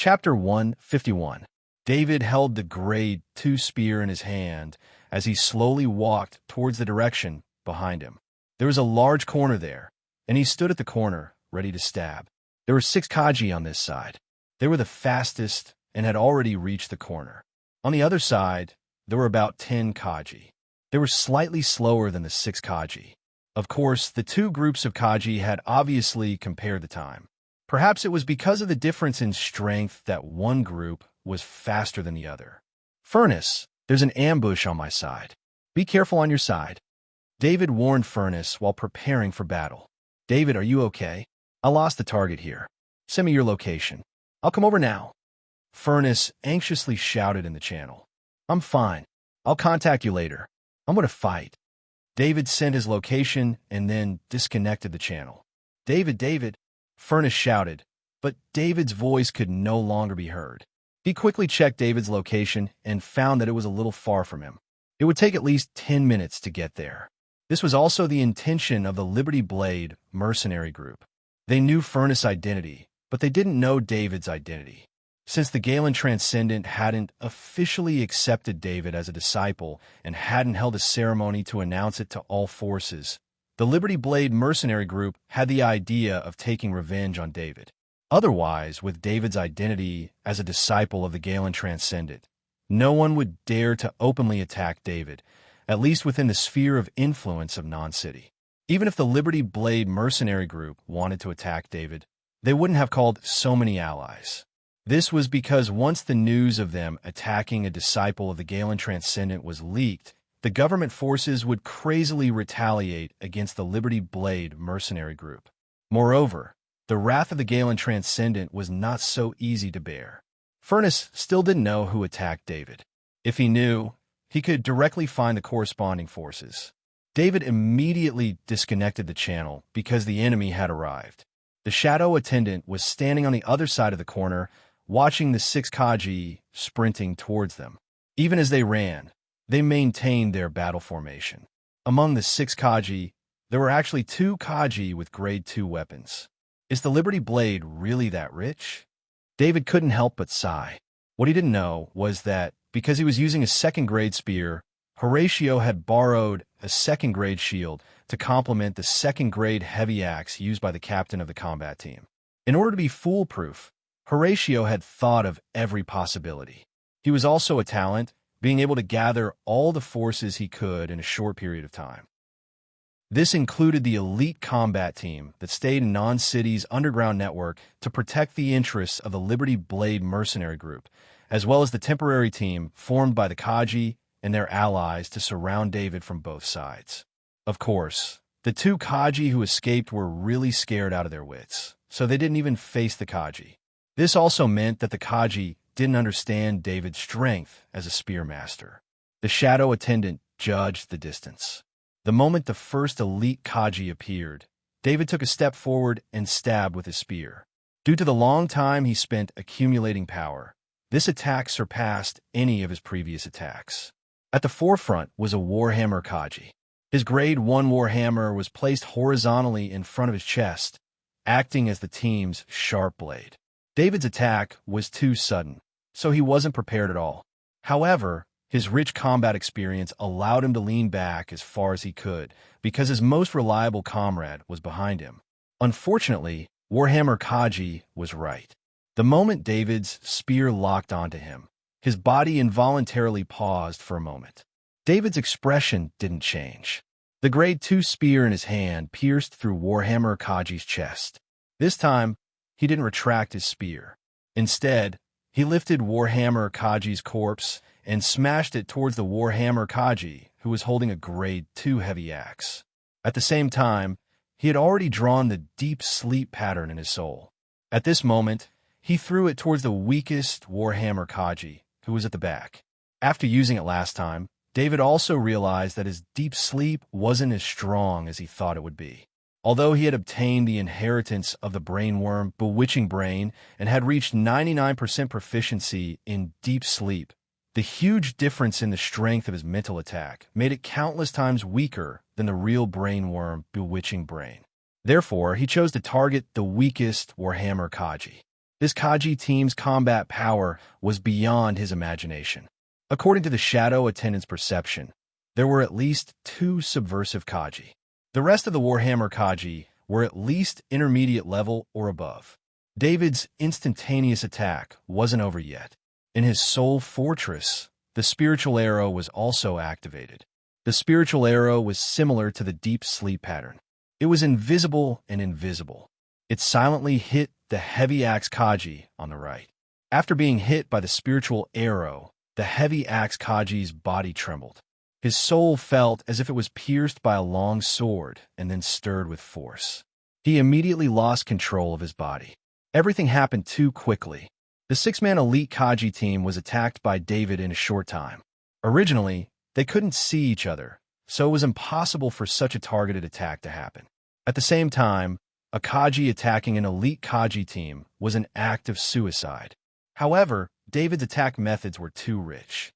Chapter 151. David held the grade 2 spear in his hand as he slowly walked towards the direction behind him. There was a large corner there, and he stood at the corner, ready to stab. There were 6 Kaji on this side. They were the fastest and had already reached the corner. On the other side, there were about 10 Kaji. They were slightly slower than the 6 Kaji. Of course, the 2 groups of Kaji had obviously compared the time. Perhaps it was because of the difference in strength that one group was faster than the other. Furnace, there's an ambush on my side. Be careful on your side. David warned Furnace while preparing for battle. David, are you okay? I lost the target here. Send me your location. I'll come over now. Furnace anxiously shouted in the channel. I'm fine. I'll contact you later. I'm going to fight. David sent his location and then disconnected the channel. David, Furnace shouted, but David's voice could no longer be heard. He quickly checked David's location and found that it was a little far from him. It would take at least 10 minutes to get there. This was also the intention of the Liberty Blade mercenary group. They knew Furnace's identity, but they didn't know David's identity. Since the Galen Transcendent hadn't officially accepted David as a disciple and hadn't held a ceremony to announce it to all forces, the Liberty Blade mercenary group had the idea of taking revenge on David. Otherwise, with David's identity as a disciple of the Galen Transcendent, no one would dare to openly attack David, at least within the sphere of influence of Non-City. Even if the Liberty Blade mercenary group wanted to attack David, they wouldn't have called so many allies. This was because once the news of them attacking a disciple of the Galen Transcendent was leaked, the government forces would crazily retaliate against the Liberty Blade mercenary group. Moreover, the wrath of the Galen Transcendent was not so easy to bear. Furnace still didn't know who attacked David. If he knew, he could directly find the corresponding forces. David immediately disconnected the channel because the enemy had arrived. The shadow attendant was standing on the other side of the corner, watching the 6 Kaji sprinting towards them. Even as they ran, they maintained their battle formation. Among the 6 Kaji, there were actually 2 Kaji with grade 2 weapons. Is the Liberty Blade really that rich? David couldn't help but sigh. What he didn't know was that, because he was using a 2nd grade spear, Horatio had borrowed a 2nd grade shield to complement the 2nd grade heavy axe used by the captain of the combat team. In order to be foolproof, Horatio had thought of every possibility. He was also a talent, being able to gather all the forces he could in a short period of time. This included the elite combat team that stayed in Non-City's underground network to protect the interests of the Liberty Blade mercenary group, as well as the temporary team formed by the Kaji and their allies to surround David from both sides. Of course, the 2 Kaji who escaped were really scared out of their wits, so they didn't even face the Kaji. This also meant that the Kaji didn't understand David's strength as a spearmaster. The shadow attendant judged the distance. The moment the first elite Kaji appeared, David took a step forward and stabbed with his spear. Due to the long time he spent accumulating power, this attack surpassed any of his previous attacks. At the forefront was a Warhammer Kaji. His grade 1 Warhammer was placed horizontally in front of his chest, acting as the team's sharp blade. David's attack was too sudden, so he wasn't prepared at all. However, his rich combat experience allowed him to lean back as far as he could, because his most reliable comrade was behind him. Unfortunately, Warhammer Kaji was right. The moment David's spear locked onto him, his body involuntarily paused for a moment. David's expression didn't change. The grade 2 spear in his hand pierced through Warhammer Kaji's chest. This time, he didn't retract his spear. Instead, he lifted Warhammer Kaji's corpse and smashed it towards the Warhammer Kaji, who was holding a grade 2 heavy axe. At the same time, he had already drawn the deep sleep pattern in his soul. At this moment, he threw it towards the weakest Warhammer Kaji, who was at the back. After using it last time, David also realized that his deep sleep wasn't as strong as he thought it would be. Although he had obtained the inheritance of the brainworm Bewitching Brain and had reached 99% proficiency in deep sleep, the huge difference in the strength of his mental attack made it countless times weaker than the real brainworm Bewitching Brain. Therefore, he chose to target the weakest Warhammer Kaji. This Kaji team's combat power was beyond his imagination. According to the shadow attendant's perception, there were at least 2 subversive Kaji. The rest of the Warhammer Kaji were at least intermediate level or above. David's instantaneous attack wasn't over yet. In his soul fortress, the spiritual arrow was also activated. The spiritual arrow was similar to the deep sleep pattern. It was invisible and invisible. It silently hit the heavy axe Kaji on the right. After being hit by the spiritual arrow, the heavy axe Kaji's body trembled. His soul felt as if it was pierced by a long sword and then stirred with force. He immediately lost control of his body. Everything happened too quickly. The 6-man elite Kaji team was attacked by David in a short time. Originally, they couldn't see each other, so it was impossible for such a targeted attack to happen. At the same time, a Kaji attacking an elite Kaji team was an act of suicide. However, David's attack methods were too rich.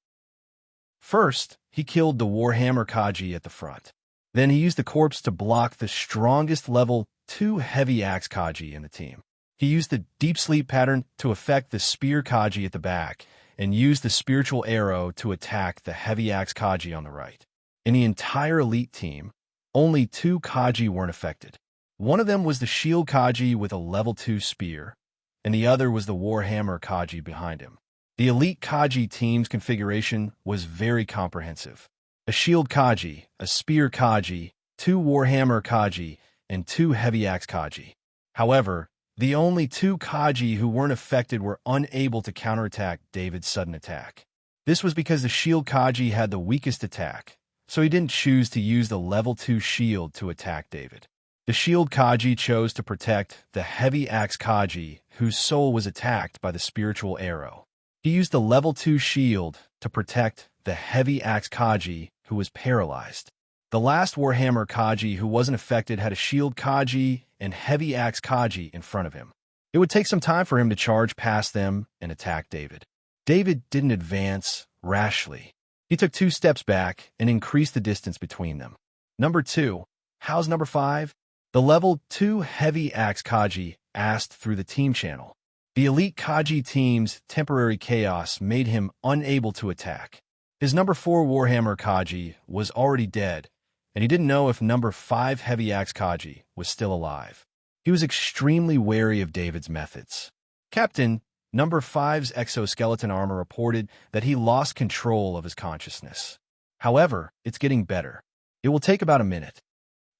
First, he killed the Warhammer Kaji at the front. Then he used the corpse to block the strongest level 2 heavy axe Kaji in the team. He used the deep sleep pattern to affect the spear Kaji at the back and used the spiritual arrow to attack the heavy axe Kaji on the right. In the entire elite team, only 2 Kaji weren't affected. One of them was the shield Kaji with a level 2 spear, and the other was the Warhammer Kaji behind him. The elite Kaji team's configuration was very comprehensive. A shield Kaji, a spear Kaji, 2 Warhammer Kaji, and 2 heavy axe Kaji. However, the only 2 Kaji who weren't affected were unable to counterattack David's sudden attack. This was because the shield Kaji had the weakest attack, so he didn't choose to use the level 2 shield to attack David. The shield Kaji chose to protect the heavy axe Kaji, whose soul was attacked by the spiritual arrow. He used the level 2 shield to protect the heavy axe Kaji, who was paralyzed. The last Warhammer Kaji who wasn't affected had a shield Kaji and heavy axe Kaji in front of him. It would take some time for him to charge past them and attack David. David didn't advance rashly. He took 2 steps back and increased the distance between them. Number 2. How's number 5? The level 2 heavy axe Kaji asked through the team channel. The elite Kaji team's temporary chaos made him unable to attack. His number 4 Warhammer Kaji was already dead, and he didn't know if number 5 heavy axe Kaji was still alive. He was extremely wary of David's methods. Captain, number 5's exoskeleton armor reported that he lost control of his consciousness. However, it's getting better. It will take about a minute.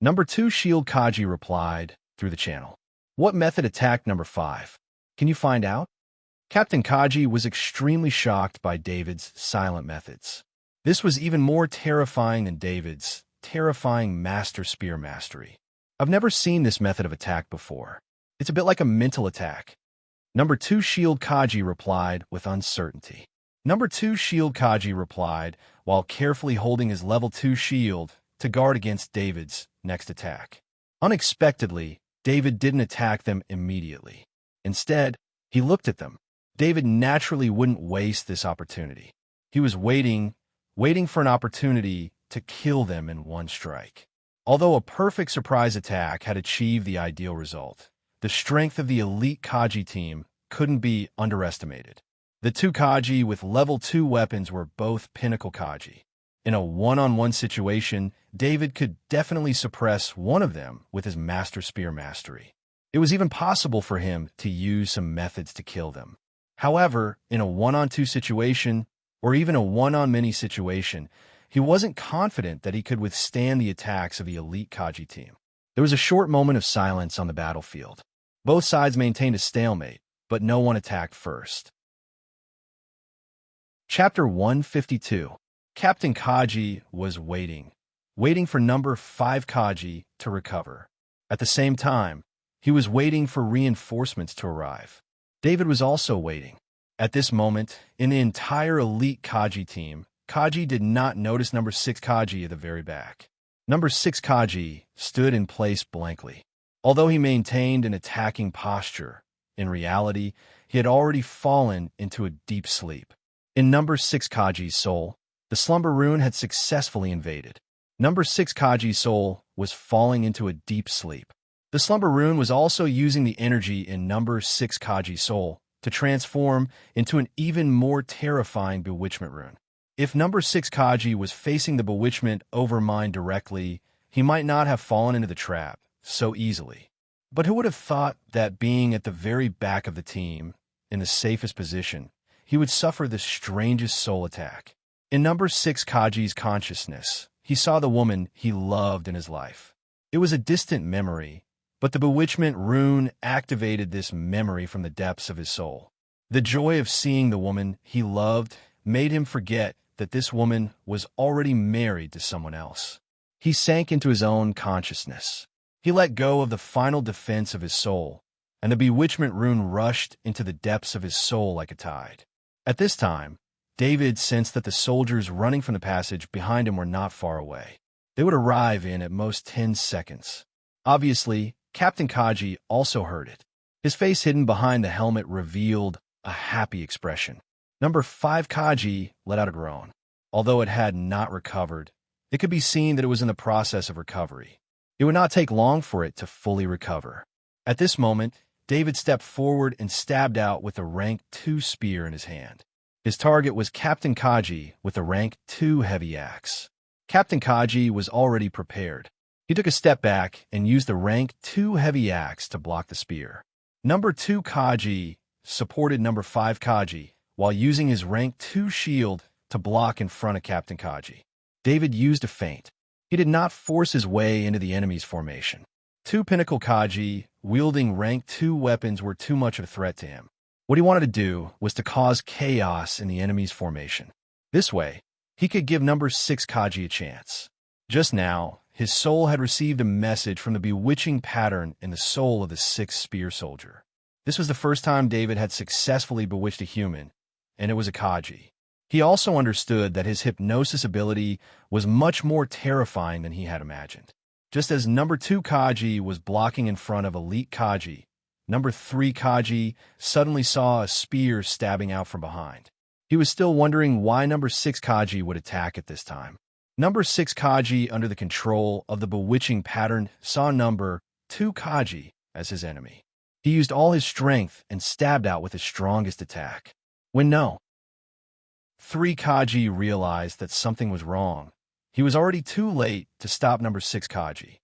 Number 2 shield Kaji replied through the channel. What method attacked number 5? Can you find out? Captain Kaji was extremely shocked by David's silent methods. This was even more terrifying than David's terrifying master spear mastery. I've never seen this method of attack before. It's a bit like a mental attack. Number 2 shield Kaji replied with uncertainty. Number 2 shield Kaji replied while carefully holding his level 2 shield to guard against David's next attack. Unexpectedly, David didn't attack them immediately. Instead, he looked at them. David naturally wouldn't waste this opportunity. He was waiting for an opportunity to kill them in one strike. Although a perfect surprise attack had achieved the ideal result, the strength of the elite Kaji team couldn't be underestimated. The 2 Kaji with level 2 weapons were both pinnacle Kaji. In a one-on-one situation, David could definitely suppress one of them with his master spear mastery. It was even possible for him to use some methods to kill them. However, in a one-on-2 situation, or even a one-on-many situation, he wasn't confident that he could withstand the attacks of the elite Kaji team. There was a short moment of silence on the battlefield. Both sides maintained a stalemate, but no one attacked first. Chapter 152. Captain Kaji was waiting for number 5 Kaji to recover. At the same time, he was waiting for reinforcements to arrive. David was also waiting. At this moment, in the entire elite Kaji team, Kaji did not notice number 6 Kaji at the very back. Number 6 Kaji stood in place blankly. Although he maintained an attacking posture, in reality, he had already fallen into a deep sleep. In number 6 Kaji's soul, the slumber rune had successfully invaded. Number 6 Kaji's soul was falling into a deep sleep. The slumber rune was also using the energy in number 6 Kaji's soul to transform into an even more terrifying bewitchment rune. If number 6 Kaji was facing the bewitchment overmind directly, he might not have fallen into the trap so easily. But who would have thought that being at the very back of the team, in the safest position, he would suffer the strangest soul attack? In number 6 Kaji's consciousness, he saw the woman he loved in his life. It was a distant memory, but the bewitchment rune activated this memory from the depths of his soul. The joy of seeing the woman he loved made him forget that this woman was already married to someone else. He sank into his own consciousness. He let go of the final defense of his soul, and the bewitchment rune rushed into the depths of his soul like a tide. At this time, David sensed that the soldiers running from the passage behind him were not far away. They would arrive in at most 10 seconds. Obviously, Captain Kaji also heard it. His face hidden behind the helmet revealed a happy expression. Number 5 Kaji let out a groan. Although it had not recovered, it could be seen that it was in the process of recovery. It would not take long for it to fully recover. At this moment, David stepped forward and stabbed out with a rank 2 spear in his hand. His target was Captain Kaji with a rank 2 heavy axe. Captain Kaji was already prepared. He took a step back and used the rank 2 heavy axe to block the spear. Number 2 Kaji supported number 5 Kaji while using his rank 2 shield to block in front of Captain Kaji. David used a feint. He did not force his way into the enemy's formation. 2 Pinnacle Kaji wielding rank 2 weapons were too much of a threat to him. What he wanted to do was to cause chaos in the enemy's formation. This way, he could give number 6 Kaji a chance. Just now, his soul had received a message from the bewitching pattern in the soul of the 6th spear soldier. This was the first time David had successfully bewitched a human, and it was a Kaji. He also understood that his hypnosis ability was much more terrifying than he had imagined. Just as number 2 Kaji was blocking in front of elite Kaji, number 3 Kaji suddenly saw a spear stabbing out from behind. He was still wondering why number 6 Kaji would attack at this time. Number 6 Kaji, under the control of the bewitching pattern, saw number 2 Kaji as his enemy. He used all his strength and stabbed out with his strongest attack. When 3 Kaji realized that something was wrong, he was already too late to stop number 6 Kaji.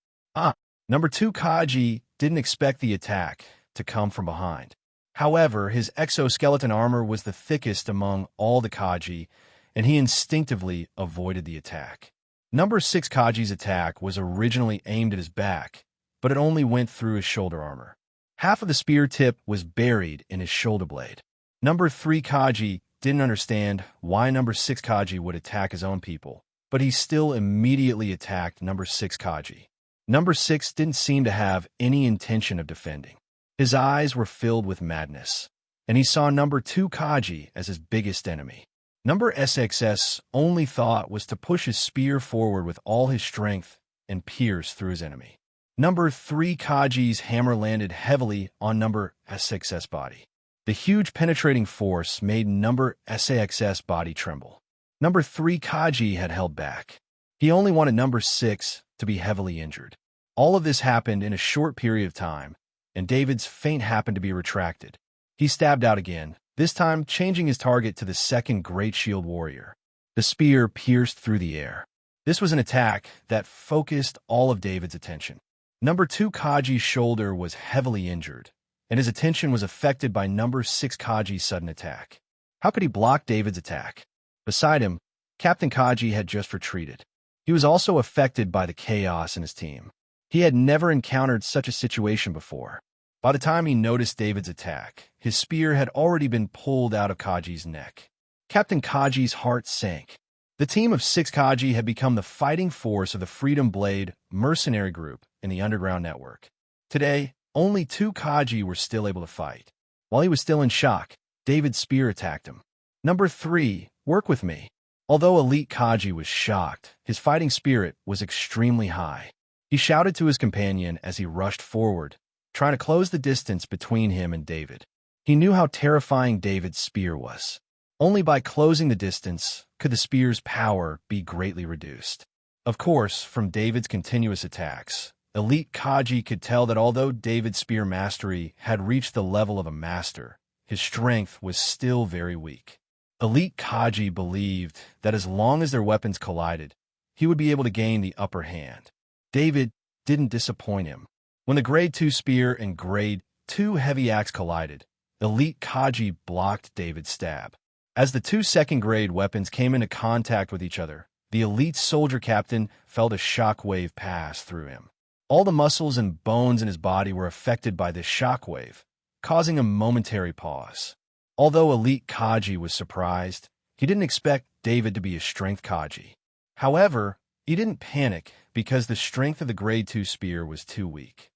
Number 2 Kaji didn't expect the attack to come from behind. However, his exoskeleton armor was the thickest among all the Kaji, and he instinctively avoided the attack. Number 6 Kaji's attack was originally aimed at his back, but it only went through his shoulder armor. Half of the spear tip was buried in his shoulder blade. Number 3 Kaji didn't understand why number 6 Kaji would attack his own people, but he still immediately attacked number 6 Kaji. Number 6 didn't seem to have any intention of defending. His eyes were filled with madness, and he saw number 2 Kaji as his biggest enemy. Number SXS only thought was to push his spear forward with all his strength and pierce through his enemy. Number 3 Kaji's hammer landed heavily on number SXS body. The huge penetrating force made number SAXS body tremble. Number 3 Kaji had held back. He only wanted number 6 to be heavily injured. All of this happened in a short period of time, and David's feint happened to be retracted. He stabbed out again, this time changing his target to the 2nd Great Shield Warrior. The spear pierced through the air. This was an attack that focused all of David's attention. Number 2 Kaji's shoulder was heavily injured, and his attention was affected by number 6 Kaji's sudden attack. How could he block David's attack? Beside him, Captain Kaji had just retreated. He was also affected by the chaos in his team. He had never encountered such a situation before. By the time he noticed David's attack, his spear had already been pulled out of Kaji's neck. Captain Kaji's heart sank. The team of 6 Kaji had become the fighting force of the Freedom Blade mercenary group in the underground network. Today, only 2 Kaji were still able to fight. While he was still in shock, David's spear attacked him. Number 3, work with me. Although elite Kaji was shocked, his fighting spirit was extremely high. He shouted to his companion as he rushed forward, trying to close the distance between him and David. He knew how terrifying David's spear was. Only by closing the distance could the spear's power be greatly reduced. Of course, from David's continuous attacks, elite Kaji could tell that although David's spear mastery had reached the level of a master, his strength was still very weak. Elite Kaji believed that as long as their weapons collided, he would be able to gain the upper hand. David didn't disappoint him. When the Grade 2 spear and Grade 2 heavy axe collided, Elite Kaji blocked David's stab. As the two second-grade weapons came into contact with each other, the elite soldier captain felt a shockwave pass through him. All the muscles and bones in his body were affected by this shockwave, causing a momentary pause. Although Elite Kaji was surprised, he didn't expect David to be a strength Kaji. However, he didn't panic because the strength of the Grade 2 spear was too weak.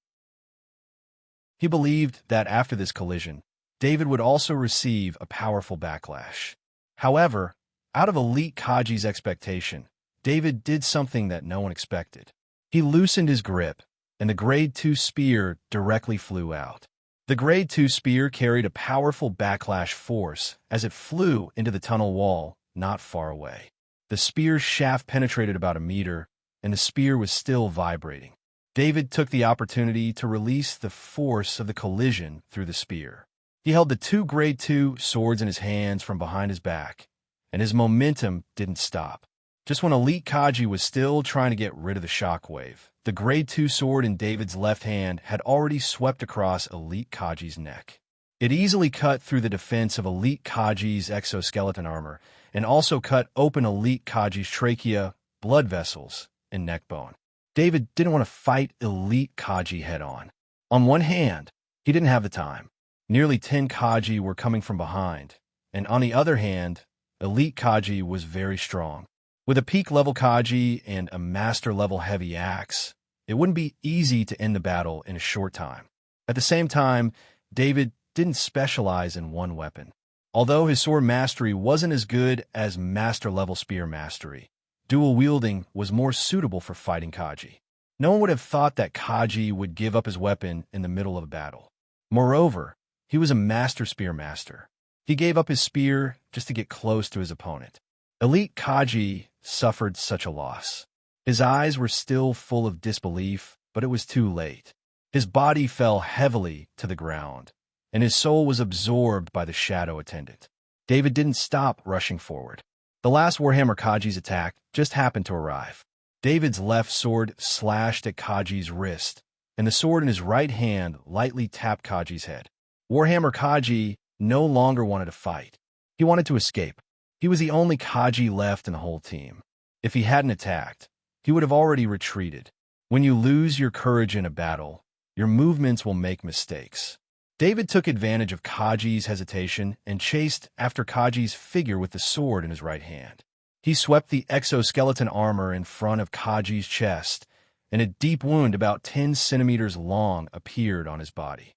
He believed that after this collision, David would also receive a powerful backlash. However, out of Elite Kaji's expectation, David did something that no one expected. He loosened his grip, and the Grade 2 spear directly flew out. The Grade 2 spear carried a powerful backlash force as it flew into the tunnel wall not far away. The spear's shaft penetrated about a meter, and the spear was still vibrating. David took the opportunity to release the force of the collision through the spear. He held the two Grade 2 swords in his hands from behind his back, and his momentum didn't stop. Just when Elite Kaji was still trying to get rid of the shockwave, the Grade 2 sword in David's left hand had already swept across Elite Kaji's neck. It easily cut through the defense of Elite Kaji's exoskeleton armor and also cut open Elite Kaji's trachea, blood vessels, and neck bone. David didn't want to fight Elite Kaji head-on. On one hand, he didn't have the time. Nearly 10 Kaji were coming from behind, and on the other hand, Elite Kaji was very strong. With a peak-level Kaji and a master-level heavy axe, it wouldn't be easy to end the battle in a short time. At the same time, David didn't specialize in one weapon. Although his sword mastery wasn't as good as master-level spear mastery, dual wielding was more suitable for fighting Kaji. No one would have thought that Kaji would give up his weapon in the middle of a battle. Moreover, he was a master spear master. He gave up his spear just to get close to his opponent. Elite Kaji suffered such a loss. His eyes were still full of disbelief, but it was too late. His body fell heavily to the ground, and his soul was absorbed by the shadow attendant. David didn't stop rushing forward. The last Warhammer Kaji's attack just happened to arrive. David's left sword slashed at Kaji's wrist, and the sword in his right hand lightly tapped Kaji's head. Warhammer Kaji no longer wanted to fight. He wanted to escape. He was the only Kaji left in the whole team. If he hadn't attacked, he would have already retreated. When you lose your courage in a battle, your movements will make mistakes. David took advantage of Kaji's hesitation and chased after Kaji's figure with the sword in his right hand. He swept the exoskeleton armor in front of Kaji's chest, and a deep wound about 10 centimeters long appeared on his body.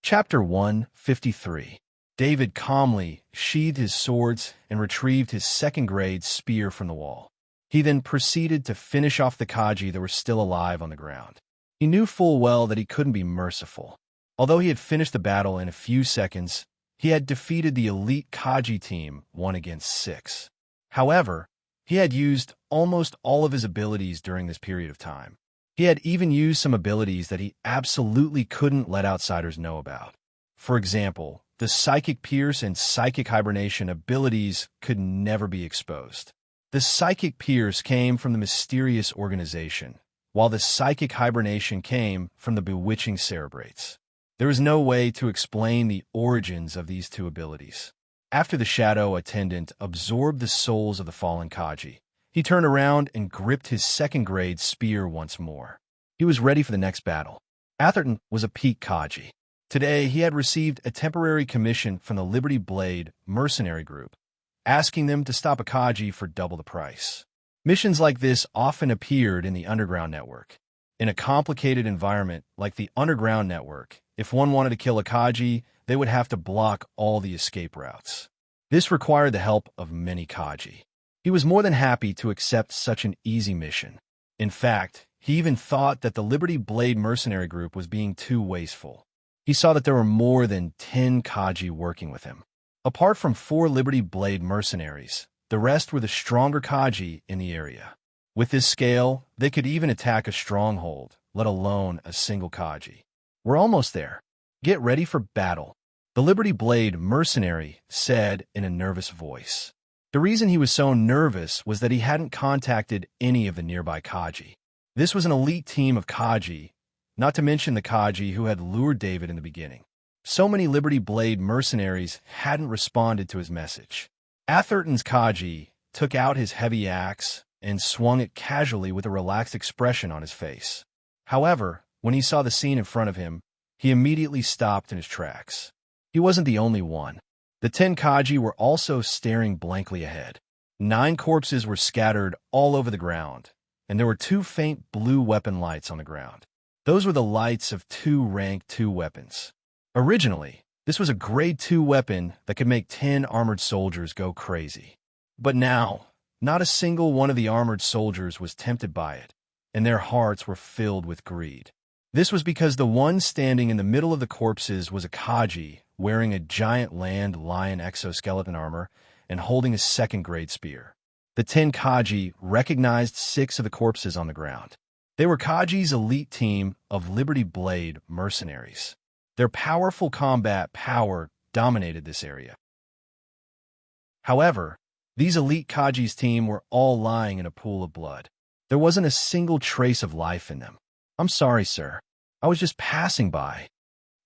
Chapter 153. David calmly sheathed his swords and retrieved his second-grade spear from the wall. He then proceeded to finish off the Kaji that were still alive on the ground. He knew full well that he couldn't be merciful. Although he had finished the battle in a few seconds, he had defeated the elite Kaji team 1-6. However, he had used almost all of his abilities during this period of time. He had even used some abilities that he absolutely couldn't let outsiders know about. For example, the Psychic Pierce and Psychic Hibernation abilities could never be exposed. The Psychic Pierce came from the mysterious organization, while the Psychic Hibernation came from the bewitching Cerebrates. There is no way to explain the origins of these two abilities. After the Shadow Attendant absorbed the souls of the fallen Kaji, he turned around and gripped his second-grade spear once more. He was ready for the next battle. Atherton was a peak Kaji. Today, he had received a temporary commission from the Liberty Blade mercenary group, asking them to stop a Kaji for double the price. Missions like this often appeared in the Underground Network. In a complicated environment like the Underground Network, if one wanted to kill a Kaji, they would have to block all the escape routes. This required the help of many Kaji. He was more than happy to accept such an easy mission. In fact, he even thought that the Liberty Blade mercenary group was being too wasteful. He saw that there were more than 10 Kaji working with him. Apart from 4 Liberty Blade mercenaries, the rest were the stronger Kaji in the area. With this scale, they could even attack a stronghold, let alone a single Kaji. We're almost there. Get ready for battle, the Liberty Blade mercenary said in a nervous voice. The reason he was so nervous was that he hadn't contacted any of the nearby Kaji. This was an elite team of Kaji, not to mention the Kaji who had lured David in the beginning. So many Liberty Blade mercenaries hadn't responded to his message. Atherton's Kaji took out his heavy axe and swung it casually with a relaxed expression on his face. However, when he saw the scene in front of him, he immediately stopped in his tracks. He wasn't the only one. The 10 Kaji were also staring blankly ahead. 9 corpses were scattered all over the ground, and there were 2 faint blue weapon lights on the ground. Those were the lights of 2 rank 2 weapons. Originally, this was a grade 2 weapon that could make 10 armored soldiers go crazy. But now, not a single one of the armored soldiers was tempted by it, and their hearts were filled with greed. This was because the one standing in the middle of the corpses was a Kaji wearing a giant land lion exoskeleton armor and holding a 2nd-grade spear. The 10 Kaji recognized 6 of the corpses on the ground. They were Kaji's elite team of Liberty Blade mercenaries. Their powerful combat power dominated this area. However, these elite Kaji's team were all lying in a pool of blood. There wasn't a single trace of life in them. "I'm sorry, sir. I was just passing by."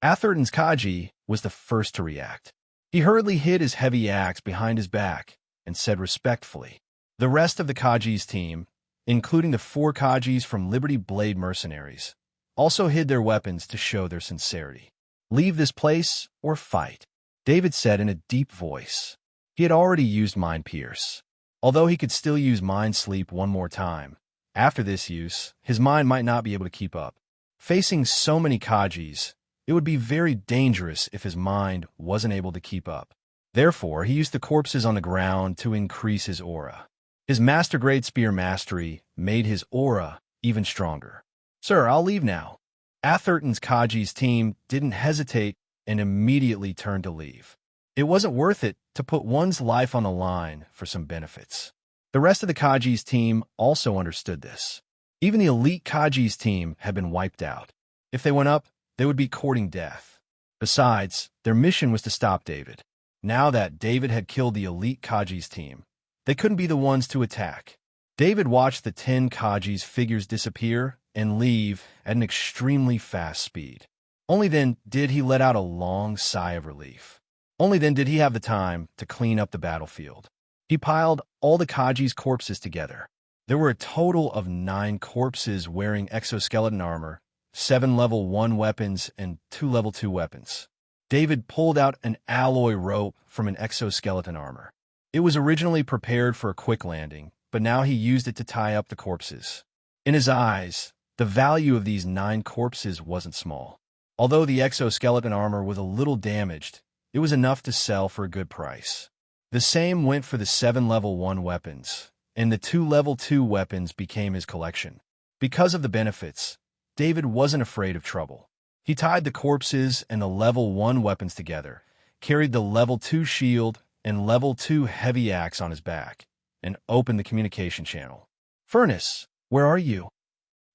Atherton's Kaji was the first to react. He hurriedly hid his heavy axe behind his back and said respectfully. The rest of the Kaji's team, including the 4 Kajis from Liberty Blade mercenaries, also hid their weapons to show their sincerity. "Leave this place or fight," David said in a deep voice. He had already used Mind Pierce. Although he could still use Mind Sleep one more time, after this use, his mind might not be able to keep up. Facing so many Kajis, it would be very dangerous if his mind wasn't able to keep up. Therefore, he used the corpses on the ground to increase his aura. His master-grade spear mastery made his aura even stronger. "Sir, I'll leave now." Atherton's Kaji's team didn't hesitate and immediately turned to leave. It wasn't worth it to put one's life on the line for some benefits. The rest of the Kaji's team also understood this. Even the elite Kaji's team had been wiped out. If they went up, they would be courting death. Besides, their mission was to stop David. Now that David had killed the elite Kaji's team, they couldn't be the ones to attack. David watched the 10 Kaji's figures disappear and leave at an extremely fast speed. Only then did he let out a long sigh of relief. Only then did he have the time to clean up the battlefield. He piled all the Kaji's corpses together. There were a total of 9 corpses wearing exoskeleton armor, 7 level 1 weapons, and 2 level 2 weapons. David pulled out an alloy rope from an exoskeleton armor. It was originally prepared for a quick landing, but now he used it to tie up the corpses. In his eyes, the value of these 9 corpses wasn't small. Although the exoskeleton armor was a little damaged, it was enough to sell for a good price. The same went for the 7 level 1 weapons, and the 2 level 2 weapons became his collection. Because of the benefits, David wasn't afraid of trouble. He tied the corpses and the level 1 weapons together, carried the level 2 shield and level 2 heavy axe on his back, and opened the communication channel. "Furnace, where are you?"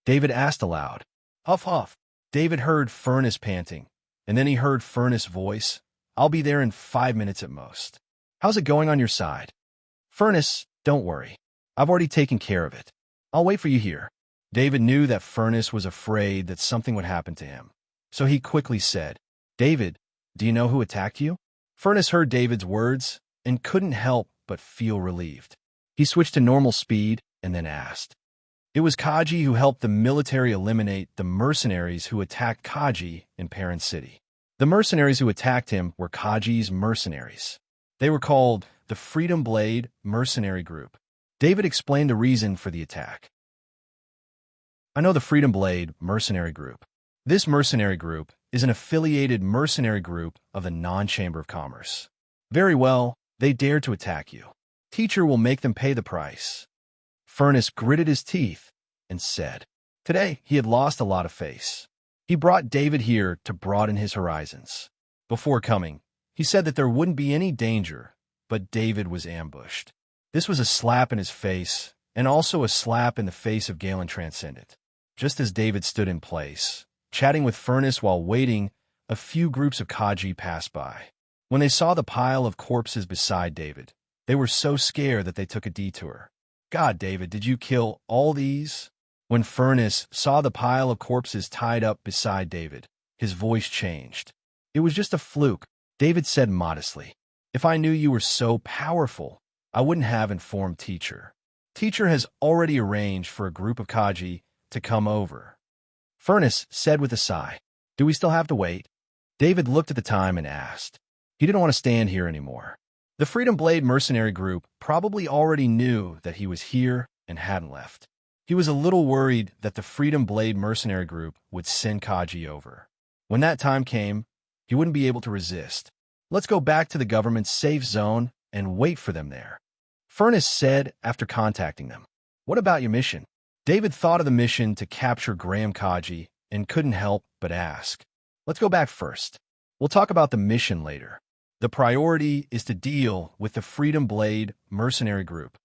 David asked aloud. "Huff, huff." David heard Furnace panting, and then he heard Furnace's voice. "I'll be there in 5 minutes at most. How's it going on your side?" "Furnace, don't worry. I've already taken care of it. I'll wait for you here." David knew that Furnace was afraid that something would happen to him, so he quickly said, "David, do you know who attacked you?" Furnace heard David's words and couldn't help but feel relieved. He switched to normal speed and then asked. It was Kaji who helped the military eliminate the mercenaries who attacked Kaji in Perrin City. The mercenaries who attacked him were Kaji's mercenaries. They were called the Freedom Blade Mercenary Group. David explained the reason for the attack. "I know the Freedom Blade Mercenary Group. This mercenary group is an affiliated mercenary group of the Non-Chamber of Commerce. Very well, they dared to attack you. Teacher will make them pay the price." Furnace gritted his teeth and said, today he had lost a lot of face. He brought David here to broaden his horizons. Before coming, he said that there wouldn't be any danger, but David was ambushed. This was a slap in his face, and also a slap in the face of Galen Transcendent. Just as David stood in place, chatting with Furnace while waiting, a few groups of Kaji passed by. When they saw the pile of corpses beside David, they were so scared that they took a detour. God, David, did you kill all these? When Furnace saw the pile of corpses tied up beside David, his voice changed. It was just a fluke, David said modestly. If I knew you were so powerful, I wouldn't have informed Teacher. Teacher has already arranged for a group of Kaji to come over. Furnace said with a sigh. Do we still have to wait? David looked at the time and asked. He didn't want to stand here anymore. The Freedom Blade mercenary group probably already knew that he was here and hadn't left. He was a little worried that the Freedom Blade mercenary group would send Kaji over. When that time came, he wouldn't be able to resist. Let's go back to the government's safe zone and wait for them there. Furnace said after contacting them. What about your mission? David thought of the mission to capture Graham Kaji and couldn't help but ask. Let's go back first. We'll talk about the mission later. The priority is to deal with the Freedom Blade mercenary group.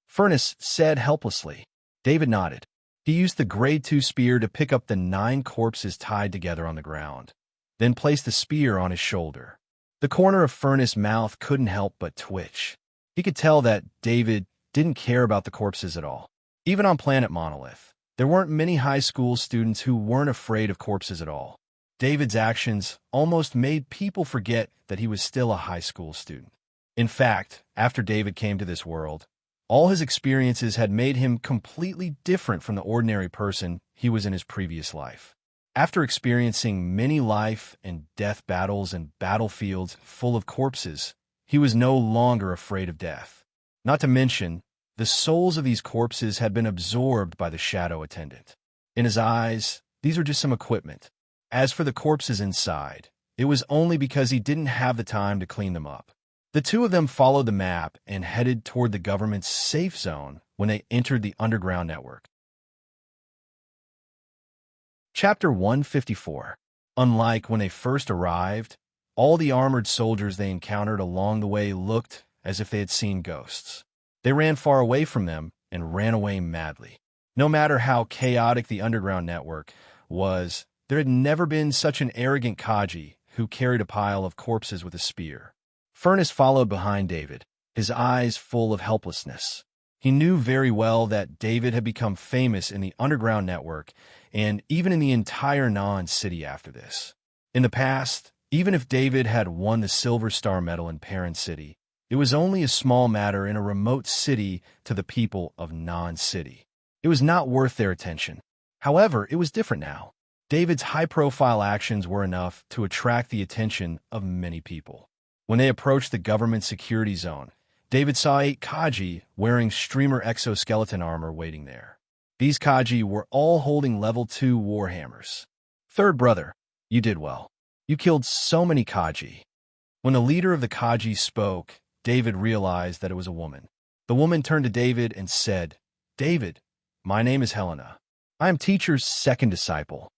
Furnace said helplessly. David nodded. He used the Grade 2 spear to pick up the 9 corpses tied together on the ground, then placed the spear on his shoulder. The corner of Furnace's mouth couldn't help but twitch. He could tell that David didn't care about the corpses at all. Even on Planet Monolith, there weren't many high school students who weren't afraid of corpses at all. David's actions almost made people forget that he was still a high school student. In fact, after David came to this world, all his experiences had made him completely different from the ordinary person he was in his previous life. After experiencing many life and death battles and battlefields full of corpses, he was no longer afraid of death. Not to mention, the souls of these corpses had been absorbed by the shadow attendant. In his eyes, these were just some equipment. As for the corpses inside, it was only because he didn't have the time to clean them up. The two of them followed the map and headed toward the government's safe zone when they entered the underground network. Chapter 154. Unlike when they first arrived, all the armored soldiers they encountered along the way looked as if they had seen ghosts. They ran far away from them and ran away madly. No matter how chaotic the underground network was, there had never been such an arrogant Kaji who carried a pile of corpses with a spear. Furnace followed behind David, his eyes full of helplessness. He knew very well that David had become famous in the underground network and even in the entire non-city after this. In the past, even if David had won the Silver Star Medal in Parent City, it was only a small matter in a remote city to the people of non-city. It was not worth their attention. However, it was different now. David's high-profile actions were enough to attract the attention of many people. When they approached the government security zone, David saw 8 Kaji wearing streamer exoskeleton armor waiting there. These Kaji were all holding level 2 warhammers. Third brother, you did well. You killed so many Kaji. When the leader of the Kaji spoke, David realized that it was a woman. The woman turned to David and said, David, my name is Helena. I am Teacher's second disciple.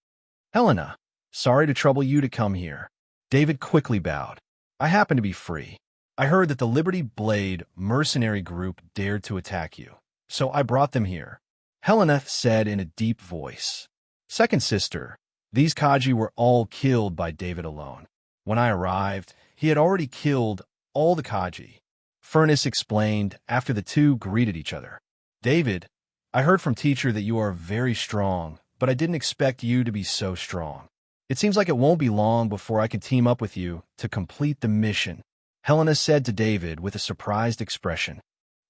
Helena, sorry to trouble you to come here. David quickly bowed. I happen to be free. I heard that the Liberty Blade mercenary group dared to attack you, so I brought them here. Helena said in a deep voice. Second sister, these Kaji were all killed by David alone. When I arrived, he had already killed all the Kaji. Furnace explained after the two greeted each other. David, I heard from Teacher that you are very strong, but I didn't expect you to be so strong. It seems like it won't be long before I can team up with you to complete the mission, Helena said to David with a surprised expression.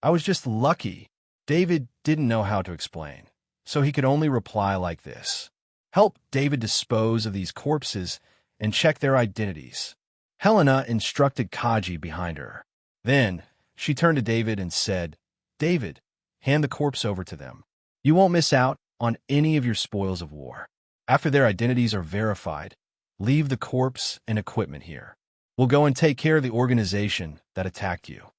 I was just lucky. David didn't know how to explain, so he could only reply like this. Help David dispose of these corpses and check their identities. Helena instructed Kaji behind her. Then she turned to David and said, David, hand the corpse over to them. You won't miss out on any of your spoils of war. After their identities are verified, leave the corpse and equipment here. We'll go and take care of the organization that attacked you.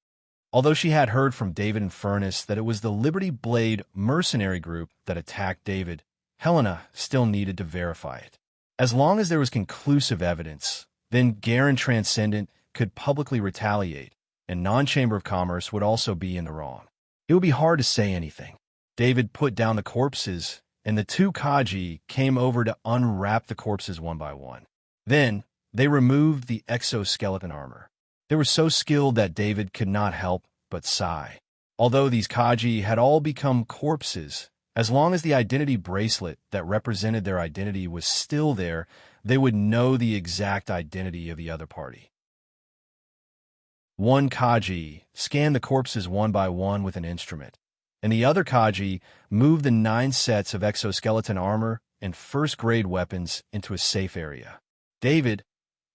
Although she had heard from David and Furnace that it was the Liberty Blade mercenary group that attacked David, Helena still needed to verify it. As long as there was conclusive evidence, then Garen Transcendent could publicly retaliate, and Non-Chamber of Commerce would also be in the wrong. It would be hard to say anything. David put down the corpses, and the two Kaji came over to unwrap the corpses one by one. Then, They removed the exoskeleton armor. They were so skilled that David could not help but sigh. Although these Kaji had all become corpses, as long as the identity bracelet that represented their identity was still there, they would know the exact identity of the other party. One Kaji scanned the corpses one by one with an instrument, and the other Kaji moved the 9 sets of exoskeleton armor and first-grade weapons into a safe area. David,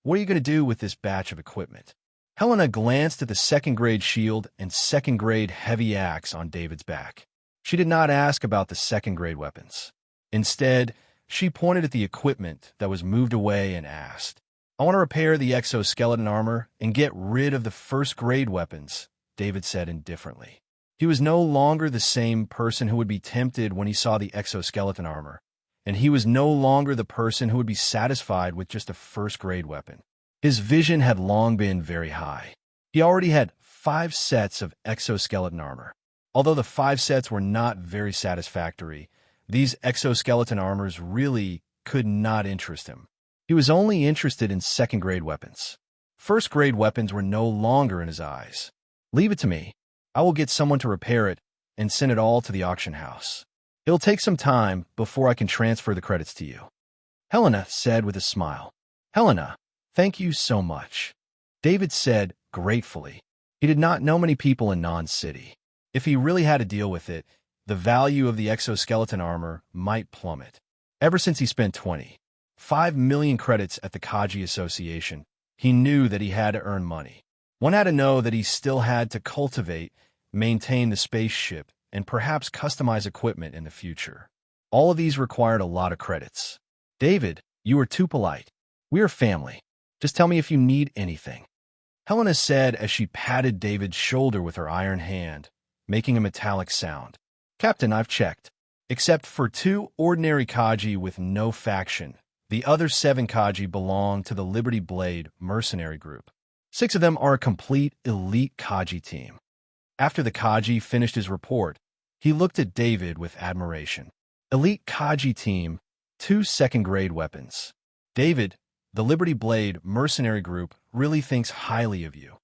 what are you going to do with this batch of equipment? Helena glanced at the second-grade shield and second-grade heavy axe on David's back. She did not ask about the second-grade weapons. Instead, she pointed at the equipment that was moved away and asked, I want to repair the exoskeleton armor and get rid of the first-grade weapons, David said indifferently. He was no longer the same person who would be tempted when he saw the exoskeleton armor, and he was no longer the person who would be satisfied with just a first-grade weapon. His vision had long been very high. He already had 5 sets of exoskeleton armor. Although the 5 sets were not very satisfactory, these exoskeleton armors really could not interest him. He was only interested in second-grade weapons. First-grade weapons were no longer in his eyes. Leave it to me. I will get someone to repair it and send it all to the auction house. It'll take some time before I can transfer the credits to you. Helena said with a smile. Helena, thank you so much. David said gratefully. He did not know many people in Non-City. If he really had to deal with it, the value of the exoskeleton armor might plummet. Ever since he spent 5 million credits at the Kaji Association, he knew that he had to earn money. One had to know that he still had to cultivate, maintain the spaceship, and perhaps customize equipment in the future. All of these required a lot of credits. David, you are too polite. We are family. Just tell me if you need anything. Helena said as she patted David's shoulder with her iron hand, making a metallic sound. Captain, I've checked. Except for 2 ordinary Kaji with no faction, the other 7 Kaji belong to the Liberty Blade mercenary group. 6 of them are a complete elite Kaji team. After the Kaji finished his report, he looked at David with admiration. Elite Kaji team, 2 second-grade weapons. David, the Liberty Blade mercenary group really thinks highly of you.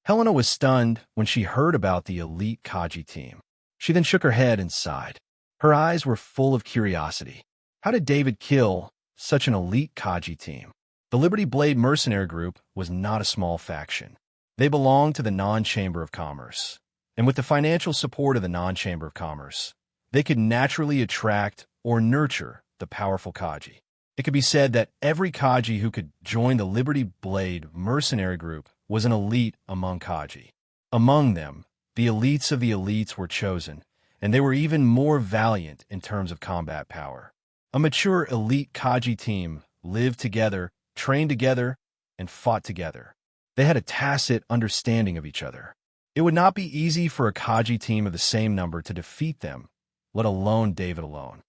Helena was stunned when she heard about the elite Kaji team. She then shook her head and sighed. Her eyes were full of curiosity. How did David kill such an elite Kaji team? The Liberty Blade mercenary group was not a small faction. They belonged to the Non-Chamber of Commerce. And with the financial support of the Non-Chamber of Commerce, they could naturally attract or nurture the powerful Kaji. It could be said that every Kaji who could join the Liberty Blade mercenary group was an elite among Kaji. Among them, the elites of the elites were chosen, and they were even more valiant in terms of combat power. A mature elite Kaji team lived together, trained together, and fought together. They had a tacit understanding of each other. It would not be easy for a Kaji team of the same number to defeat them, let alone David alone.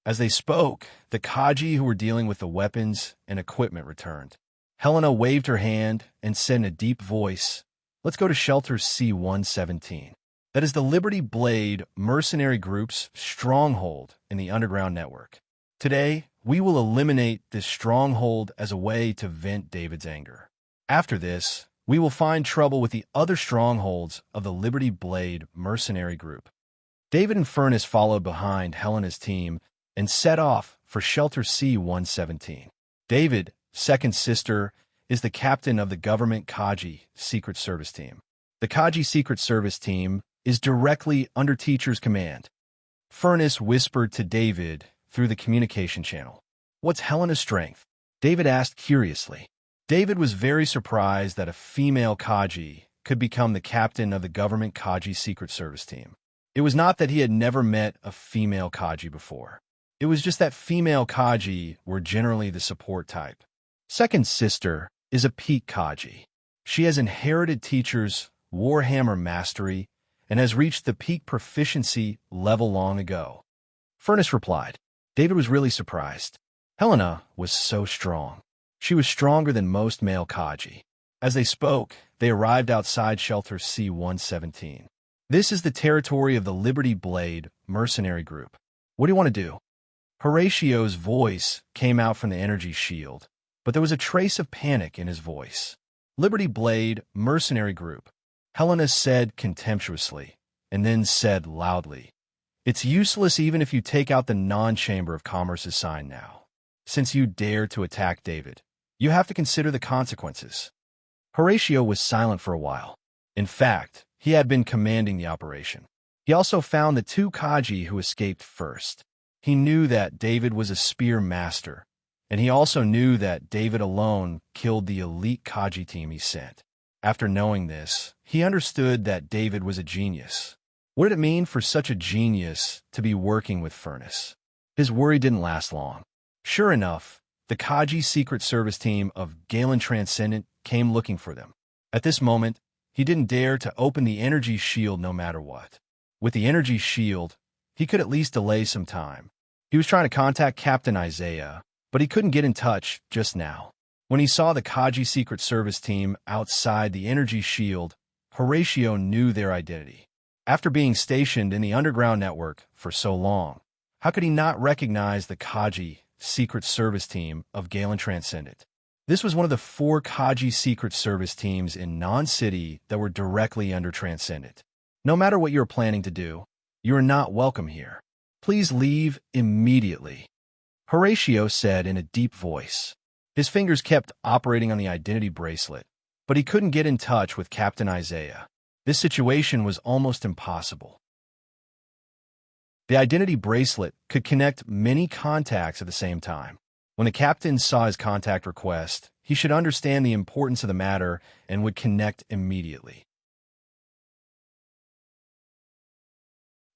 As they spoke, the Kaji who were dealing with the weapons and equipment returned. Helena waved her hand and said in a deep voice, Let's go to Shelter C-117. That is the Liberty Blade mercenary group's stronghold in the underground network. Today, we will eliminate this stronghold as a way to vent David's anger. After this, we will find trouble with the other strongholds of the Liberty Blade mercenary group. David and Furnace followed behind Helena's team and set off for Shelter C-117. David, second sister, is the captain of the government Kaji Secret Service team. The Kaji Secret Service team is directly under Teacher's command. Furnace whispered to David through the communication channel. What's Helena's strength? David asked curiously. David was very surprised that a female Kaji could become the captain of the government Kaji Secret Service team. It was not that he had never met a female Kaji before. It was just that female Kaji were generally the support type. Second sister is a peak Kaji. She has inherited Teacher's Warhammer mastery and has reached the peak proficiency level long ago. Furnace replied. David was really surprised. Helena was so strong. She was stronger than most male Kaji. As they spoke, they arrived outside Shelter C-117. This is the territory of the Liberty Blade mercenary group. What do you want to do? Horatio's voice came out from the energy shield, but there was a trace of panic in his voice. "Liberty Blade Mercenary Group," Helena said contemptuously, and then said loudly, "It's useless even if you take out the non-Chamber of Commerce's sign now. Since you dare to attack David, you have to consider the consequences." Horatio was silent for a while. In fact, he had been commanding the operation. He also found the two Kaji who escaped first. He knew that David was a spear master, and he also knew that David alone killed the elite Kaji team he sent. After knowing this, he understood that David was a genius. What did it mean for such a genius to be working with Furnace? His worry didn't last long. Sure enough, the Kaji Secret Service team of Galen Transcendent came looking for them. At this moment, he didn't dare to open the energy shield no matter what. With the energy shield, he could at least delay some time. He was trying to contact Captain Isaiah, but he couldn't get in touch just now. When he saw the Kaji Secret Service team outside the energy shield, Horatio knew their identity. After being stationed in the underground network for so long, how could he not recognize the Kaji Secret Service team of Galen Transcendent? This was one of the 4 Kaji Secret Service teams in Non-City that were directly under Transcendent. No matter what you are planning to do, you are not welcome here. Please leave immediately, Horatio said in a deep voice. His fingers kept operating on the identity bracelet, but he couldn't get in touch with Captain Isaiah. This situation was almost impossible. The identity bracelet could connect many contacts at the same time. When the captain saw his contact request, he should understand the importance of the matter and would connect immediately.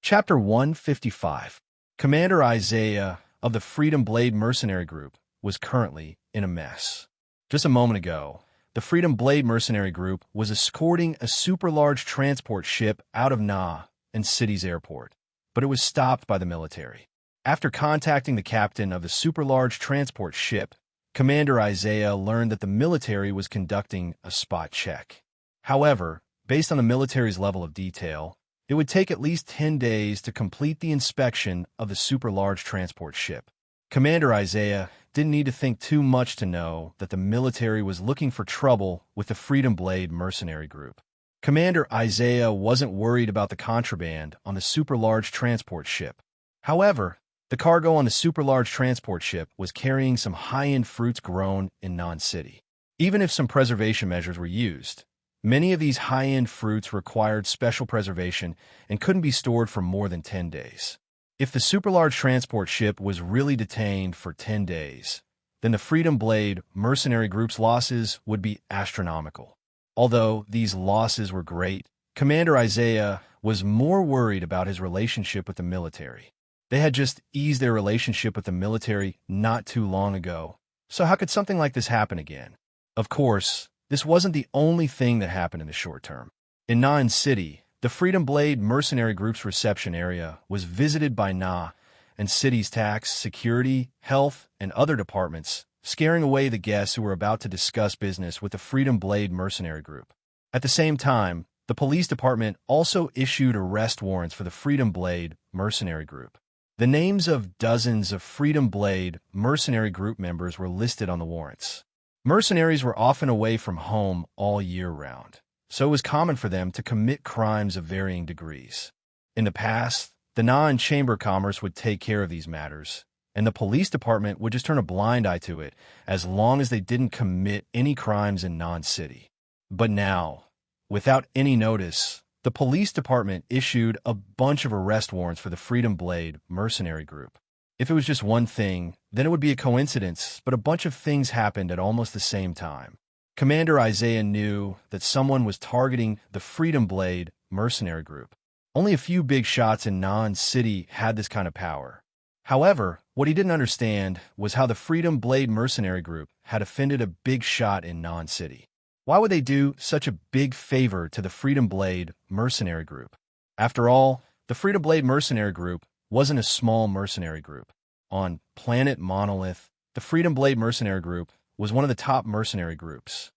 Chapter 155. Commander Isaiah of the Freedom Blade Mercenary Group was currently in a mess. Just a moment ago, the Freedom Blade Mercenary Group was escorting a super-large transport ship out of Na and City's airport, but it was stopped by the military. After contacting the captain of the super-large transport ship, Commander Isaiah learned that the military was conducting a spot check. However, based on the military's level of detail, it would take at least 10 days to complete the inspection of the super-large transport ship. Commander Isaiah didn't need to think too much to know that the military was looking for trouble with the Freedom Blade Mercenary Group. Commander Isaiah wasn't worried about the contraband on the super-large transport ship. However, the cargo on the super-large transport ship was carrying some high-end fruits grown in Non-City. Even if some preservation measures were used, many of these high-end fruits required special preservation and couldn't be stored for more than 10 days. If the super-large transport ship was really detained for 10 days, then the Freedom Blade Mercenary Group's losses would be astronomical. Although these losses were great, Commander Isaiah was more worried about his relationship with the military. They had just eased their relationship with the military not too long ago, so how could something like this happen again? Of course, this wasn't the only thing that happened in the short term. In Non-City, the Freedom Blade Mercenary Group's reception area was visited by Na and City's tax, security, health, and other departments, scaring away the guests who were about to discuss business with the Freedom Blade Mercenary Group. At the same time, the police department also issued arrest warrants for the Freedom Blade Mercenary Group. The names of dozens of Freedom Blade Mercenary Group members were listed on the warrants. Mercenaries were often away from home all year round, so it was common for them to commit crimes of varying degrees. In the past, the Na and Chamber of Commerce would take care of these matters, and the police department would just turn a blind eye to it as long as they didn't commit any crimes in Non-City. But now, without any notice, the police department issued a bunch of arrest warrants for the Freedom Blade Mercenary Group. If it was just one thing, then it would be a coincidence, but a bunch of things happened at almost the same time. Commander Isaiah knew that someone was targeting the Freedom Blade Mercenary Group. Only a few big shots in Non-City had this kind of power. However, what he didn't understand was how the Freedom Blade Mercenary Group had offended a big shot in Non-City. Why would they do such a big favor to the Freedom Blade Mercenary Group? After all, the Freedom Blade Mercenary Group wasn't a small mercenary group. On Planet Monolith, the Freedom Blade Mercenary Group was one of the top mercenary groups.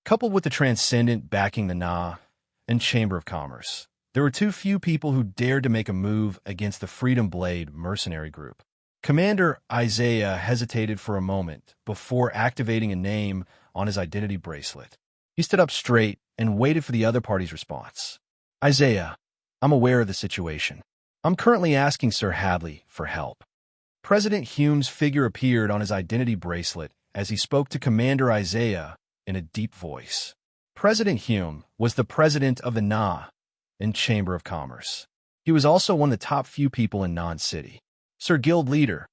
Coupled with the Transcendent backing the Na and Chamber of Commerce, there were too few people who dared to make a move against the Freedom Blade Mercenary Group. Commander Isaiah hesitated for a moment before activating a name on his identity bracelet. He stood up straight and waited for the other party's response. Isaiah, I'm aware of the situation. I'm currently asking Sir Hadley for help. President Hume's figure appeared on his identity bracelet as he spoke to Commander Isaiah in a deep voice. President Hume was the president of the Na and Chamber of Commerce. He was also one of the top few people in Non-City. Sir Guild Leader,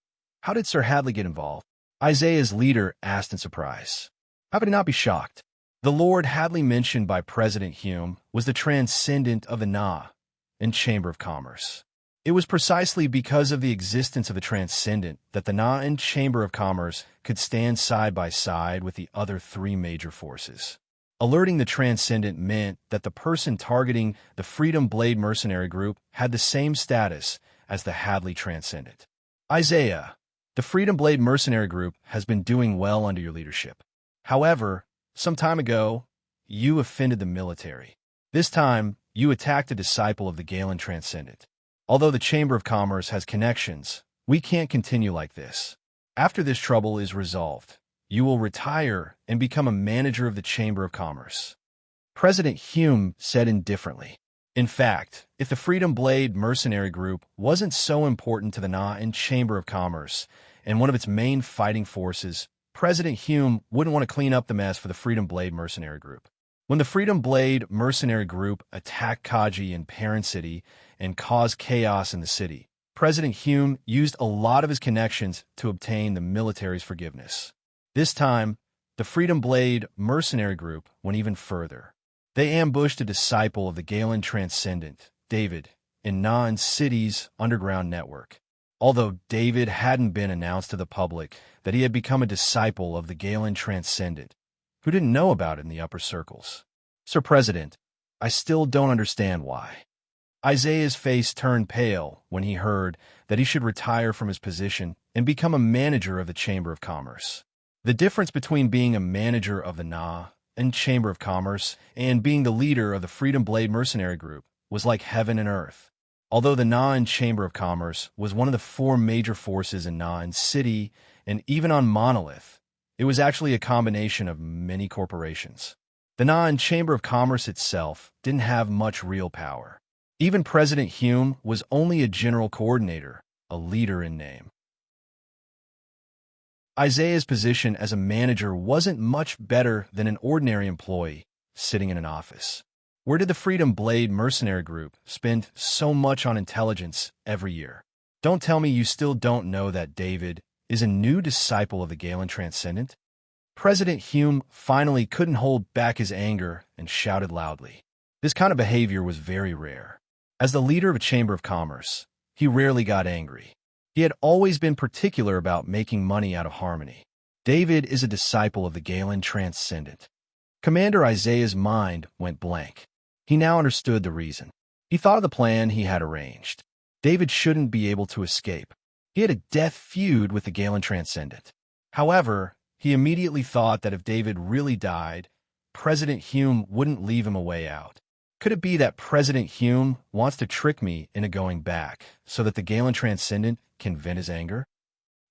how did Sir Hadley get involved? Isaiah's leader asked in surprise. How could he not be shocked? The Lord Hadley mentioned by President Hume was the transcendent of the Na and Chamber of Commerce. It was precisely because of the existence of the transcendent that the Na and Chamber of Commerce could stand side by side with the other three major forces. Alerting the transcendent meant that the person targeting the Freedom Blade mercenary group had the same status as the Hadley transcendent. Isaiah, the Freedom Blade mercenary group has been doing well under your leadership. However, some time ago, you offended the military. This time, you attacked a disciple of the Galen Transcendent. Although the Chamber of Commerce has connections, we can't continue like this. After this trouble is resolved, you will retire and become a manager of the Chamber of Commerce. President Hume said indifferently. In fact, if the Freedom Blade mercenary group wasn't so important to the Na and Chamber of Commerce and one of its main fighting forces, President Hume wouldn't want to clean up the mess for the Freedom Blade mercenary group. When the Freedom Blade mercenary group attacked Kaji in Perrin City and caused chaos in the city, President Hume used a lot of his connections to obtain the military's forgiveness. This time, the Freedom Blade mercenary group went even further. They ambushed a disciple of the Galen Transcendent, David, in Na City's underground network. Although David hadn't been announced to the public that he had become a disciple of the Galen Transcendent, who didn't know about it in the upper circles. Sir President, I still don't understand why. Isaiah's face turned pale when he heard that he should retire from his position and become a manager of the Chamber of Commerce. The difference between being a manager of the Na and Chamber of Commerce and being the leader of the Freedom Blade mercenary group was like heaven and earth. Although the Na and Chamber of Commerce was one of the four major forces in Na City and even on Monolith, it was actually a combination of many corporations. The Na and Chamber of Commerce itself didn't have much real power. Even President Hume was only a general coordinator, a leader in name. Isaiah's position as a manager wasn't much better than an ordinary employee sitting in an office. Where did the Freedom Blade mercenary group spend so much on intelligence every year? Don't tell me you still don't know that David is a new disciple of the Galen Transcendent? President Hume finally couldn't hold back his anger and shouted loudly. This kind of behavior was very rare. As the leader of a Chamber of Commerce, he rarely got angry. He had always been particular about making money out of harmony. David is a disciple of the Galen Transcendent. Commander Isaiah's mind went blank. He now understood the reason. He thought of the plan he had arranged. David shouldn't be able to escape. He had a death feud with the Galen Transcendent. However, he immediately thought that if David really died, President Hume wouldn't leave him a way out. Could it be that President Hume wants to trick me into going back so that the Galen Transcendent can vent his anger?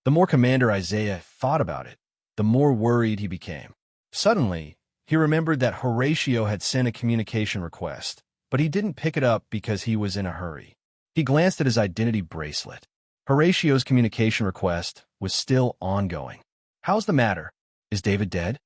The more Commander Isaiah thought about it, the more worried he became. Suddenly, he remembered that Horatio had sent a communication request, but he didn't pick it up because he was in a hurry. He glanced at his identity bracelet. Horatio's communication request was still ongoing. How's the matter? Is David dead?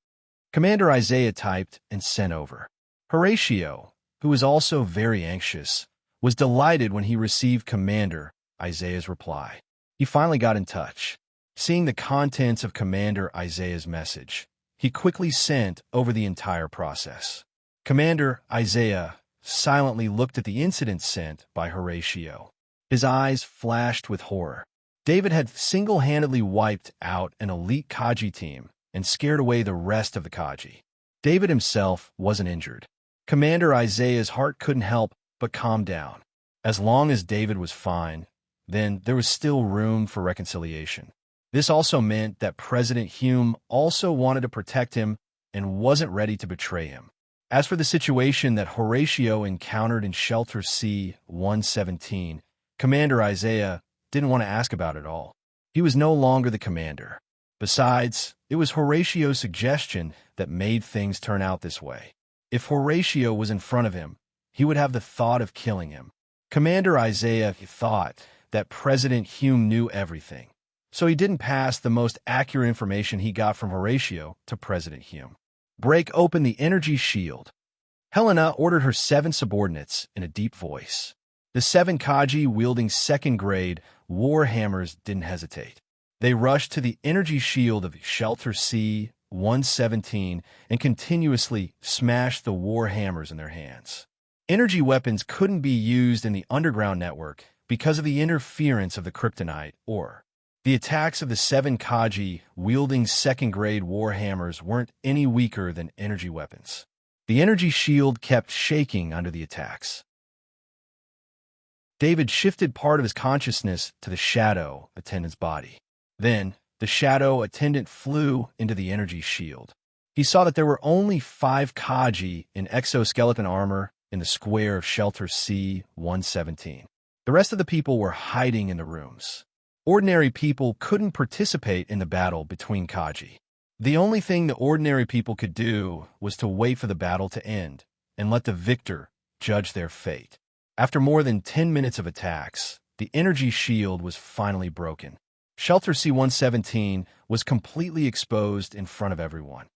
Commander Isaiah typed and sent over. Horatio, who was also very anxious, was delighted when he received Commander Isaiah's reply. He finally got in touch. Seeing the contents of Commander Isaiah's message, he quickly sent over the entire process. Commander Isaiah silently looked at the incident sent by Horatio. His eyes flashed with horror. David had single-handedly wiped out an elite Kaji team and scared away the rest of the Kaji. David himself wasn't injured. Commander Isaiah's heart couldn't help but calm down. As long as David was fine, then there was still room for reconciliation. This also meant that President Hume also wanted to protect him and wasn't ready to betray him. As for the situation that Horatio encountered in Shelter C-117, Commander Isaiah didn't want to ask about it all. He was no longer the commander. Besides, it was Horatio's suggestion that made things turn out this way. If Horatio was in front of him, he would have the thought of killing him. Commander Isaiah thought that President Hume knew everything, so he didn't pass the most accurate information he got from Horatio to President Hume. Break open the energy shield. Helena ordered her 7 subordinates in a deep voice. The 7 Kaji wielding second-grade war hammers didn't hesitate. They rushed to the energy shield of Shelter C-117 and continuously smashed the war hammers in their hands. Energy weapons couldn't be used in the underground network because of the interference of the kryptonite ore. The attacks of the 7 Kaji wielding second-grade war hammers weren't any weaker than energy weapons. The energy shield kept shaking under the attacks. David shifted part of his consciousness to the shadow attendant's body. Then, the shadow attendant flew into the energy shield. He saw that there were only 5 Kaji in exoskeleton armor in the square of Shelter C-117. The rest of the people were hiding in the rooms. Ordinary people couldn't participate in the battle between Kaji. The only thing the ordinary people could do was to wait for the battle to end and let the victor judge their fate. After more than 10 minutes of attacks, the energy shield was finally broken. Shelter C-117 was completely exposed in front of everyone.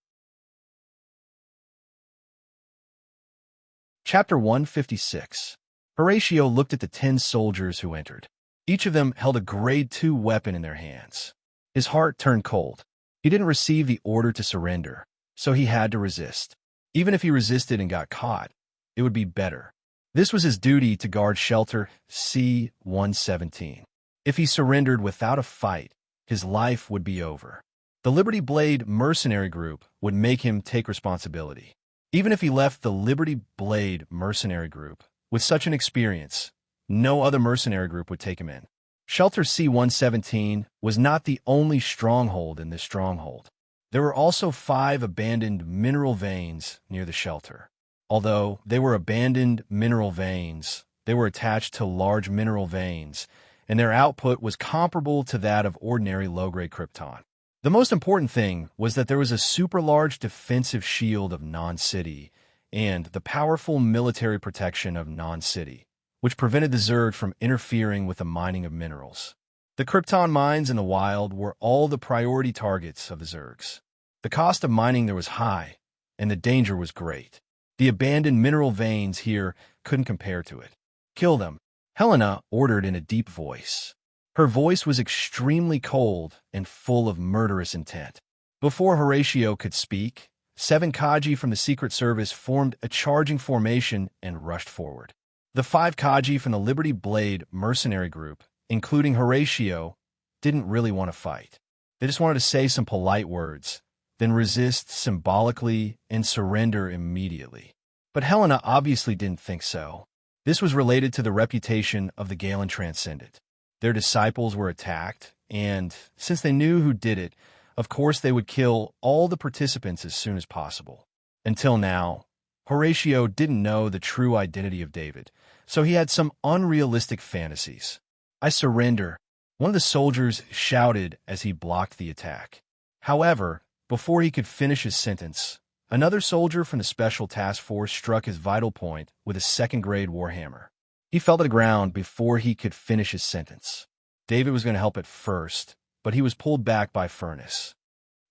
Chapter 156. Horatio looked at the 10 soldiers who entered. Each of them held a Grade 2 weapon in their hands. His heart turned cold. He didn't receive the order to surrender, so he had to resist. Even if he resisted and got caught, it would be better. This was his duty to guard Shelter C-117. If he surrendered without a fight, his life would be over. The Liberty Blade mercenary group would make him take responsibility. Even if he left the Liberty Blade mercenary group with such an experience, no other mercenary group would take him in. Shelter C-117 was not the only stronghold in this stronghold. There were also 5 abandoned mineral veins near the shelter. Although they were abandoned mineral veins, they were attached to large mineral veins, and their output was comparable to that of ordinary low-grade krypton. The most important thing was that there was a super-large defensive shield of Non-City and the powerful military protection of Non-City, which prevented the Zerg from interfering with the mining of minerals. The krypton mines in the wild were all the priority targets of the Zergs. The cost of mining there was high, and the danger was great. The abandoned mineral veins here couldn't compare to it. Kill them, Helena ordered in a deep voice. Her voice was extremely cold and full of murderous intent. Before Horatio could speak, 7 Kaji from the Secret Service formed a charging formation and rushed forward. The 5 Kaji from the Liberty Blade mercenary group, including Horatio, didn't really want to fight. They just wanted to say some polite words, then resist symbolically and surrender immediately. But Helena obviously didn't think so. This was related to the reputation of the Galen Transcendent. Their disciples were attacked, and since they knew who did it, of course they would kill all the participants as soon as possible. Until now, Horatio didn't know the true identity of David, so he had some unrealistic fantasies. "I surrender," one of the soldiers shouted as he blocked the attack. However, before he could finish his sentence, another soldier from the Special Task Force struck his vital point with a second-grade warhammer. He fell to the ground before he could finish his sentence. David was going to help at first, but he was pulled back by Furnace.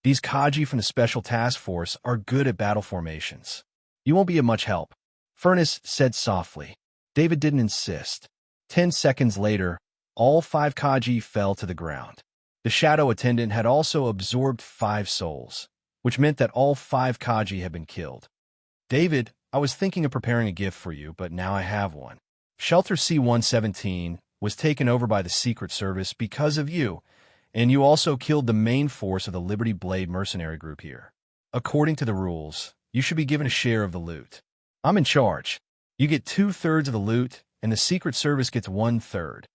"These Kaji from the Special Task Force are good at battle formations. You won't be of much help," Furnace said softly. David didn't insist. 10 seconds later, all 5 Kaji fell to the ground. The shadow attendant had also absorbed 5 souls, which meant that all 5 Kaji had been killed. "David, I was thinking of preparing a gift for you, but now I have one. Shelter C-117 was taken over by the Secret Service because of you, and you also killed the main force of the Liberty Blade mercenary group here. According to the rules, you should be given a share of the loot. I'm in charge. You get 2/3 of the loot, and the Secret Service gets 1/3.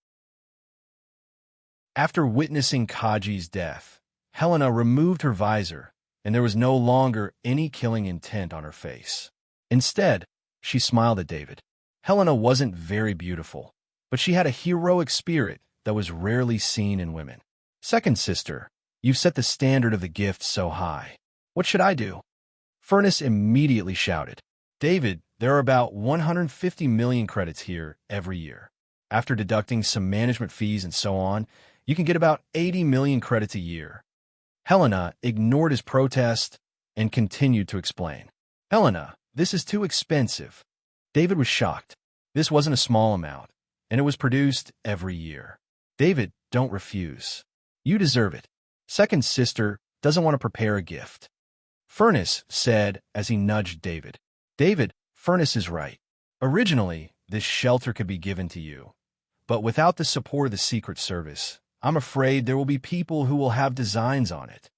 After witnessing Kaji's death, Helena removed her visor, and there was no longer any killing intent on her face. Instead, she smiled at David. Helena wasn't very beautiful, but she had a heroic spirit that was rarely seen in women. Second sister, you've set the standard of the gift so high. What should I do? Furnace immediately shouted. David, there are about 150 million credits here every year. After deducting some management fees and so on, you can get about 80 million credits a year. Helena ignored his protest and continued to explain. Helena, this is too expensive. David was shocked. This wasn't a small amount, and it was produced every year. David, don't refuse. You deserve it. Second sister doesn't want to prepare a gift. Furnace said as he nudged David. David, Furnace is right. Originally, this shelter could be given to you. But without the support of the Secret Service, I'm afraid there will be people who will have designs on it.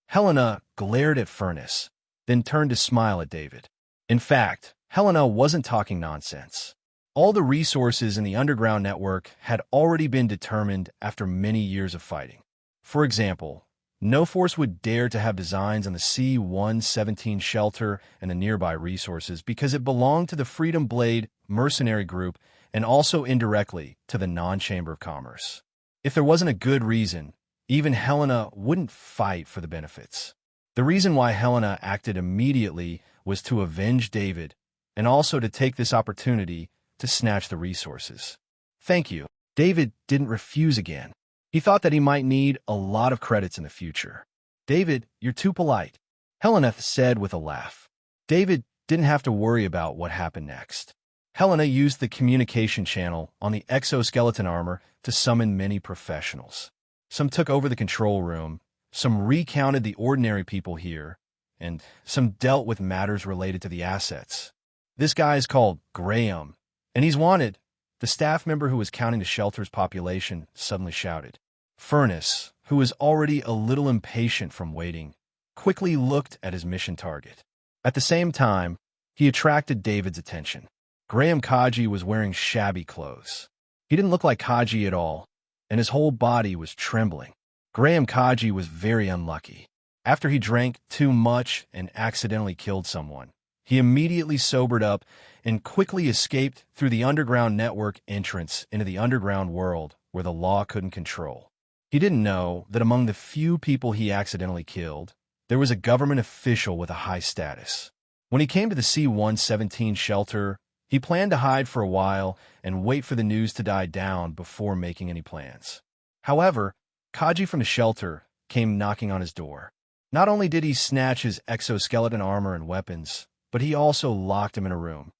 Helena glared at Furnace, then turned to smile at David. In fact, Helena wasn't talking nonsense. All the resources in the underground network had already been determined after many years of fighting. For example, no force would dare to have designs on the C-117 shelter and the nearby resources because it belonged to the Freedom Blade mercenary group and also indirectly to the non-Chamber of Commerce. If there wasn't a good reason, even Helena wouldn't fight for the benefits. The reason why Helena acted immediately was to avenge David and also to take this opportunity to snatch the resources. Thank you. David didn't refuse again. He thought that he might need a lot of credits in the future. David, you're too polite, Helena said with a laugh. David didn't have to worry about what happened next. Helena used the communication channel on the exoskeleton armor to summon many professionals. Some took over the control room, some recounted the ordinary people here, and some dealt with matters related to the assets. This guy is called Graham, and he's wanted. The staff member who was counting the shelter's population suddenly shouted. Furnace, who was already a little impatient from waiting, quickly looked at his mission target. At the same time, he attracted David's attention. Graham Kaji was wearing shabby clothes. He didn't look like Kaji at all, and his whole body was trembling. Graham Kaji was very unlucky. After he drank too much and accidentally killed someone, he immediately sobered up and quickly escaped through the underground network entrance into the underground world where the law couldn't control. He didn't know that among the few people he accidentally killed, there was a government official with a high status. When he came to the C-117 shelter, he planned to hide for a while and wait for the news to die down before making any plans. However, Kaji from the shelter came knocking on his door. Not only did he snatch his exoskeleton armor and weapons, but he also locked him in a room.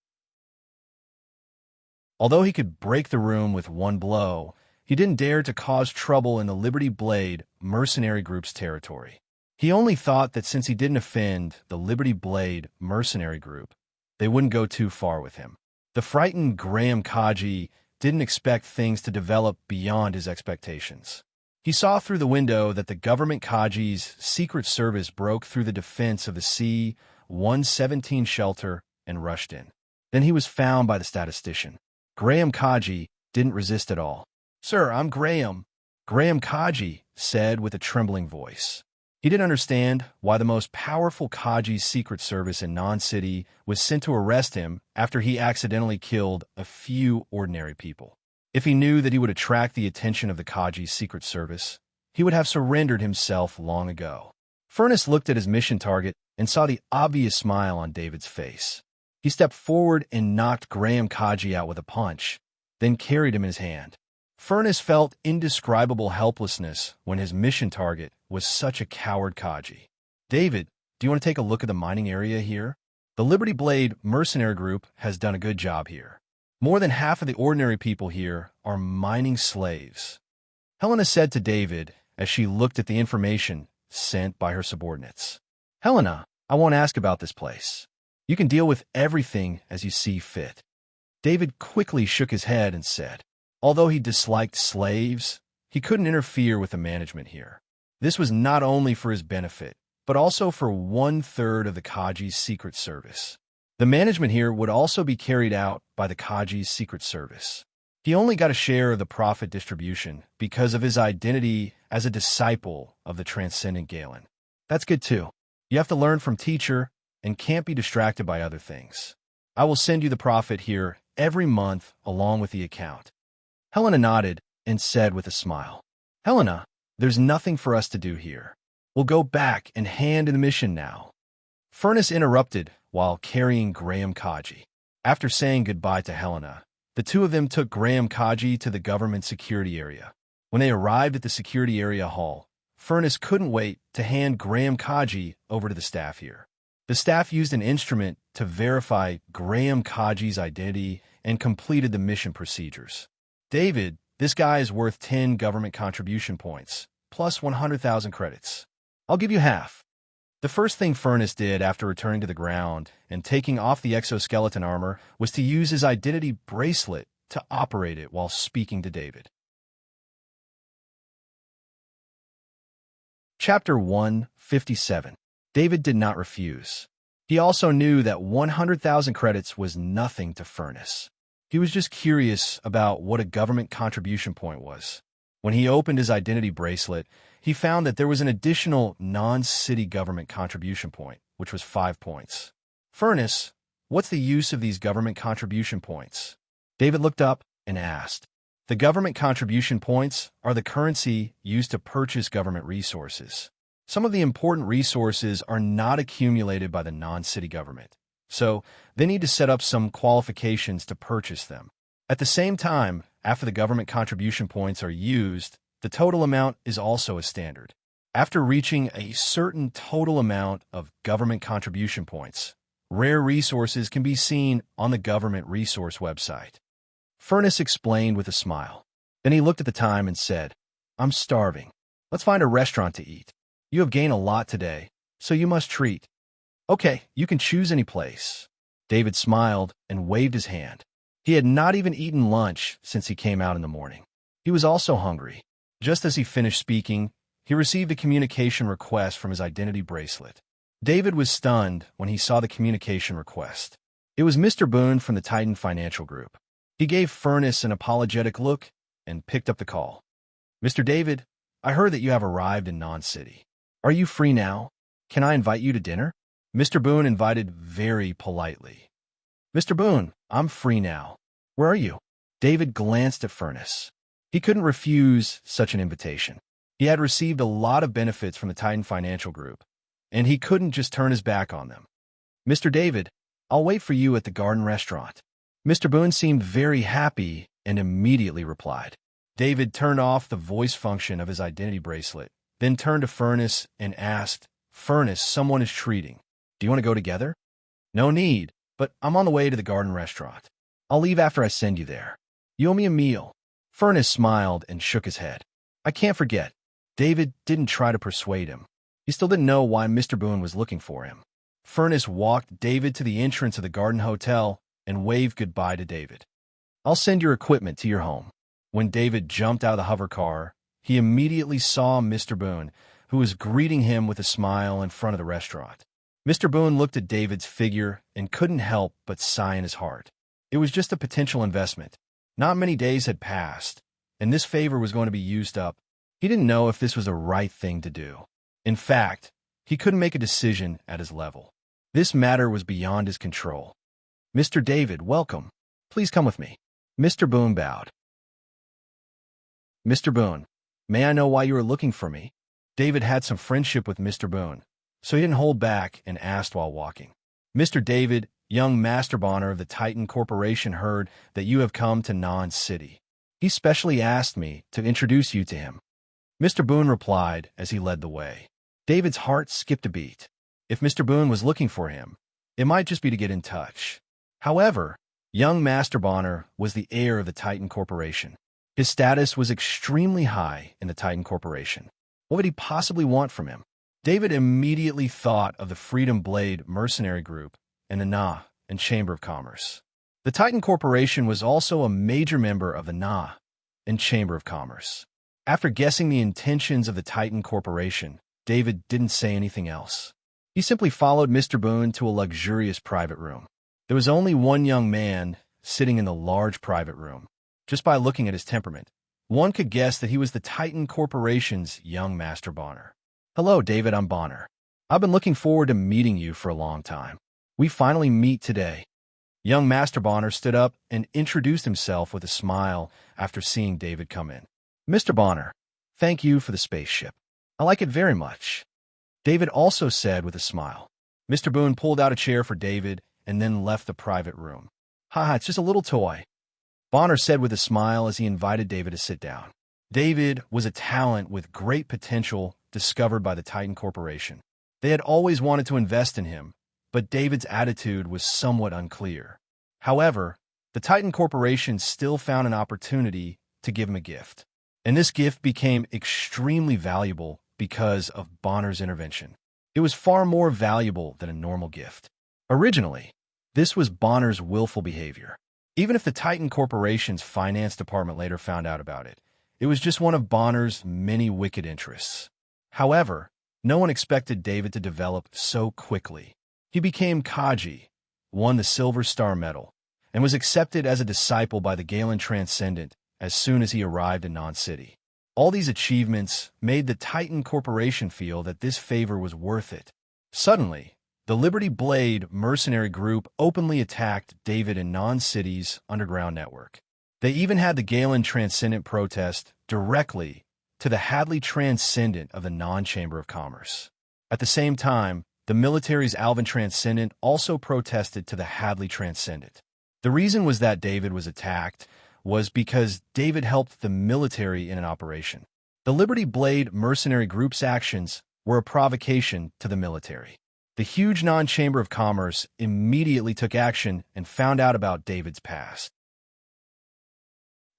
Although he could break the room with one blow, he didn't dare to cause trouble in the Liberty Blade mercenary group's territory. He only thought that since he didn't offend the Liberty Blade mercenary group, they wouldn't go too far with him. The frightened Graham Kaji didn't expect things to develop beyond his expectations. He saw through the window that the government Kaji's Secret Service broke through the defense of the C-117 shelter and rushed in. Then he was found by the statistician. Graham Kaji didn't resist at all. Sir, I'm Graham. Graham Kaji said with a trembling voice. He didn't understand why the most powerful Kaji's Secret Service in Non-City was sent to arrest him after he accidentally killed a few ordinary people. If he knew that he would attract the attention of the Kaji's Secret Service, he would have surrendered himself long ago. Furnace looked at his mission target and saw the obvious smile on David's face. He stepped forward and knocked Graham Kaji out with a punch, then carried him in his hand. Furnace felt indescribable helplessness when his mission target was such a coward Kaji. David, do you want to take a look at the mining area here? The Liberty Blade mercenary group has done a good job here. More than half of the ordinary people here are mining slaves. Helena said to David as she looked at the information sent by her subordinates. Helena, I won't ask about this place. You can deal with everything as you see fit. David quickly shook his head and said, although he disliked slaves, he couldn't interfere with the management here. This was not only for his benefit, but also for 1/3 of the Kaji's Secret Service. The management here would also be carried out by the Kaji's Secret Service. He only got a share of the profit distribution because of his identity as a disciple of the Transcendent Galen. That's good too. You have to learn from teacher and can't be distracted by other things. I will send you the profit here every month along with the account. Helena nodded and said with a smile, Helena, There's nothing for us to do here. We'll go back and hand in the mission now. Furnace interrupted while carrying Graham Kaji. After saying goodbye to Helena, the two of them took Graham Kaji to the government security area. When they arrived at the security area hall, Furnace couldn't wait to hand Graham Kaji over to the staff here. The staff used an instrument to verify Graham Kaji's identity and completed the mission procedures. David, this guy is worth 10 government contribution points, plus 100,000 credits. I'll give you half. The first thing Furnace did after returning to the ground and taking off the exoskeleton armor was to use his identity bracelet to operate it while speaking to David. Chapter 157. David did not refuse. He also knew that 100,000 credits was nothing to Furnace. He was just curious about what a government contribution point was. When he opened his identity bracelet, he found that there was an additional non-city government contribution point, which was 5 points. Furnace, what's the use of these government contribution points? David looked up and asked. The government contribution points are the currency used to purchase government resources. Some of the important resources are not accumulated by the non-city government, so they need to set up some qualifications to purchase them. At the same time, after the government contribution points are used, the total amount is also a standard. After reaching a certain total amount of government contribution points, rare resources can be seen on the government resource website. Furnace explained with a smile. Then he looked at the time and said, I'm starving. Let's find a restaurant to eat. You have gained a lot today, so you must treat. Okay, you can choose any place. David smiled and waved his hand. He had not even eaten lunch since he came out in the morning. He was also hungry. Just as he finished speaking, he received a communication request from his identity bracelet. David was stunned when he saw the communication request. It was Mr. Boone from the Titan Financial Group. He gave Furnace an apologetic look and picked up the call. Mr. David, I heard that you have arrived in Non-City. Are you free now? Can I invite you to dinner? Mr. Boone invited very politely. Mr. Boone, I'm free now. Where are you? David glanced at Furnace. He couldn't refuse such an invitation. He had received a lot of benefits from the Titan Financial Group, and he couldn't just turn his back on them. Mr. David, I'll wait for you at the Garden Restaurant. Mr. Boone seemed very happy and immediately replied. David turned off the voice function of his identity bracelet, then turned to Furnace and asked, Furnace, someone is treating. Do you want to go together? No need, but I'm on the way to the Garden Restaurant. I'll leave after I send you there. You owe me a meal. Furnace smiled and shook his head. I can't forget. David didn't try to persuade him. He still didn't know why Mr. Boone was looking for him. Furnace walked David to the entrance of the Garden Hotel and waved goodbye to David. I'll send your equipment to your home. When David jumped out of the hover car, he immediately saw Mr. Boone, who was greeting him with a smile in front of the restaurant. Mr. Boone looked at David's figure and couldn't help but sigh in his heart. It was just a potential investment. Not many days had passed, and this favor was going to be used up. He didn't know if this was the right thing to do. In fact, he couldn't make a decision at his level. This matter was beyond his control. Mr. David, welcome. Please come with me. Mr. Boone bowed. Mr. Boone, may I know why you are looking for me? David had some friendship with Mr. Boone, so he didn't hold back and asked while walking. Mr. David, young master bonner of the Titan Corporation, heard that you have come to Non-City. He specially asked me to introduce you to him. Mr. Boone replied as he led the way. David's heart skipped a beat. If Mr. Boone was looking for him, it might just be to get in touch. However, young Master Bonner was the heir of the Titan Corporation. His status was extremely high in the Titan Corporation. What would he possibly want from him? David immediately thought of the Freedom Blade Mercenary Group and the Na and Chamber of Commerce. The Titan Corporation was also a major member of the Na and Chamber of Commerce. After guessing the intentions of the Titan Corporation, David didn't say anything else. He simply followed Mr. Boone to a luxurious private room. There was only one young man sitting in the large private room. Just by looking at his temperament, one could guess that he was the Titan Corporation's young Master Bonner. Hello, David, I'm Bonner. I've been looking forward to meeting you for a long time. We finally meet today. Young Master Bonner stood up and introduced himself with a smile after seeing David come in. Mr. Bonner, Thank you for the spaceship. I like it very much," David also said with a smile. Mr. Boone pulled out a chair for David and then left the private room. "Haha, it's just a little toy," Bonner said with a smile as he invited David to sit down. David was a talent with great potential discovered by the Titan Corporation. They had always wanted to invest in him, but David's attitude was somewhat unclear. However, the Titan Corporation still found an opportunity to give him a gift. And this gift became extremely valuable because of Bonner's intervention. It was far more valuable than a normal gift. Originally, this was Bonner's willful behavior. Even if the Titan Corporation's finance department later found out about it, it was just one of Bonner's many wicked interests. However, no one expected David to develop so quickly. He became Kaji, won the Silver Star Medal, and was accepted as a disciple by the Galen Transcendent as soon as he arrived in Non-City. All these achievements made the Titan Corporation feel that this favor was worth it. Suddenly, the Liberty Blade mercenary group openly attacked David in Non-City's underground network. They even had the Galen Transcendent protest directly to the Hadley Transcendent of the Non-Chamber of Commerce. At the same time, the military's Alvin Transcendent also protested to the Hadley Transcendent. The reason was that David was attacked was because David helped the military in an operation. The Liberty Blade mercenary group's actions were a provocation to the military. The huge non-Chamber of Commerce immediately took action and found out about David's past.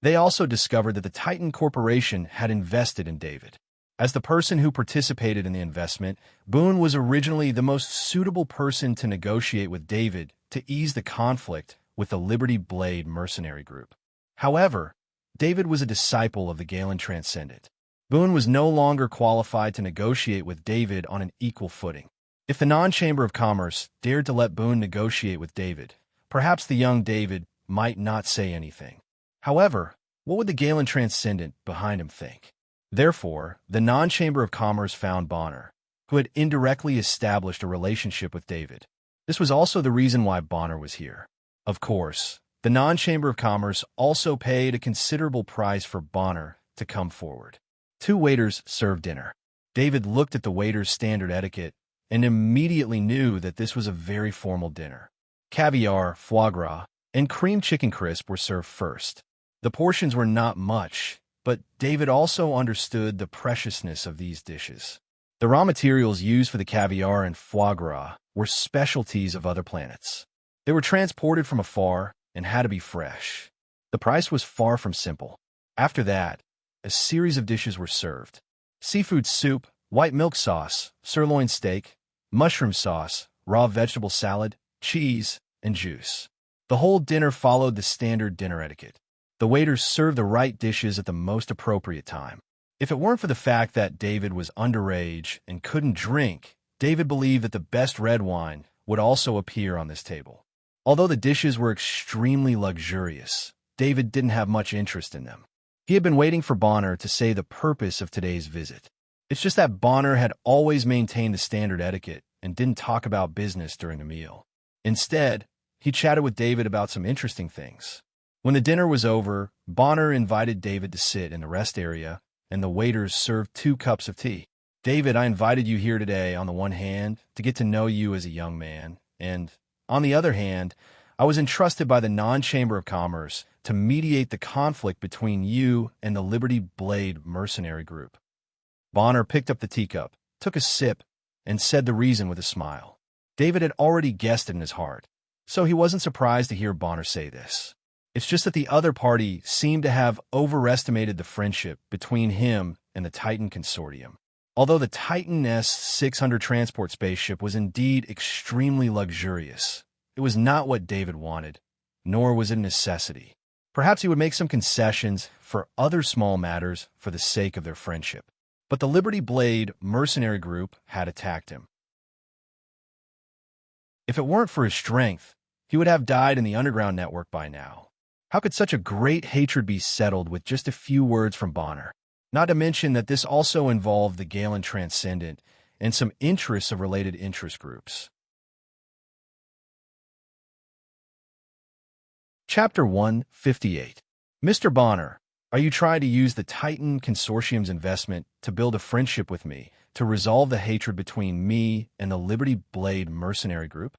They also discovered that the Titan Corporation had invested in David. As the person who participated in the investment, Boone was originally the most suitable person to negotiate with David to ease the conflict with the Liberty Blade mercenary group. However, David was a disciple of the Galen Transcendent. Boone was no longer qualified to negotiate with David on an equal footing. If the non-Chamber of Commerce dared to let Boone negotiate with David, perhaps the young David might not say anything. However, what would the Galen Transcendent behind him think? Therefore, the non-Chamber of Commerce found Bonner, who had indirectly established a relationship with David. This was also the reason why Bonner was here. Of course, the non-Chamber of Commerce also paid a considerable price for Bonner to come forward. 2 waiters served dinner. David looked at the waiter's standard etiquette and immediately knew that this was a very formal dinner. Caviar, foie gras, and cream chicken crisp were served first. The portions were not much, but David also understood the preciousness of these dishes. The raw materials used for the caviar and foie gras were specialties of other planets. They were transported from afar and had to be fresh. The price was far from simple. After that, a series of dishes were served. Seafood soup, white milk sauce, sirloin steak, mushroom sauce, raw vegetable salad, cheese, and juice. The whole dinner followed the standard dinner etiquette. The waiters served the right dishes at the most appropriate time. If it weren't for the fact that David was underage and couldn't drink, David believed that the best red wine would also appear on this table. Although the dishes were extremely luxurious, David didn't have much interest in them. He had been waiting for Bonner to say the purpose of today's visit. It's just that Bonner had always maintained the standard etiquette and didn't talk about business during the meal. Instead, he chatted with David about some interesting things. When the dinner was over, Bonner invited David to sit in the rest area, and the waiters served 2 cups of tea. "David, I invited you here today, on the one hand, to get to know you as a young man, and, on the other hand, I was entrusted by the non-Chamber of Commerce to mediate the conflict between you and the Liberty Blade mercenary group." Bonner picked up the teacup, took a sip, and said the reason with a smile. David had already guessed it in his heart, so he wasn't surprised to hear Bonner say this. It's just that the other party seemed to have overestimated the friendship between him and the Titan Consortium. Although the Titan S-600 transport spaceship was indeed extremely luxurious, it was not what David wanted, nor was it a necessity. Perhaps he would make some concessions for other small matters for the sake of their friendship. But the Liberty Blade mercenary group had attacked him. If it weren't for his strength, he would have died in the underground network by now. How could such a great hatred be settled with just a few words from Bonner? Not to mention that this also involved the Galen Transcendent and some interests of related interest groups. Chapter 158. Mr. Bonner, Are you trying to use the Titan Consortium's investment to build a friendship with me, to resolve the hatred between me and the Liberty Blade mercenary group?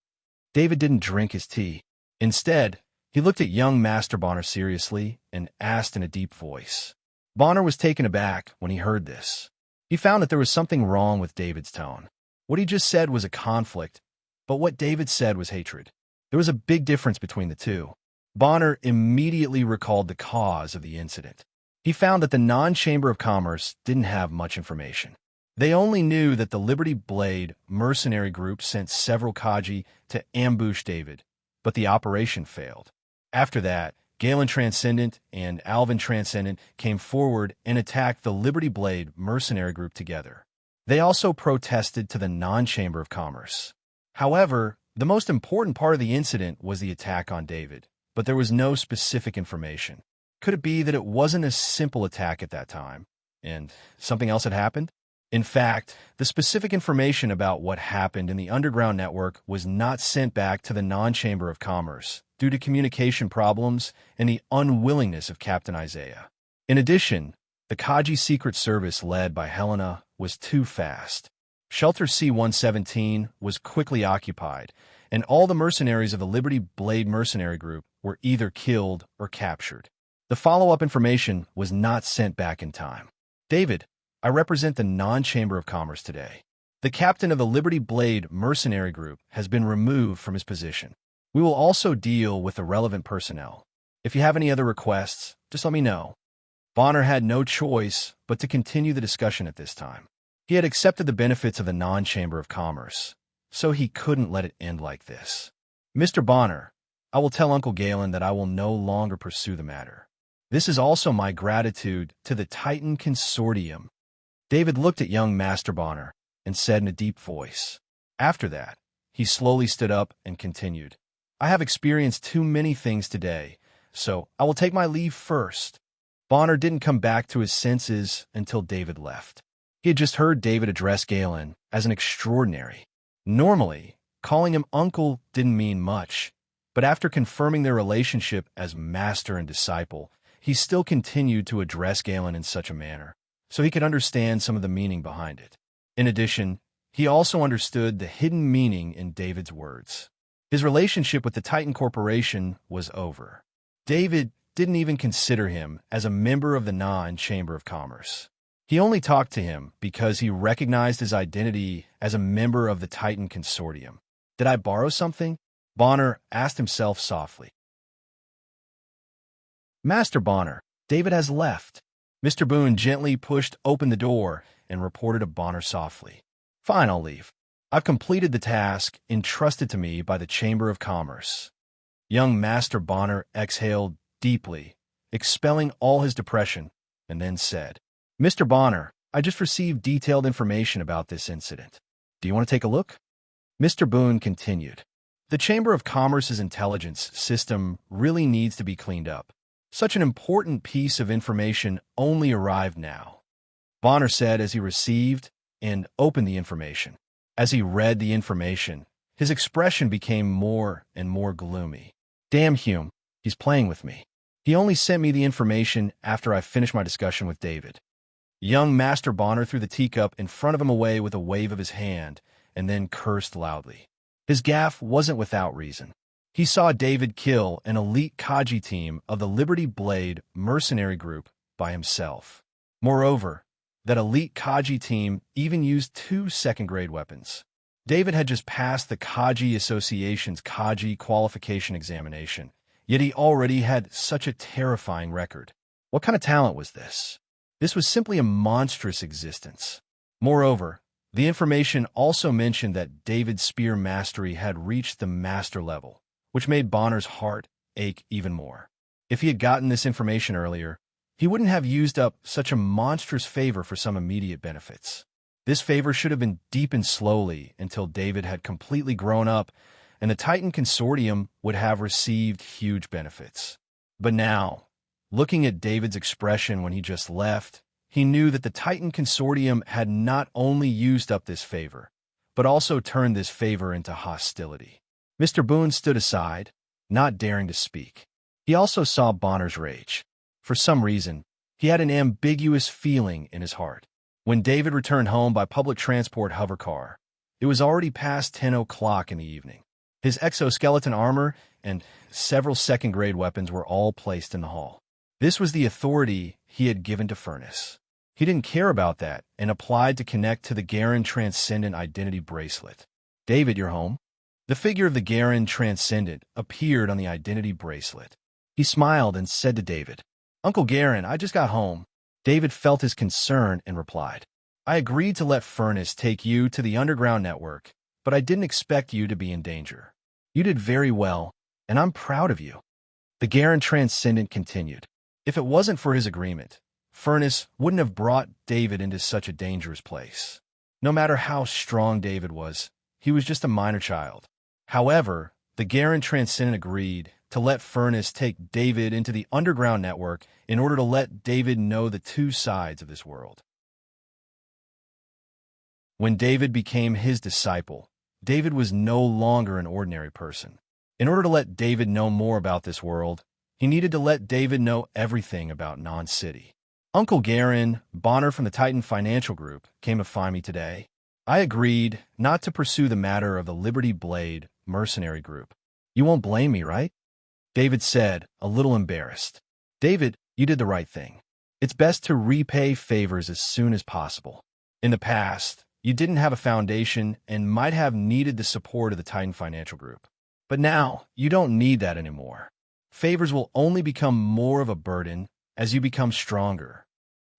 David didn't drink his tea. Instead, he looked at young Master Bonner seriously and asked in a deep voice. Bonner was taken aback when he heard this. He found that there was something wrong with David's tone. What he just said was a conflict, but what David said was hatred. There was a big difference between the two. Bonner immediately recalled the cause of the incident. He found that the non-Chamber of Commerce didn't have much information. They only knew that the Liberty Blade mercenary group sent several Kaji to ambush David, but the operation failed. After that, Galen Transcendent and Alvin Transcendent came forward and attacked the Liberty Blade mercenary group together. They also protested to the non-Chamber of Commerce. However, the most important part of the incident was the attack on David, but there was no specific information. Could it be that it wasn't a simple attack at that time, and something else had happened? In fact, the specific information about what happened in the underground network was not sent back to the non-Chamber of Commerce due to communication problems and the unwillingness of Captain Isaiah. In addition, the Kaji Secret Service led by Helena was too fast. Shelter C-117 was quickly occupied, and all the mercenaries of the Liberty Blade mercenary group were either killed or captured. The follow-up information was not sent back in time. David, I represent the non-Chamber of Commerce today. The captain of the Liberty Blade mercenary group has been removed from his position. We will also deal with the relevant personnel. If you have any other requests, just let me know. Bonner had no choice but to continue the discussion at this time. He had accepted the benefits of the non-Chamber of Commerce, so he couldn't let it end like this. Mr. Bonner, I will tell Uncle Galen that I will no longer pursue the matter. This is also my gratitude to the Titan Consortium. David looked at young Master Bonner and said in a deep voice. After that, he slowly stood up and continued. I have experienced too many things today, so I will take my leave first. Bonner didn't come back to his senses until David left. He had just heard David address Galen as an extraordinary. Normally, calling him uncle didn't mean much, but after confirming their relationship as master and disciple, he still continued to address Galen in such a manner, so he could understand some of the meaning behind it. In addition, he also understood the hidden meaning in David's words. His relationship with the Titan Corporation was over. David didn't even consider him as a member of the non-Chamber of Commerce. He only talked to him because he recognized his identity as a member of the Titan Consortium. Did I borrow something? Bonner asked himself softly. Master Bonner, David has left. Mr. Boone gently pushed open the door and reported to Bonner softly. Fine, I'll leave. I've completed the task entrusted to me by the Chamber of Commerce. Young Master Bonner exhaled deeply, expelling all his depression, and then said, Mr. Bonner, I just received detailed information about this incident. Do you want to take a look? Mr. Boone continued. The Chamber of Commerce's intelligence system really needs to be cleaned up. Such an important piece of information only arrived now. Bonner said as he received and opened the information. As he read the information, his expression became more and more gloomy. Damn Hume, he's playing with me. He only sent me the information after I finished my discussion with David. Young Master Bonner threw the teacup in front of him away with a wave of his hand and then cursed loudly. His gaffe wasn't without reason. He saw David kill an elite Kaji team of the Liberty Blade mercenary group by himself. Moreover, that elite Kaji team even used 2 second-grade weapons. David had just passed the Kaji Association's Kaji qualification examination, yet he already had such a terrifying record. What kind of talent was this? This was simply a monstrous existence. Moreover, the information also mentioned that David's spear mastery had reached the master level, which made Bonner's heart ache even more. If he had gotten this information earlier, he wouldn't have used up such a monstrous favor for some immediate benefits. This favor should have been deepened slowly until David had completely grown up and the Titan Consortium would have received huge benefits. But now, looking at David's expression when he just left, he knew that the Titan Consortium had not only used up this favor, but also turned this favor into hostility. Mr. Boone stood aside, not daring to speak. He also saw Bonner's rage. For some reason, He had an ambiguous feeling in his heart. When David returned home by public transport hover car, it was already past 10 o'clock in the evening. His exoskeleton armor and several second-grade weapons were all placed in the hall. This was the authority he had given to Furnace. He didn't care about that and applied to connect to the Garen Transcendent Identity Bracelet. David, you're home. The figure of the Garen Transcendent appeared on the identity bracelet. He smiled and said to David, "Uncle Garen, I just got home." David felt his concern and replied, "I agreed to let Furnace take you to the underground network, but I didn't expect you to be in danger. You did very well, and I'm proud of you." The Garen Transcendent continued, "If it wasn't for his agreement, Furnace wouldn't have brought David into such a dangerous place. No matter how strong David was, he was just a minor child. However, the Garen Transcendent agreed to let Furnace take David into the underground network in order to let David know the two sides of this world." When David became his disciple, David was no longer an ordinary person. In order to let David know more about this world, he needed to let David know everything about Non-City. "Uncle Garen, Bonner from the Titan Financial Group, came to find me today. I agreed not to pursue the matter of the Liberty Blade mercenary group. You won't blame me, right?" David said, a little embarrassed. "David, you did the right thing. It's best to repay favors as soon as possible. In the past, you didn't have a foundation and might have needed the support of the Titan Financial Group. But now, you don't need that anymore. Favors will only become more of a burden as you become stronger."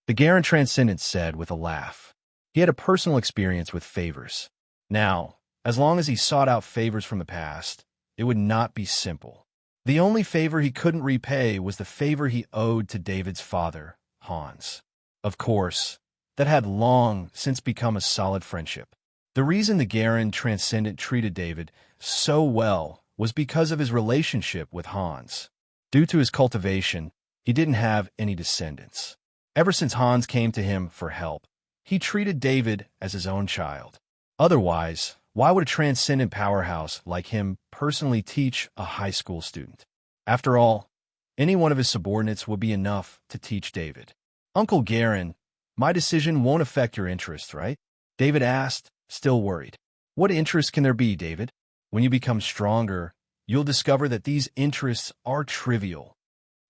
The Garen Transcendent said with a laugh. He had a personal experience with favors. Now, as long as he sought out favors from the past, it would not be simple. The only favor he couldn't repay was the favor he owed to David's father, Hans. Of course, that had long since become a solid friendship. The reason the Garen Transcendent treated David so well was because of his relationship with Hans. Due to his cultivation, he didn't have any descendants. Ever since Hans came to him for help, he treated David as his own child. Otherwise, why would a transcendent powerhouse like him personally teach a high school student? After all, any one of his subordinates would be enough to teach David. "Uncle Garen, my decision won't affect your interests, right?" David asked, still worried. "What interest can there be, David? When you become stronger, you'll discover that these interests are trivial."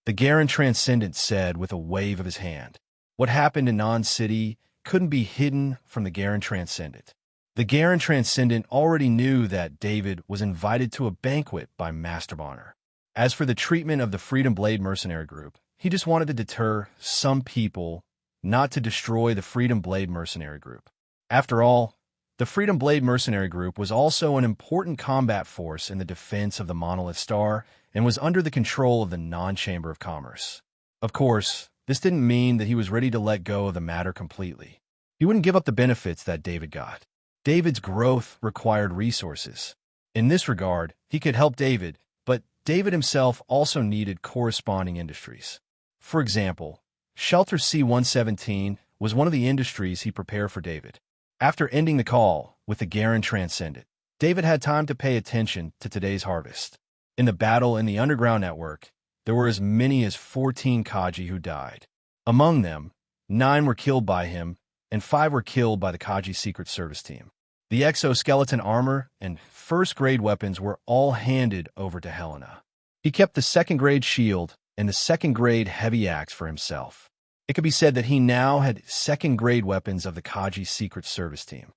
The Garen Transcendent said with a wave of his hand. What happened in Non-City couldn't be hidden from the Garen Transcendent. The Garen Transcendent already knew that David was invited to a banquet by Master Bonner. As for the treatment of the Freedom Blade mercenary group, he just wanted to deter some people, not to destroy the Freedom Blade mercenary group. After all, the Freedom Blade mercenary group was also an important combat force in the defense of the Monolith Star and was under the control of the Non-Chamber of Commerce. Of course, this didn't mean that he was ready to let go of the matter completely. He wouldn't give up the benefits that David got. David's growth required resources. In this regard, he could help David, but David himself also needed corresponding industries. For example, Shelter C-117 was one of the industries he prepared for David. After ending the call with the Garen Transcendent, David had time to pay attention to today's harvest. In the battle in the underground network, there were as many as 14 Kaji who died. Among them, 9 were killed by him, and 5 were killed by the Kaji Secret Service team. The exoskeleton armor and first-grade weapons were all handed over to Helena. He kept the second-grade shield and the second-grade heavy axe for himself. It could be said that he now had second-grade weapons of the Kaji Secret Service team.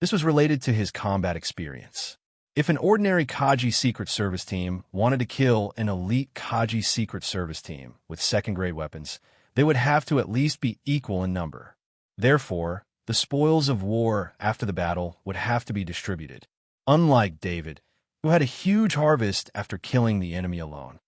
This was related to his combat experience. If an ordinary Kaji Secret Service team wanted to kill an elite Kaji Secret Service team with second-grade weapons, they would have to at least be equal in number. Therefore, the spoils of war after the battle would have to be distributed, unlike David, who had a huge harvest after killing the enemy alone.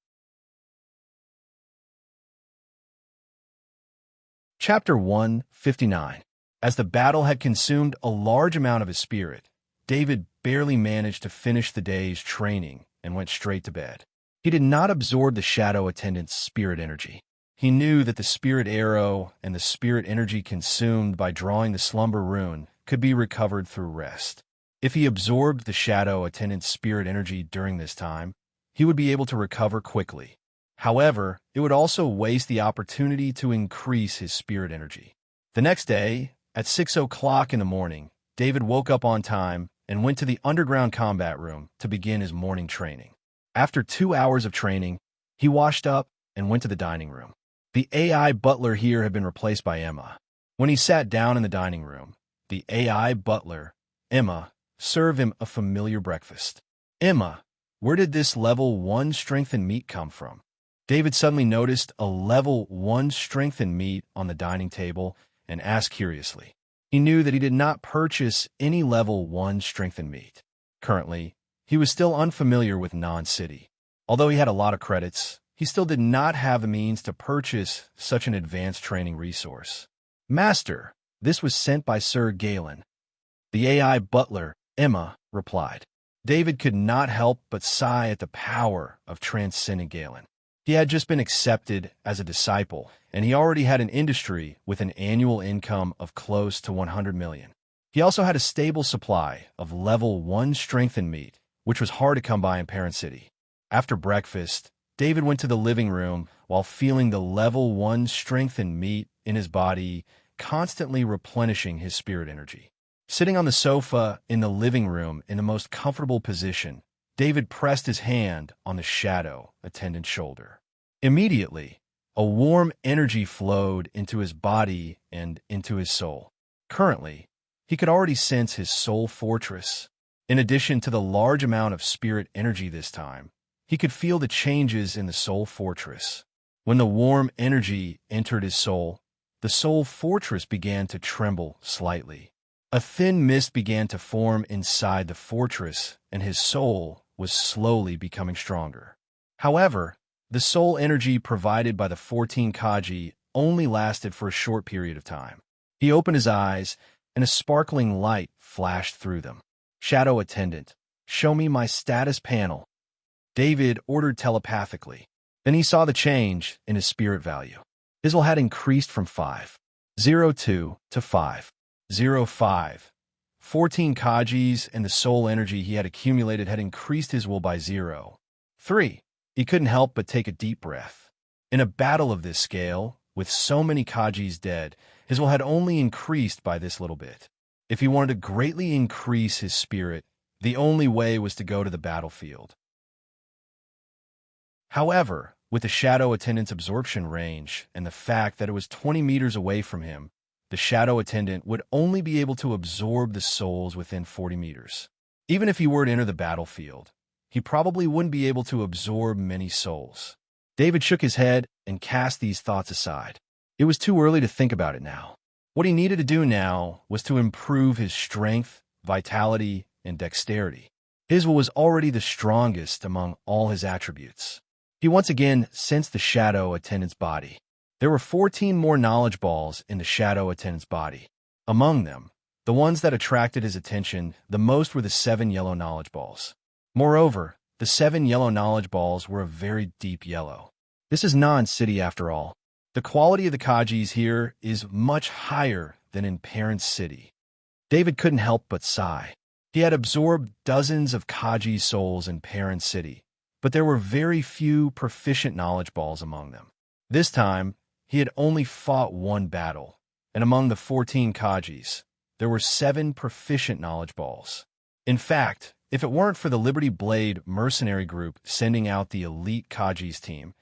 Chapter 159. As the battle had consumed a large amount of his spirit, David barely managed to finish the day's training and went straight to bed. He did not absorb the shadow attendant's spirit energy. He knew that the spirit arrow and the spirit energy consumed by drawing the slumber rune could be recovered through rest. If he absorbed the shadow attendant's spirit energy during this time, he would be able to recover quickly. However, it would also waste the opportunity to increase his spirit energy. The next day, at 6 o'clock in the morning, David woke up on time and went to the underground combat room to begin his morning training. After 2 hours of training, he washed up and went to the dining room. The AI butler here had been replaced by Emma. When he sat down in the dining room, the AI butler, Emma, served him a familiar breakfast. Emma, where did this level 1 strengthened meat come from? David suddenly noticed a level 1 strengthened meat on the dining table and asked curiously. He knew that he did not purchase any level 1 strengthened meat. Currently, he was still unfamiliar with non-city. Although he had a lot of credits, he still did not have the means to purchase such an advanced training resource. Master, this was sent by Sir Galen. The AI butler, Emma, replied. David could not help but sigh at the power of transcendent Galen. He had just been accepted as a disciple, and he already had an industry with an annual income of close to 100 million. He also had a stable supply of level 1 strengthened meat, which was hard to come by in Parent City. After breakfast, David went to the living room while feeling the level 1 strengthened meat in his body, constantly replenishing his spirit energy. Sitting on the sofa in the living room in the most comfortable position, David pressed his hand on the shadow attendant's shoulder. Immediately, a warm energy flowed into his body and into his soul. Currently, he could already sense his soul fortress. In addition to the large amount of spirit energy this time, he could feel the changes in the soul fortress. When the warm energy entered his soul, the soul fortress began to tremble slightly. A thin mist began to form inside the fortress, and his soul was slowly becoming stronger. However, the soul energy provided by the 14 Kaji only lasted for a short period of time. He opened his eyes, and a sparkling light flashed through them. Shadow attendant, show me my status panel. David ordered telepathically. Then he saw the change in his spirit value. His will had increased from 502 to 505. 14 Kajis and the soul energy he had accumulated had increased his will by 0.3. He couldn't help but take a deep breath. In a battle of this scale, with so many Kajis dead, his will had only increased by this little bit. If he wanted to greatly increase his spirit, the only way was to go to the battlefield. However, with the shadow attendant's absorption range and the fact that it was 20 meters away from him, the shadow attendant would only be able to absorb the souls within 40 meters. Even if he were to enter the battlefield, he probably wouldn't be able to absorb many souls. David shook his head and cast these thoughts aside. It was too early to think about it now. What he needed to do now was to improve his strength, vitality, and dexterity. His will was already the strongest among all his attributes. He once again sensed the shadow attendant's body. There were 14 more knowledge balls in the shadow attendant's body. Among them, the ones that attracted his attention the most were the 7 yellow knowledge balls. Moreover, the 7 yellow knowledge balls were a very deep yellow. This is non-city after all. The quality of the Kajis here is much higher than in Parent City. David couldn't help but sigh. He had absorbed dozens of Kaji souls in Parent City, but there were very few proficient knowledge balls among them. This time, he had only fought one battle, and among the 14 Kajis, there were 7 proficient knowledge balls. In fact, if it weren't for the Liberty Blade mercenary group sending out the elite Kajis team,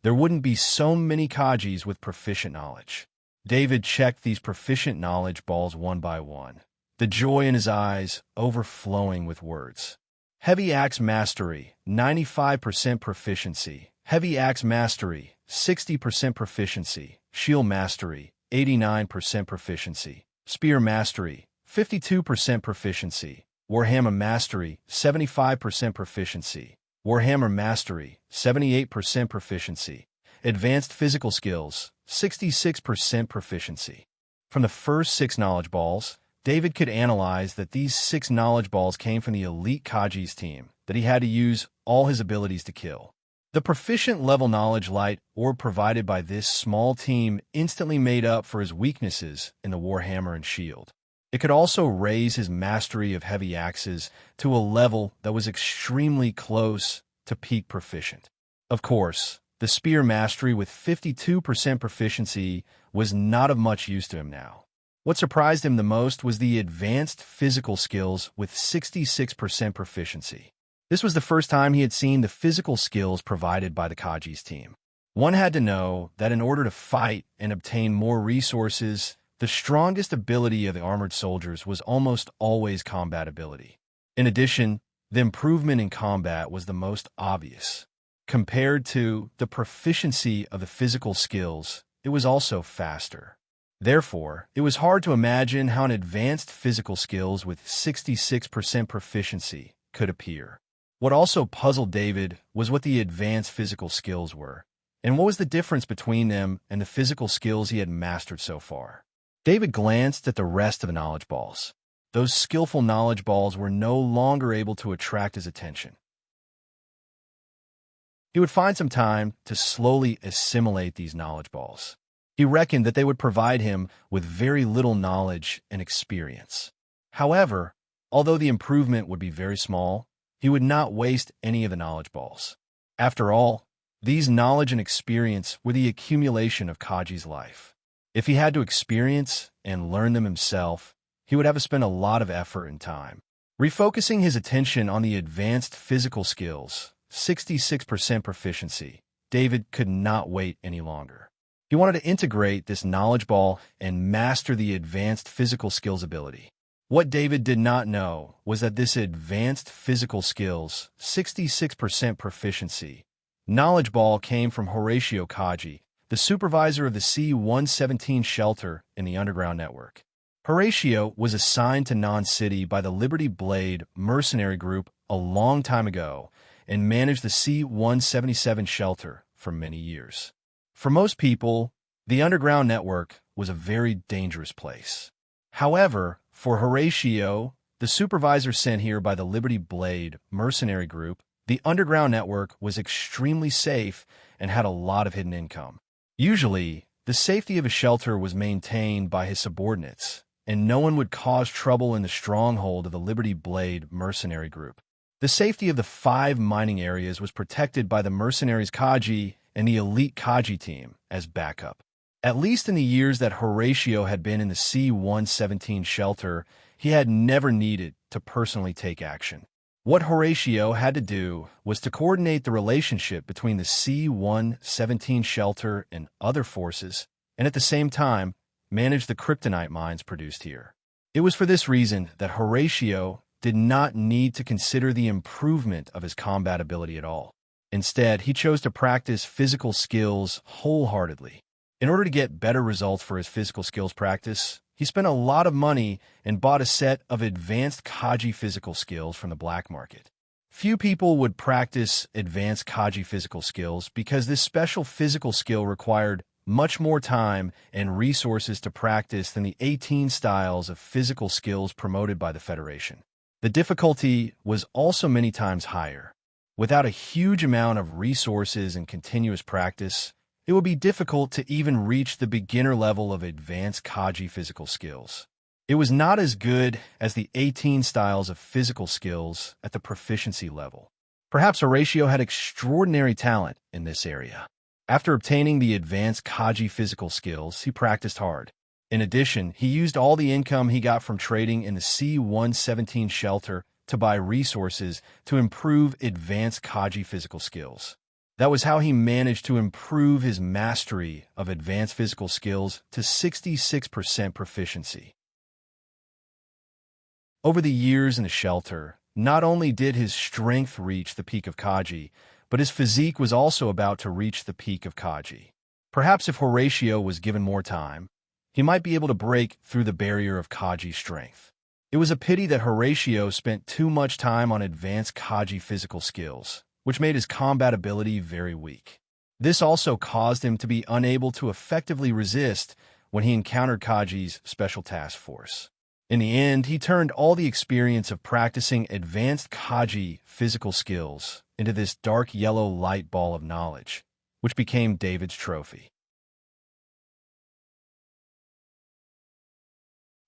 there wouldn't be so many Kajis with proficient knowledge. David checked these proficient knowledge balls one by one, the joy in his eyes overflowing with words. Heavy Axe Mastery, 95% proficiency. Heavy Axe Mastery, 60% proficiency. Shield Mastery, 89% proficiency. Spear Mastery, 52% proficiency. Warhammer Mastery, 75% proficiency. Warhammer Mastery, 78% proficiency. Advanced Physical Skills, 66% proficiency. From the first 6 knowledge balls, David could analyze that these 6 knowledge balls came from the elite Kaji's team that he had to use all his abilities to kill. The proficient level knowledge light orb provided by this small team instantly made up for his weaknesses in the Warhammer and Shield. It could also raise his mastery of heavy axes to a level that was extremely close to peak proficient. Of course, the spear mastery with 52% proficiency, was not of much use to him now. What surprised him the most was the advanced physical skills with 66% proficiency. This was the first time he had seen the physical skills provided by the Kaji's team. One had to know that in order to fight and obtain more resources, the strongest ability of the armored soldiers was almost always combat ability. In addition, the improvement in combat was the most obvious. Compared to the proficiency of the physical skills, it was also faster. Therefore, it was hard to imagine how an advanced physical skills with 66% proficiency could appear. What also puzzled David was what the advanced physical skills were, and what was the difference between them and the physical skills he had mastered so far. David glanced at the rest of the knowledge balls. Those skillful knowledge balls were no longer able to attract his attention. He would find some time to slowly assimilate these knowledge balls. He reckoned that they would provide him with very little knowledge and experience. However, although the improvement would be very small, he would not waste any of the knowledge balls. After all, these knowledge and experience were the accumulation of Kaji's life. If he had to experience and learn them himself, he would have to spend a lot of effort and time. Refocusing his attention on the advanced physical skills, 66% proficiency, David could not wait any longer. He wanted to integrate this knowledge ball and master the advanced physical skills ability. What David did not know was that this advanced physical skills, 66% proficiency, knowledge ball came from Horatio Kaji, the supervisor of the C-117 shelter in the underground network. Horatio was assigned to Non-City by the Liberty Blade mercenary group a long time ago and managed the C-177 shelter for many years. For most people, the underground network was a very dangerous place. However, for Horatio, the supervisor sent here by the Liberty Blade mercenary group, the underground network was extremely safe and had a lot of hidden income. Usually, the safety of a shelter was maintained by his subordinates, and no one would cause trouble in the stronghold of the Liberty Blade mercenary group. The safety of the 5 mining areas was protected by the mercenaries Kaji and the elite Kaji team as backup. At least in the years that Horatio had been in the C-117 shelter, he had never needed to personally take action. What Horatio had to do was to coordinate the relationship between the C-117 shelter and other forces, and at the same time, manage the kryptonite mines produced here. It was for this reason that Horatio did not need to consider the improvement of his combat ability at all. Instead, he chose to practice physical skills wholeheartedly. In order to get better results for his physical skills practice, he spent a lot of money and bought a set of advanced Kaji physical skills from the black market. Few people would practice advanced Kaji physical skills because this special physical skill required much more time and resources to practice than the 18 styles of physical skills promoted by the Federation. The difficulty was also many times higher. Without a huge amount of resources and continuous practice, it would be difficult to even reach the beginner level of advanced Kaji physical skills. It was not as good as the 18 styles of physical skills at the proficiency level. Perhaps Horatio had extraordinary talent in this area. After obtaining the advanced Kaji physical skills, he practiced hard. In addition, he used all the income he got from trading in the C-117 shelter to buy resources to improve advanced Kaji physical skills. That was how he managed to improve his mastery of advanced physical skills to 66% proficiency. Over the years in the shelter, not only did his strength reach the peak of Kaji, but his physique was also about to reach the peak of Kaji. Perhaps if Horatio was given more time, he might be able to break through the barrier of Kaji strength. It was a pity that Horatio spent too much time on advanced Kaji physical skills, which made his combat ability very weak. This also caused him to be unable to effectively resist when he encountered Kaji's special task force. In the end, he turned all the experience of practicing advanced Kaji physical skills into this dark yellow light ball of knowledge, which became David's trophy.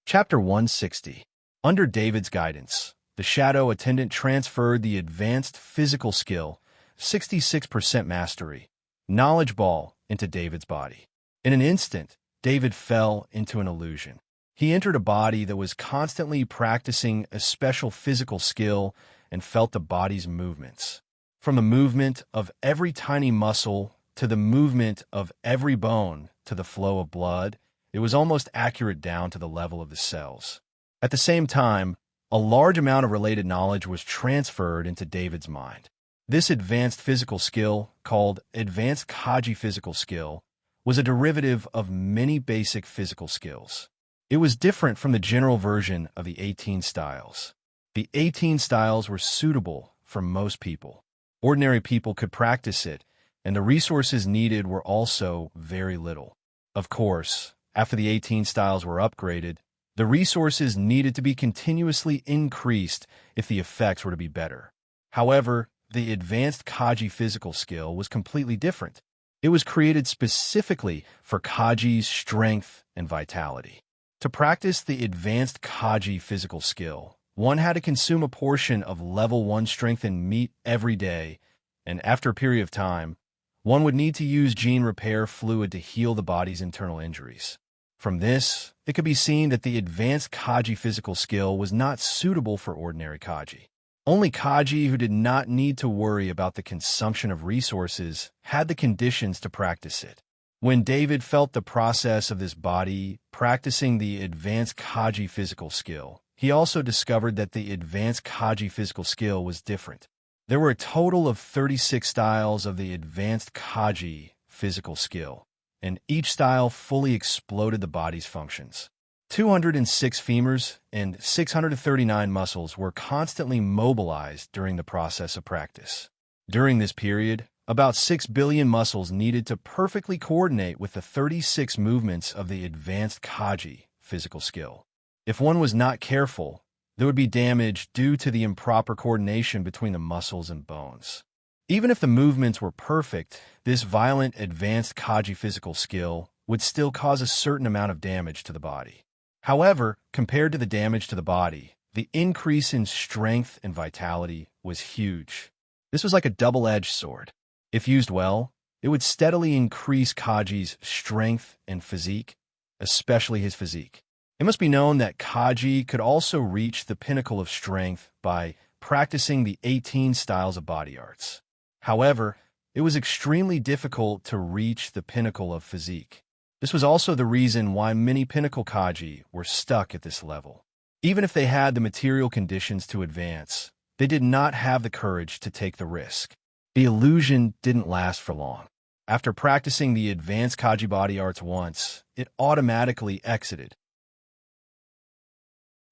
Chapter 160. Under David's guidance, the Shadow Attendant transferred the advanced physical skill, 66% mastery, knowledge ball into David's body. In an instant, David fell into an illusion. He entered a body that was constantly practicing a special physical skill and felt the body's movements. From the movement of every tiny muscle to the movement of every bone to the flow of blood, it was almost accurate down to the level of the cells. At the same time, a large amount of related knowledge was transferred into David's mind. This advanced physical skill, called Advanced Kaji Physical Skill, was a derivative of many basic physical skills. It was different from the general version of the 18 styles. The 18 styles were suitable for most people. Ordinary people could practice it, and the resources needed were also very little. Of course, after the 18 styles were upgraded, the resources needed to be continuously increased if the effects were to be better. However, the Advanced Kaji Physical Skill was completely different. It was created specifically for Kaji's strength and vitality. To practice the Advanced Kaji Physical Skill, one had to consume a portion of level 1 strengthened meat every day, and after a period of time, one would need to use gene repair fluid to heal the body's internal injuries. From this, it could be seen that the Advanced Kaji Physical Skill was not suitable for ordinary Kaji. Only Kaji who did not need to worry about the consumption of resources had the conditions to practice it. When David felt the process of this body practicing the Advanced Kaji Physical Skill, he also discovered that the Advanced Kaji Physical Skill was different. There were a total of 36 styles of the Advanced Kaji Physical Skill, and each style fully exploded the body's functions. 206 femurs and 639 muscles were constantly mobilized during the process of practice. During this period, about 6 billion muscles needed to perfectly coordinate with the 36 movements of the Advanced Kaji Physical Skill. If one was not careful, there would be damage due to the improper coordination between the muscles and bones. Even if the movements were perfect, this violent Advanced Kaji Physical Skill would still cause a certain amount of damage to the body. However, compared to the damage to the body, the increase in strength and vitality was huge. This was like a double-edged sword. If used well, it would steadily increase Kaji's strength and physique, especially his physique. It must be known that Kaji could also reach the pinnacle of strength by practicing the 18 styles of body arts. However, it was extremely difficult to reach the pinnacle of physique. This was also the reason why many pinnacle Kaji were stuck at this level. Even if they had the material conditions to advance, they did not have the courage to take the risk. The illusion didn't last for long. After practicing the Advanced Kaji body arts once, it automatically exited.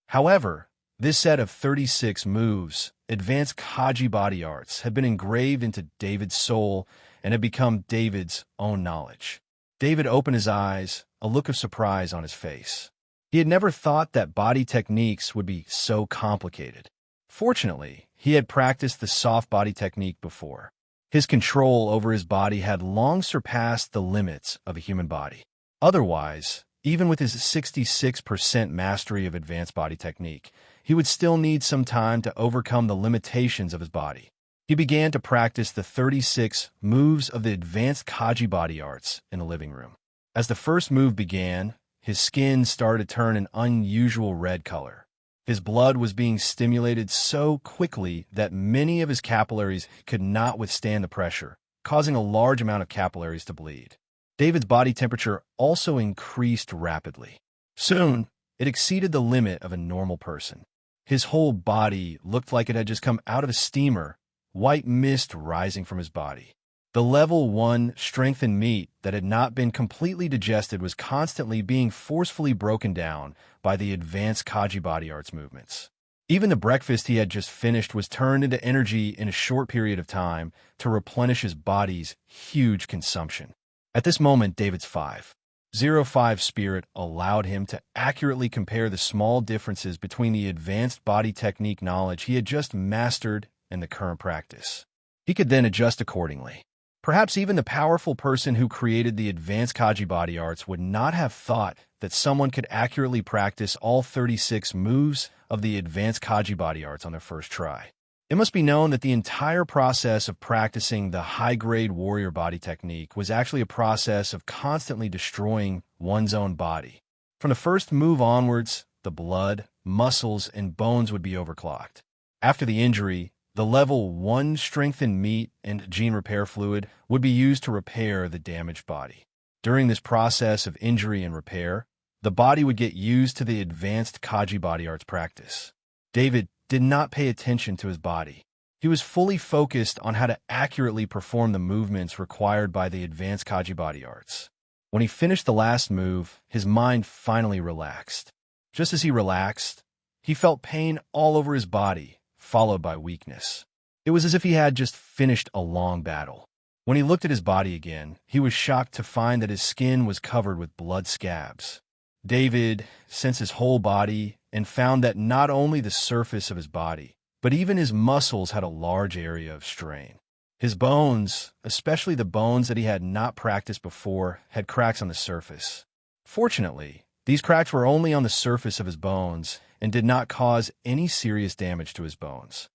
However, this set of 36 moves, Advanced Kaji body arts, had been engraved into David's soul and had become David's own knowledge. David opened his eyes, a look of surprise on his face. He had never thought that body techniques would be so complicated. Fortunately, he had practiced the soft body technique before. His control over his body had long surpassed the limits of a human body. Otherwise, even with his 66% mastery of advanced body technique, he would still need some time to overcome the limitations of his body. He began to practice the 36 moves of the Advanced Kaji body arts in the living room. As the first move began, his skin started to turn an unusual red color. His blood was being stimulated so quickly that many of his capillaries could not withstand the pressure, causing a large amount of capillaries to bleed. David's body temperature also increased rapidly. Soon, it exceeded the limit of a normal person. His whole body looked like it had just come out of a steamer, white mist rising from his body. The level 1 strengthened meat that had not been completely digested was constantly being forcefully broken down by the Advanced Kaji body arts movements. Even the breakfast he had just finished was turned into energy in a short period of time to replenish his body's huge consumption. At this moment, David's 505 spirit allowed him to accurately compare the small differences between the advanced body technique knowledge he had just mastered and the current practice. He could then adjust accordingly. Perhaps even the powerful person who created the Advanced Kaji body arts would not have thought that someone could accurately practice all 36 moves of the Advanced Kaji body arts on their first try. It must be known that the entire process of practicing the high-grade warrior body technique was actually a process of constantly destroying one's own body. From the first move onwards, the blood, muscles, and bones would be overclocked. After the injury, the level 1 strengthened meat and gene repair fluid would be used to repair the damaged body. During this process of injury and repair, the body would get used to the advanced Kaji body arts practice. David did not pay attention to his body. He was fully focused on how to accurately perform the movements required by the advanced Kaji body arts. When he finished the last move, his mind finally relaxed. Just as he relaxed, he felt pain all over his body, followed by weakness. It was as if he had just finished a long battle. When he looked at his body again, he was shocked to find that his skin was covered with blood scabs. David sensed his whole body and found that not only the surface of his body, but even his muscles had a large area of strain. His bones, especially the bones that he had not practiced before, had cracks on the surface. Fortunately, these cracks were only on the surface of his bones and did not cause any serious damage to his bones.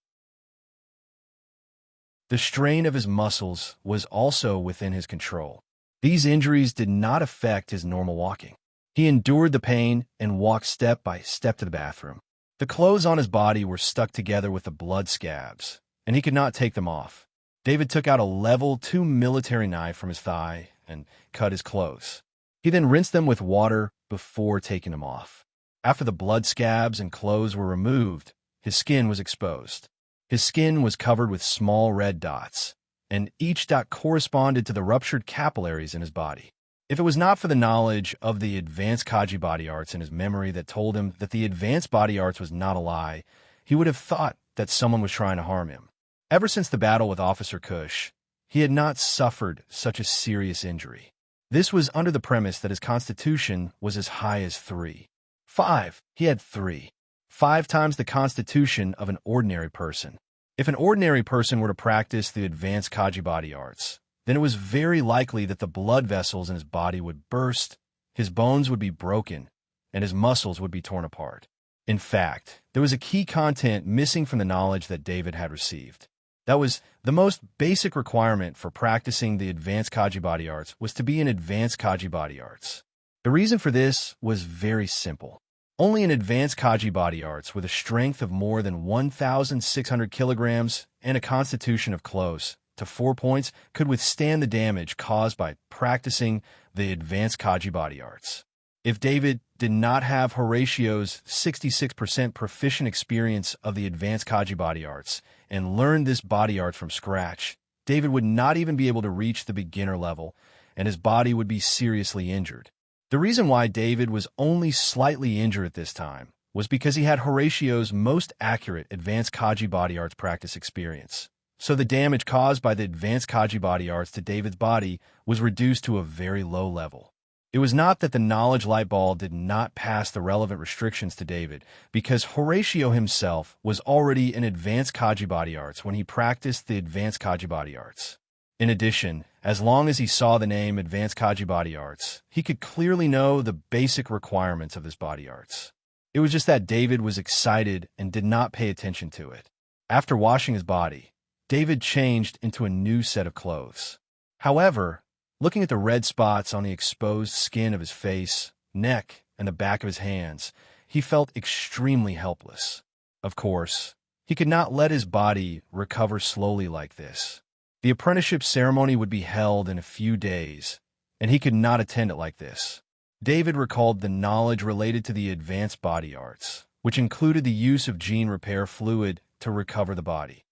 The strain of his muscles was also within his control. These injuries did not affect his normal walking. He endured the pain and walked step by step to the bathroom. The clothes on his body were stuck together with the blood scabs, and he could not take them off. David took out a level 2 military knife from his thigh and cut his clothes. He then rinsed them with water before taking them off. After the blood scabs and clothes were removed, his skin was exposed. His skin was covered with small red dots, and each dot corresponded to the ruptured capillaries in his body. If it was not for the knowledge of the advanced Kaji body arts in his memory that told him that the advanced body arts was not a lie, he would have thought that someone was trying to harm him. Ever since the battle with Officer Kush, he had not suffered such a serious injury. This was under the premise that his constitution was as high as 3. 5. He had 3. 5 times the constitution of an ordinary person. If an ordinary person were to practice the advanced Kaji body arts, then it was very likely that the blood vessels in his body would burst, his bones would be broken, and his muscles would be torn apart. In fact, there was a key content missing from the knowledge that David had received. That was the most basic requirement for practicing the advanced Kaji body arts was to be an advanced Kaji body arts. The reason for this was very simple. Only an advanced Kaji body arts with a strength of more than 1,600 kilograms and a constitution of close to 4 points could withstand the damage caused by practicing the advanced Kaji body arts. If David did not have Horatio's 66% proficient experience of the advanced Kaji body arts and learned this body art from scratch, David would not even be able to reach the beginner level, and his body would be seriously injured. The reason why David was only slightly injured at this time was because he had Horatio's most accurate advanced Kaji body arts practice experience. So the damage caused by the advanced Kaji body arts to David's body was reduced to a very low level. It was not that the knowledge light bulb did not pass the relevant restrictions to David, because Horatio himself was already an advanced Kaji body arts when he practiced the advanced Kaji body arts. In addition, as long as he saw the name advanced Kaji body arts, he could clearly know the basic requirements of this body arts. It was just that David was excited and did not pay attention to it. After washing his body, David changed into a new set of clothes. However, looking at the red spots on the exposed skin of his face, neck, and the back of his hands, he felt extremely helpless. Of course, he could not let his body recover slowly like this. The apprenticeship ceremony would be held in a few days, and he could not attend it like this. David recalled the knowledge related to the advanced body arts, which included the use of gene repair fluid to recover the body.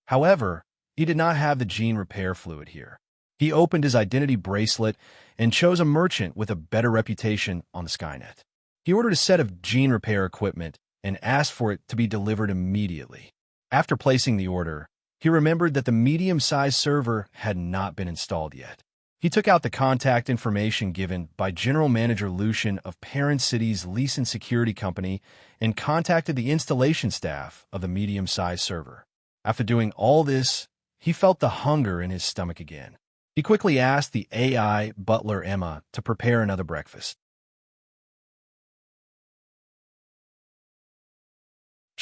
However, he did not have the gene repair fluid here. He opened his identity bracelet and chose a merchant with a better reputation on the Skynet. He ordered a set of gene repair equipment and asked for it to be delivered immediately. After placing the order, he remembered that the medium-sized server had not been installed yet. He took out the contact information given by General Manager Lucian of Parent City's Lease and Security Company and contacted the installation staff of the medium-sized server. After doing all this, he felt the hunger in his stomach again. He quickly asked the AI butler Emma to prepare another breakfast.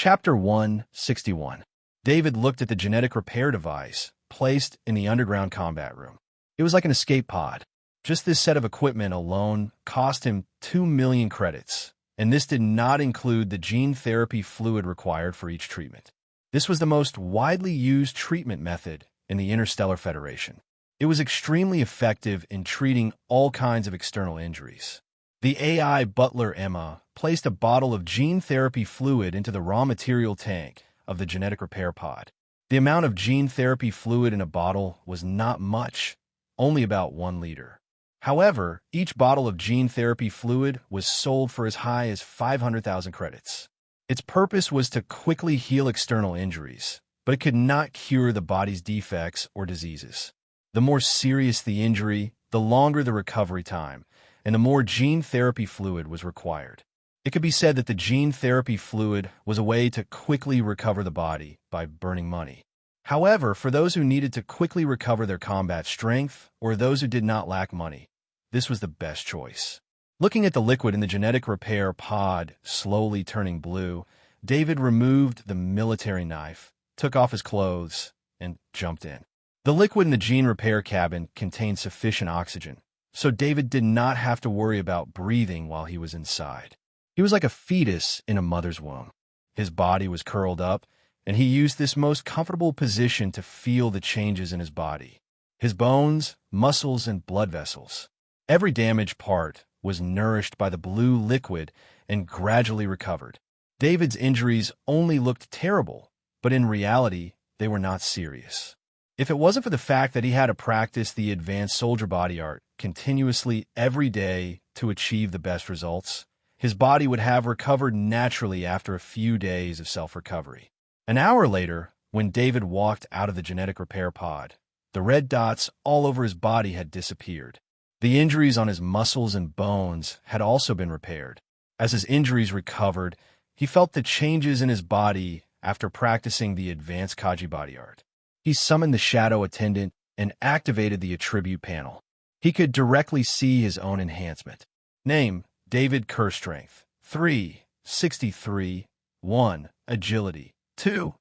Chapter 161. David looked at the genetic repair device placed in the underground combat room. It was like an escape pod. Just this set of equipment alone cost him 2 million credits, and this did not include the gene therapy fluid required for each treatment. This was the most widely used treatment method in the Interstellar Federation. It was extremely effective in treating all kinds of external injuries. The AI butler Emma placed a bottle of gene therapy fluid into the raw material tank of the genetic repair pod. The amount of gene therapy fluid in a bottle was not much, only about 1 liter. However, each bottle of gene therapy fluid was sold for as high as 500,000 credits. Its purpose was to quickly heal external injuries, but it could not cure the body's defects or diseases. The more serious the injury, the longer the recovery time, and the more gene therapy fluid was required. It could be said that the gene therapy fluid was a way to quickly recover the body by burning money. However, for those who needed to quickly recover their combat strength, or those who did not lack money, this was the best choice. Looking at the liquid in the genetic repair pod slowly turning blue, David removed the military knife, took off his clothes, and jumped in. The liquid in the gene repair cabin contained sufficient oxygen, so David did not have to worry about breathing while he was inside. He was like a fetus in a mother's womb. His body was curled up, and he used this most comfortable position to feel the changes in his body. His bones, muscles, and blood vessels. Every damaged part was nourished by the blue liquid and gradually recovered. David's injuries only looked terrible, but in reality, they were not serious. If it wasn't for the fact that he had to practice the advanced soldier body art continuously every day to achieve the best results, his body would have recovered naturally after a few days of self-recovery. An hour later, when David walked out of the genetic repair pod, the red dots all over his body had disappeared. The injuries on his muscles and bones had also been repaired. As his injuries recovered, he felt the changes in his body after practicing the advanced Kaji body art. He summoned the shadow attendant and activated the attribute panel. He could directly see his own enhancement. Name, David Curse Strength. 3, 63, 1, Agility. 2,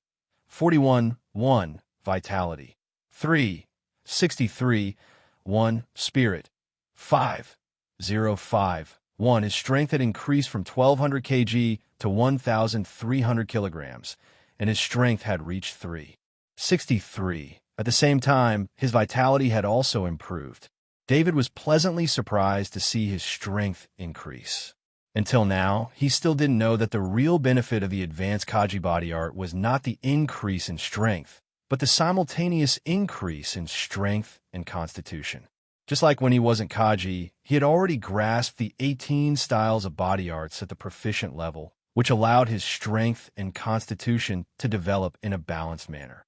41, 1, Vitality. 3, 63, 1, Spirit. 5, 05, 1. His strength had increased from 1,200 kg to 1,300 kilograms, and his strength had reached 363. At the same time, his vitality had also improved. David was pleasantly surprised to see his strength increase. Until now, he still didn't know that the real benefit of the advanced Kaji body art was not the increase in strength, but the simultaneous increase in strength and constitution. Just like when he wasn't Kaji, he had already grasped the 18 styles of body arts at the proficient level, which allowed his strength and constitution to develop in a balanced manner.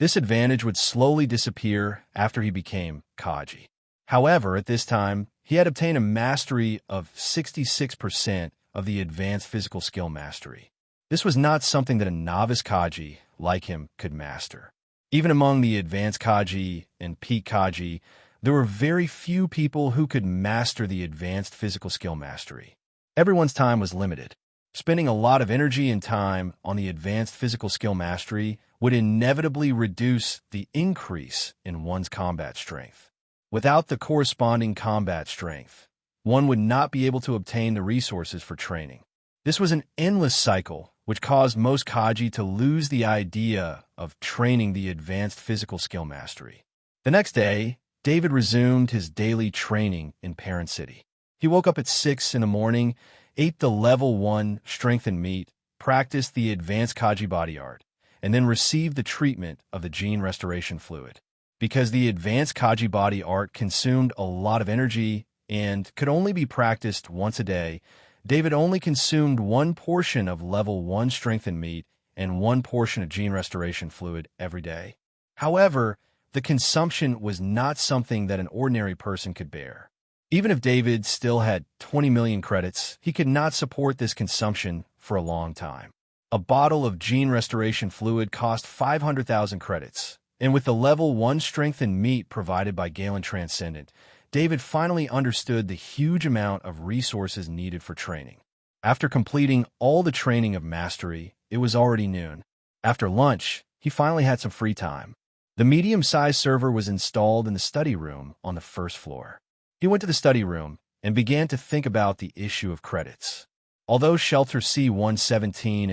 This advantage would slowly disappear after he became Kaji. However, at this time, he had obtained a mastery of 66% of the advanced physical skill mastery. This was not something that a novice Kaji like him could master. Even among the advanced Kaji and peak Kaji, there were very few people who could master the advanced physical skill mastery. Everyone's time was limited. Spending a lot of energy and time on the advanced physical skill mastery would inevitably reduce the increase in one's combat strength. Without the corresponding combat strength, one would not be able to obtain the resources for training. This was an endless cycle, which caused most Kaji to lose the idea of training the advanced physical skill mastery. The next day, David resumed his daily training in Parent City. He woke up at 6 in the morning, ate the level 1 strengthened meat, practiced the advanced Kaji body art, and then received the treatment of the gene restoration fluid. Because the advanced Kaji body art consumed a lot of energy and could only be practiced once a day, David only consumed 1 portion of level 1 strengthened meat and 1 portion of gene restoration fluid every day. However, the consumption was not something that an ordinary person could bear. Even if David still had 20 million credits, he could not support this consumption for a long time. A bottle of gene restoration fluid cost 500,000 credits, and with the level 1 strengthened meat provided by Galen Transcendent, David finally understood the huge amount of resources needed for training. After completing all the training of mastery, it was already noon. After lunch, he finally had some free time. The medium-sized server was installed in the study room on the first floor. He went to the study room and began to think about the issue of credits. Although Shelter C-117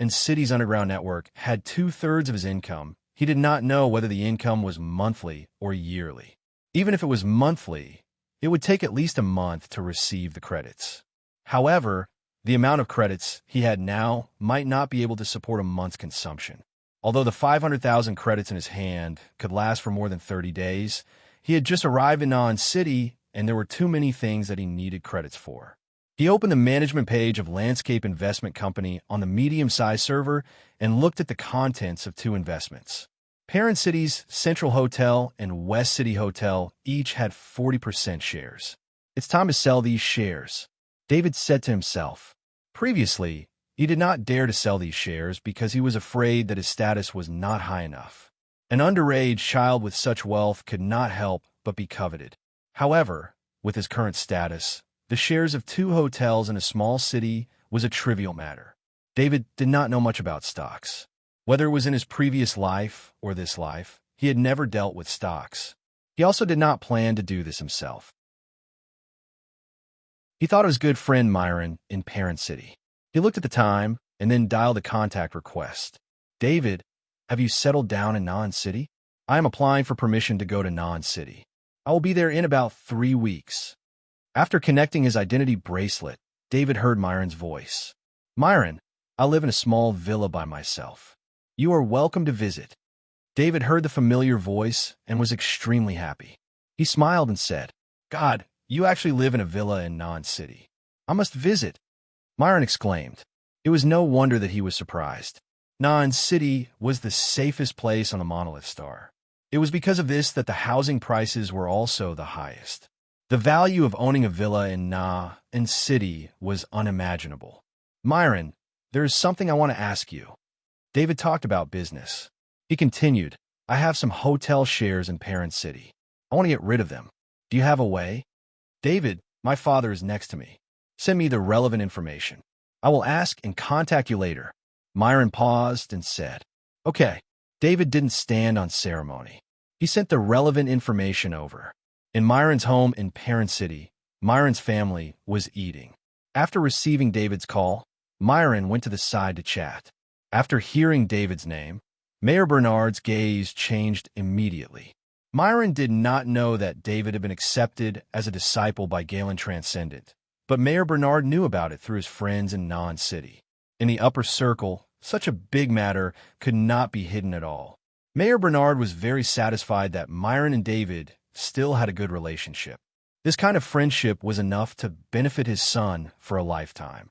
and City's underground network had 2/3 of his income, he did not know whether the income was monthly or yearly. Even if it was monthly, it would take at least a month to receive the credits. However, the amount of credits he had now might not be able to support a month's consumption. Although the 500,000 credits in his hand could last for more than 30 days, he had just arrived in Na'an City, and there were too many things that he needed credits for. He opened the management page of Landscape Investment Company on the medium-sized server and looked at the contents of two investments. Parent City's Central Hotel and West City Hotel each had 40% shares. It's time to sell these shares, David said to himself. Previously, he did not dare to sell these shares because he was afraid that his status was not high enough. An underage child with such wealth could not help but be coveted. However, with his current status, the shares of two hotels in a small city was a trivial matter. David did not know much about stocks. Whether it was in his previous life or this life, he had never dealt with stocks. He also did not plan to do this himself. He thought of his good friend Myron in Parent City. He looked at the time and then dialed a contact request. David, have you settled down in Na'an City? I am applying for permission to go to Na'an City. I will be there in about 3 weeks. After connecting his identity bracelet, David heard Myron's voice. Myron, I live in a small villa by myself. You are welcome to visit. David heard the familiar voice and was extremely happy. He smiled and said, God, you actually live in a villa in Na'an City. I must visit. Myron exclaimed. It was no wonder that he was surprised. Na'an City was the safest place on the Monolith Star. It was because of this that the housing prices were also the highest. The value of owning a villa in Na'an City was unimaginable. Myron, there is something I want to ask you. David talked about business. He continued, I have some hotel shares in Parent City. I want to get rid of them. Do you have a way? David, my father is next to me. Send me the relevant information. I will ask and contact you later. Myron paused and said, Okay. David didn't stand on ceremony. He sent the relevant information over. In Myron's home in Parent City, Myron's family was eating. After receiving David's call, Myron went to the side to chat. After hearing David's name, Mayor Bernard's gaze changed immediately. Myron did not know that David had been accepted as a disciple by Galen Transcendent, but Mayor Bernard knew about it through his friends in Na'an City. In the upper circle, such a big matter could not be hidden at all. Mayor Bernard was very satisfied that Myron and David still had a good relationship. This kind of friendship was enough to benefit his son for a lifetime.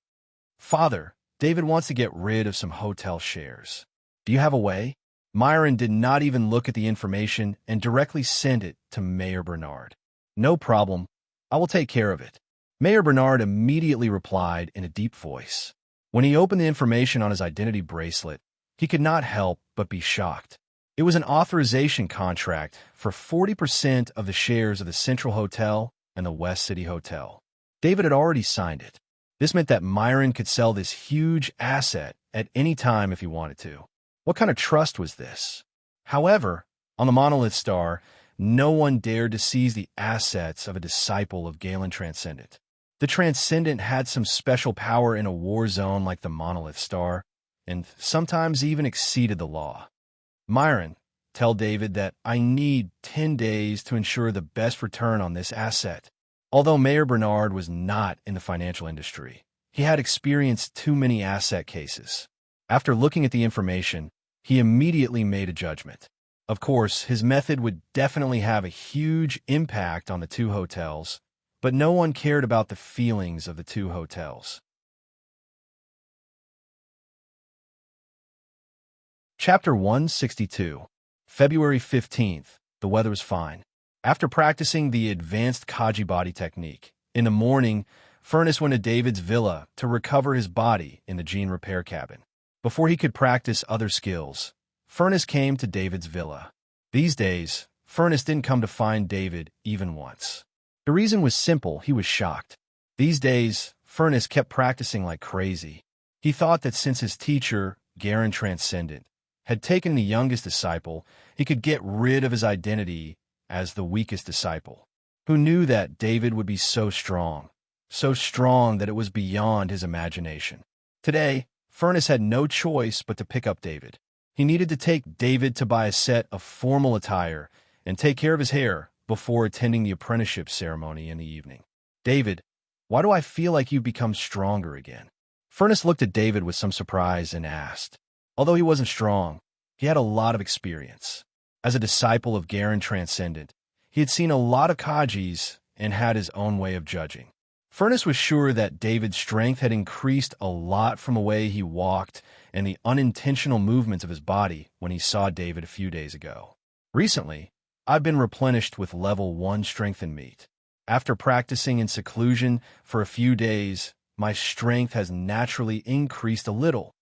Father, David wants to get rid of some hotel shares. Do you have a way? Myron did not even look at the information and directly sent it to Mayor Bernard. No problem. I will take care of it. Mayor Bernard immediately replied in a deep voice. When he opened the information on his identity bracelet, he could not help but be shocked. It was an authorization contract for 40% of the shares of the Central Hotel and the West City Hotel. David had already signed it. This meant that Myron could sell this huge asset at any time if he wanted to. What kind of trust was this? However, on the Monolith Star, no one dared to seize the assets of a disciple of Galen Transcendent. The Transcendent had some special power in a war zone like the Monolith Star, and sometimes even exceeded the law. Myron, tell David that I need 10 days to ensure the best return on this asset. Although Mayor Bernard was not in the financial industry, he had experienced too many asset cases. After looking at the information, he immediately made a judgment. Of course, his method would definitely have a huge impact on the two hotels, but no one cared about the feelings of the two hotels. Chapter 162. February 15th. The weather was fine. After practicing the advanced Kaji body technique, in the morning, Furnace went to David's villa to recover his body in the gene repair cabin. Before he could practice other skills, Furnace came to David's villa. These days, Furnace didn't come to find David even once. The reason was simple, he was shocked. These days, Furnace kept practicing like crazy. He thought that since his teacher, Garen Transcendent, had taken the youngest disciple, he could get rid of his identity as the weakest disciple. Who knew that David would be so strong that it was beyond his imagination? Today, Furnace had no choice but to pick up David. He needed to take David to buy a set of formal attire and take care of his hair before attending the apprenticeship ceremony in the evening. David, why do I feel like you've become stronger again? Furnace looked at David with some surprise and asked. Although he wasn't strong, he had a lot of experience. As a disciple of Garen Transcendent, he had seen a lot of Kajis and had his own way of judging. Furnace was sure that David's strength had increased a lot from the way he walked and the unintentional movements of his body when he saw David a few days ago. Recently, I've been replenished with level 1 strength and meat. After practicing in seclusion for a few days, my strength has naturally increased a little.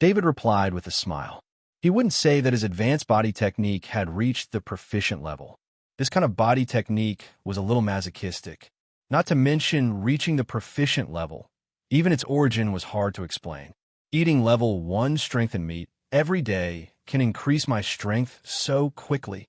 David replied with a smile. He wouldn't say that his advanced body technique had reached the proficient level. This kind of body technique was a little masochistic. Not to mention reaching the proficient level. Even its origin was hard to explain. Eating level 1 strength and meat every day can increase my strength so quickly.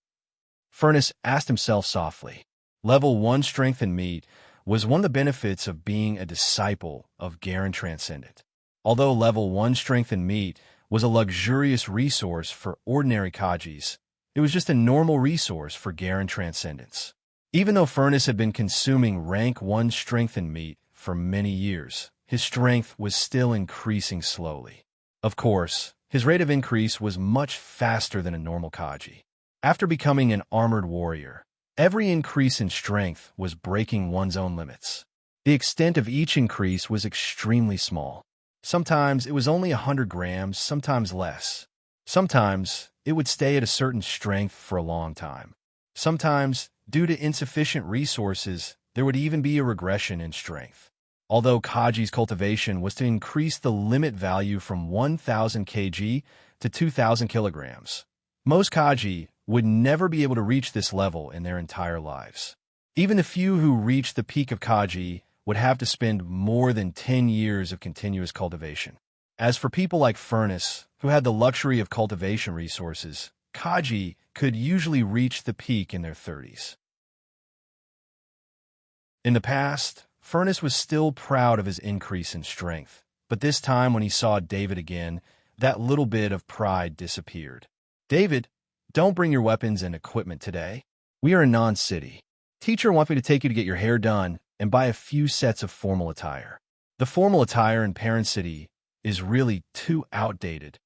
Furnace asked himself softly. Level 1 strength and meat was one of the benefits of being a disciple of Garen Transcendent. Although level 1 strength and meat was a luxurious resource for ordinary Kajis, it was just a normal resource for Garen Transcendents. Even though Furnace had been consuming rank 1 strength and meat for many years, his strength was still increasing slowly. Of course, his rate of increase was much faster than a normal Kaji. After becoming an armored warrior, every increase in strength was breaking one's own limits. The extent of each increase was extremely small. Sometimes it was only 100 grams, sometimes less. Sometimes it would stay at a certain strength for a long time. Sometimes, due to insufficient resources, there would even be a regression in strength. Although Kaji's cultivation was to increase the limit value from 1,000 kg to 2,000 kilograms, most Kaji would never be able to reach this level in their entire lives. Even the few who reached the peak of Kaji would have to spend more than 10 years of continuous cultivation. As for people like Furnace, who had the luxury of cultivation resources, Kaji could usually reach the peak in their 30s. In the past, Furnace was still proud of his increase in strength, but this time when he saw David again, that little bit of pride disappeared. David, don't bring your weapons and equipment today. We are in non-city. Teacher wants me to take you to get your hair done and buy a few sets of formal attire. The formal attire in Parent City is really too outdated.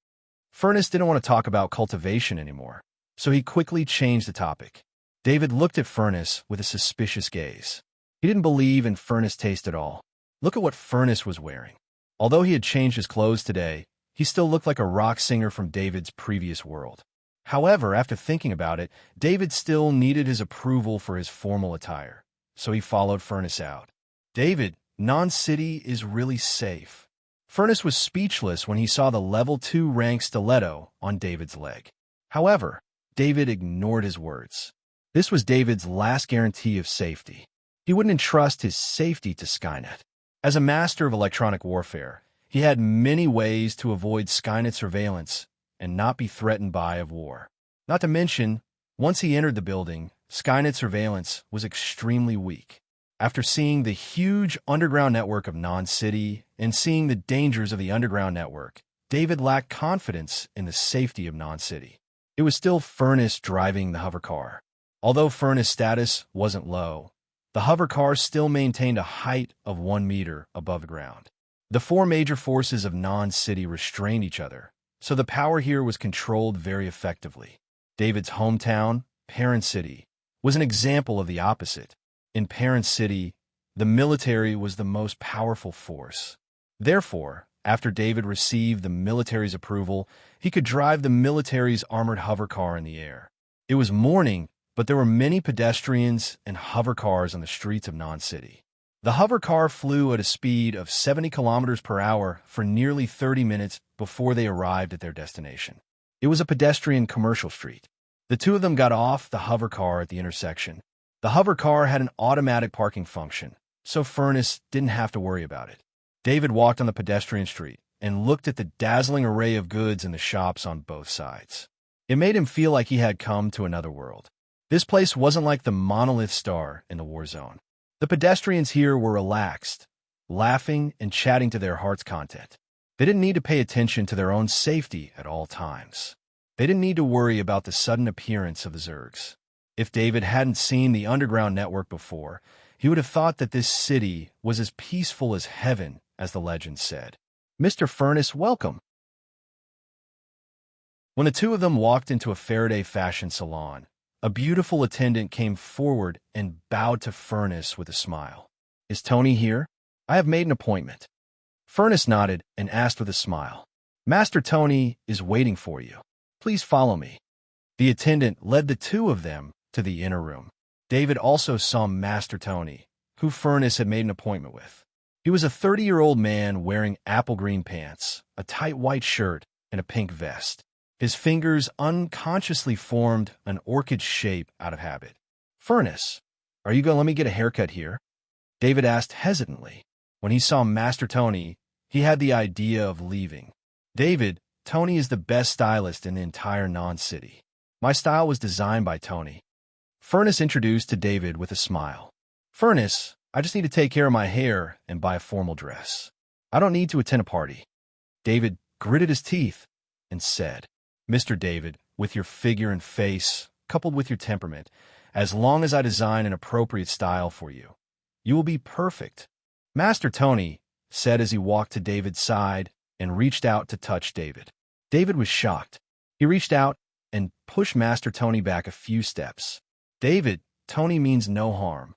Furnace didn't want to talk about cultivation anymore, so he quickly changed the topic. David looked at Furnace with a suspicious gaze. He didn't believe in Furnace taste at all. Look at what Furnace was wearing. Although he had changed his clothes today, he still looked like a rock singer from David's previous world. However, after thinking about it, David still needed his approval for his formal attire, so he followed Furnace out. David, non-city is really safe. Furnace was speechless when he saw the level 2 rank stiletto on David's leg. However, David ignored his words. This was David's last guarantee of safety. He wouldn't entrust his safety to Skynet. As a master of electronic warfare, he had many ways to avoid Skynet surveillance and not be threatened by of war. Not to mention, once he entered the building, Skynet surveillance was extremely weak. After seeing the huge underground network of non-city and seeing the dangers of the underground network, David lacked confidence in the safety of non-city. It was still Furnace driving the hover car. Although Furnace's status wasn't low, the hover car still maintained a height of 1 meter above the ground. The 4 major forces of non-city restrained each other, so the power here was controlled very effectively. David's hometown, Parent City, was an example of the opposite. In Parent City, the military was the most powerful force. Therefore, after David received the military's approval, he could drive the military's armored hover car in the air. It was morning, but there were many pedestrians and hover cars on the streets of non-city. The hover car flew at a speed of 70 kilometers per hour for nearly 30 minutes before they arrived at their destination. It was a pedestrian commercial street. The two of them got off the hover car at the intersection. The hover car had an automatic parking function, so Furnace didn't have to worry about it. David walked on the pedestrian street and looked at the dazzling array of goods in the shops on both sides. It made him feel like he had come to another world. This place wasn't like the monolith star in the war zone. The pedestrians here were relaxed, laughing and chatting to their heart's content. They didn't need to pay attention to their own safety at all times. They didn't need to worry about the sudden appearance of the Zergs. If David hadn't seen the underground network before, he would have thought that this city was as peaceful as heaven, as the legend said. "Mr. Furnace, welcome." When the two of them walked into a Faraday fashion salon, a beautiful attendant came forward and bowed to Furnace with a smile. "Is Tony here? I have made an appointment." Furnace nodded and asked with a smile, "Master Tony is waiting for you. Please follow me." The attendant led the two of them to the inner room. David also saw Master Tony, who Furnace had made an appointment with. He was a 30-year-old man wearing apple green pants, a tight white shirt, and a pink vest. His fingers unconsciously formed an orchid shape out of habit. "Furnace, are you going to let me get a haircut here?" David asked hesitantly. When he saw Master Tony, he had the idea of leaving. "David, Tony is the best stylist in the entire non-city. My style was designed by Tony." Furnace introduced to David with a smile. "Furnace, I just need to take care of my hair and buy a formal dress. I don't need to attend a party." David gritted his teeth and said, "Mr. David, with your figure and face, coupled with your temperament, as long as I design an appropriate style for you, you will be perfect." Master Tony said as he walked to David's side and reached out to touch David. David was shocked. He reached out and pushed Master Tony back a few steps. "David, Tony means no harm,"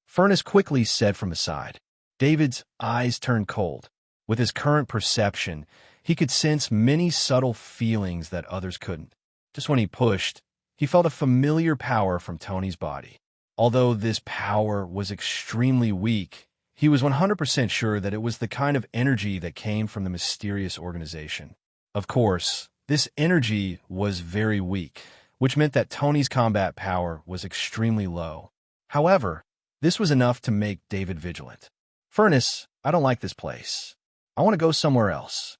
Furnace quickly said from the side. David's eyes turned cold. With his current perception, he could sense many subtle feelings that others couldn't. Just when he pushed, he felt a familiar power from Tony's body. Although this power was extremely weak, he was 100% sure that it was the kind of energy that came from the mysterious organization. Of course, this energy was very weak, which meant that Tony's combat power was extremely low. However, this was enough to make David vigilant. "Furnace, I don't like this place. I want to go somewhere else."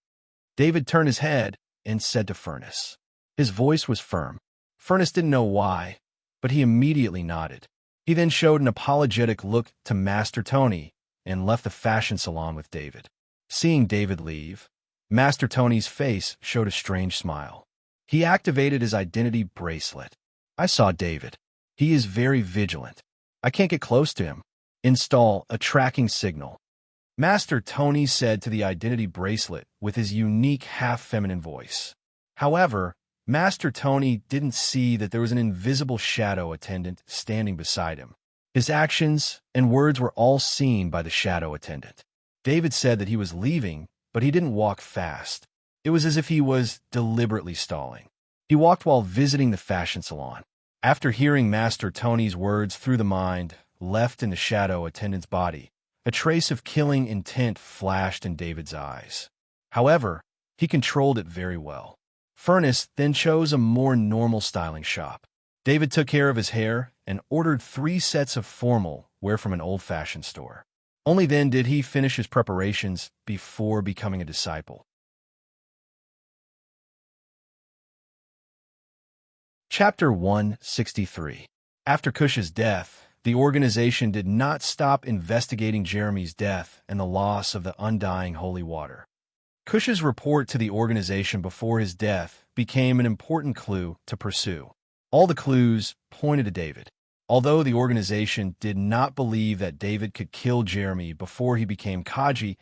David turned his head and said to Furnace. His voice was firm. Furnace didn't know why, but he immediately nodded. He then showed an apologetic look to Master Tony and left the fashion salon with David. Seeing David leave, Master Tony's face showed a strange smile. He activated his identity bracelet. "I saw David. He is very vigilant. I can't get close to him. Install a tracking signal." Master Tony said to the identity bracelet with his unique half-feminine voice. However, Master Tony didn't see that there was an invisible shadow attendant standing beside him. His actions and words were all seen by the shadow attendant. David said that he was leaving, but he didn't walk fast. It was as if he was deliberately stalling. He walked while visiting the fashion salon. After hearing Master Tony's words through the mind left in the shadow attendant's body, a trace of killing intent flashed in David's eyes. However, he controlled it very well. Furnace then chose a more normal styling shop. David took care of his hair and ordered 3 sets of formal wear from an old-fashioned store. Only then did he finish his preparations before becoming a disciple. Chapter 163. After Cush's death, the organization did not stop investigating Jeremy's death and the loss of the undying holy water. Cush's report to the organization before his death became an important clue to pursue. All the clues pointed to David. Although the organization did not believe that David could kill Jeremy before he became Kaji,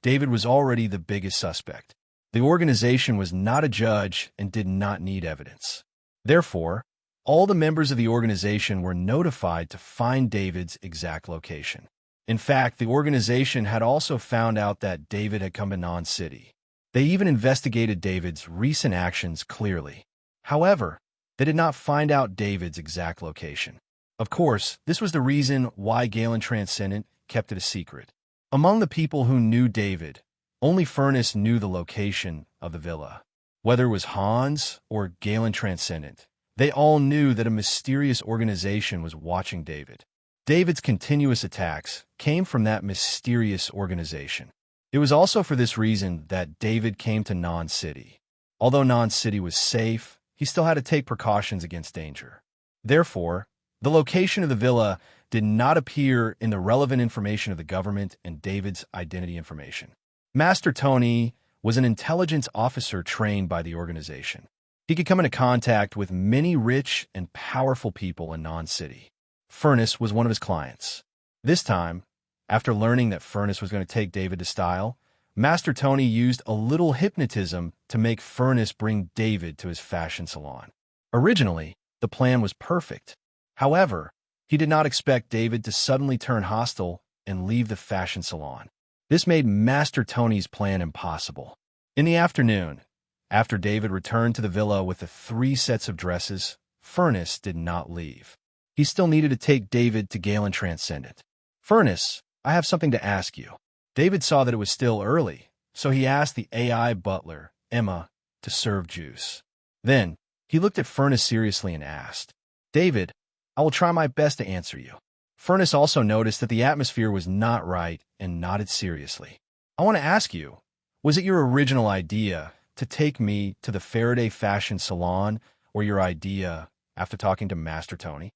David was already the biggest suspect. The organization was not a judge and did not need evidence. Therefore, all the members of the organization were notified to find David's exact location. In fact, the organization had also found out that David had come to Non-City. They even investigated David's recent actions clearly. However, they did not find out David's exact location. Of course, this was the reason why Galen Transcendent kept it a secret. Among the people who knew David, only Furnace knew the location of the villa. Whether it was Hans or Galen Transcendent, they all knew that a mysterious organization was watching David. David's continuous attacks came from that mysterious organization. It was also for this reason that David came to Non-City. Although Non-City was safe, he still had to take precautions against danger. Therefore, the location of the villa did not appear in the relevant information of the government and David's identity information. Master Tony was an intelligence officer trained by the organization. He could come into contact with many rich and powerful people in Non-City. Furnace was one of his clients. This time, after learning that Furnace was going to take David to style, Master Tony used a little hypnotism to make Furnace bring David to his fashion salon. Originally, the plan was perfect. However, he did not expect David to suddenly turn hostile and leave the fashion salon. This made Master Tony's plan impossible. In the afternoon, after David returned to the villa with the 3 sets of dresses, Furnace did not leave. He still needed to take David to Galen Transcendent. "Furnace, I have something to ask you." David saw that it was still early, so he asked the AI butler, Emma, to serve juice. Then, he looked at Furnace seriously and asked, "David, I will try my best to answer you." Furnace also noticed that the atmosphere was not right and nodded seriously. "I want to ask you, was it your original idea to take me to the Faraday fashion salon, or your idea after talking to Master Tony?"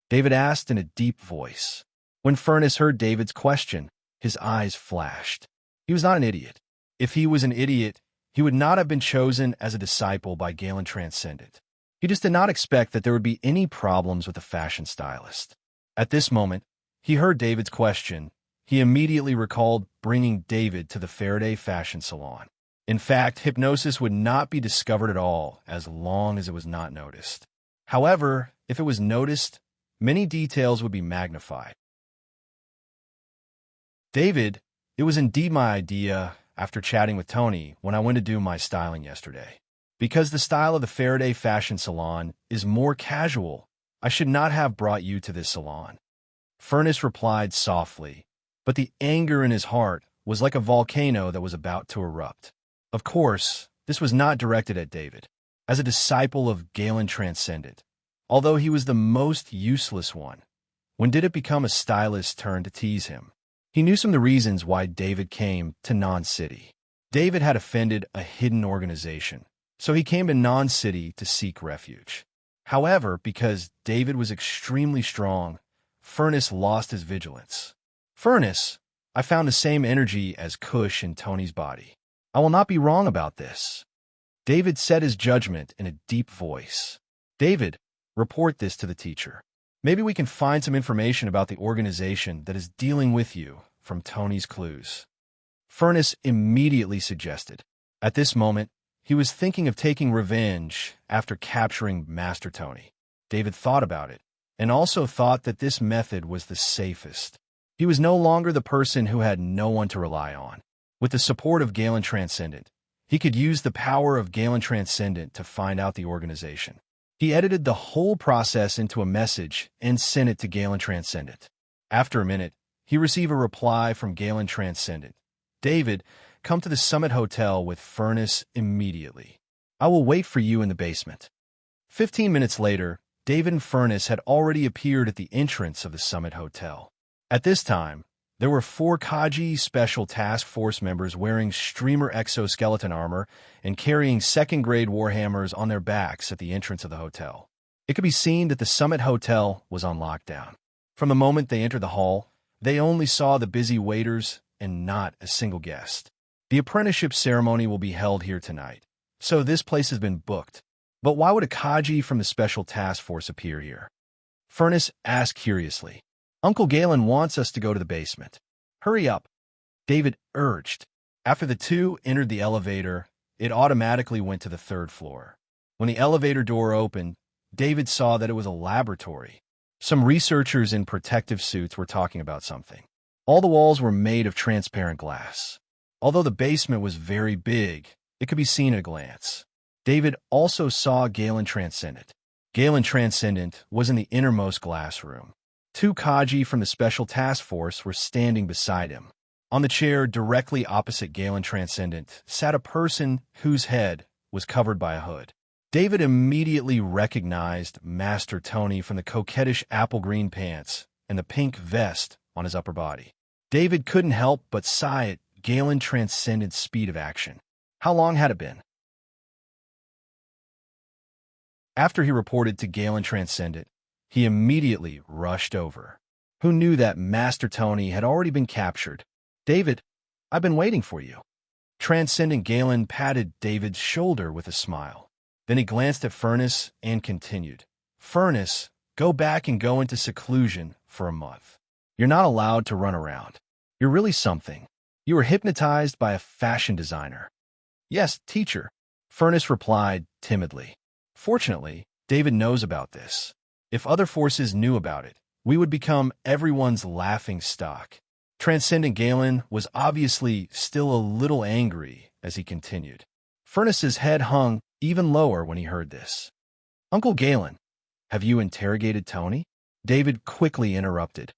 David asked in a deep voice. When Furnace heard David's question, his eyes flashed. He was not an idiot. If he was an idiot, he would not have been chosen as a disciple by Galen Transcendent. He just did not expect that there would be any problems with the fashion stylist. At this moment, he heard David's question. He immediately recalled bringing David to the Faraday fashion salon. In fact, hypnosis would not be discovered at all as long as it was not noticed. However, if it was noticed, many details would be magnified. "David, it was indeed my idea after chatting with Tony when I went to do my styling yesterday. Because the style of the Faraday fashion salon is more casual, I should not have brought you to this salon." Furnace replied softly, but the anger in his heart was like a volcano that was about to erupt. Of course, this was not directed at David. As a disciple of Galen Transcendent, although he was the most useless one, when did it become a stylist's turn to tease him? He knew some of the reasons why David came to Non-City. David had offended a hidden organization, so he came to Non-City to seek refuge. However, because David was extremely strong, Furnace lost his vigilance. "Furnace, I found the same energy as Kush in Tony's body. I will not be wrong about this." David said his judgment in a deep voice. "David, report this to the teacher. Maybe we can find some information about the organization that is dealing with you from Tony's clues." Furnace immediately suggested. At this moment, he was thinking of taking revenge after capturing Master Tony. David thought about it, and also thought that this method was the safest. He was no longer the person who had no one to rely on. With the support of Galen Transcendent, he could use the power of Galen Transcendent to find out the organization. He edited the whole process into a message and sent it to Galen Transcendent. After a minute, he received a reply from Galen Transcendent. "David, come to the Summit Hotel with Furnace immediately. I will wait for you in the basement." 15 minutes later, David and Furnace had already appeared at the entrance of the Summit Hotel. At this time, there were 4 Kaji Special Task Force members wearing streamer exoskeleton armor and carrying second-grade warhammers on their backs at the entrance of the hotel. It could be seen that the Summit Hotel was on lockdown. From the moment they entered the hall, they only saw the busy waiters and not a single guest. The apprenticeship ceremony will be held here tonight, so this place has been booked. But why would a Kaji from the Special Task Force appear here? Furnace asked curiously. "Uncle Galen wants us to go to the basement. Hurry up," David urged. After the two entered the elevator, it automatically went to the 3rd floor. When the elevator door opened, David saw that it was a laboratory. Some researchers in protective suits were talking about something. All the walls were made of transparent glass. Although the basement was very big, it could be seen at a glance. David also saw Galen Transcendent. Galen Transcendent was in the innermost glass room. 2 Kaji from the Special Task Force were standing beside him. On the chair directly opposite Galen Transcendent sat a person whose head was covered by a hood. David immediately recognized Master Tony from the coquettish apple green pants and the pink vest on his upper body. David couldn't help but sigh at Galen transcended speed of action. How long had it been? After he reported to Galen Transcendent, he immediately rushed over. Who knew that Master Tony had already been captured? David, I've been waiting for you. Transcendent Galen patted David's shoulder with a smile. Then he glanced at Furnace and continued. Furnace, go back and go into seclusion for a month. You're not allowed to run around. You're really something. You were hypnotized by a fashion designer. Yes, teacher, Furnace replied timidly. Fortunately, David knows about this. If other forces knew about it, we would become everyone's laughing stock. Transcendent Galen was obviously still a little angry as he continued. Furnace's head hung even lower when he heard this. Uncle Galen, have you interrogated Tony? David quickly interrupted.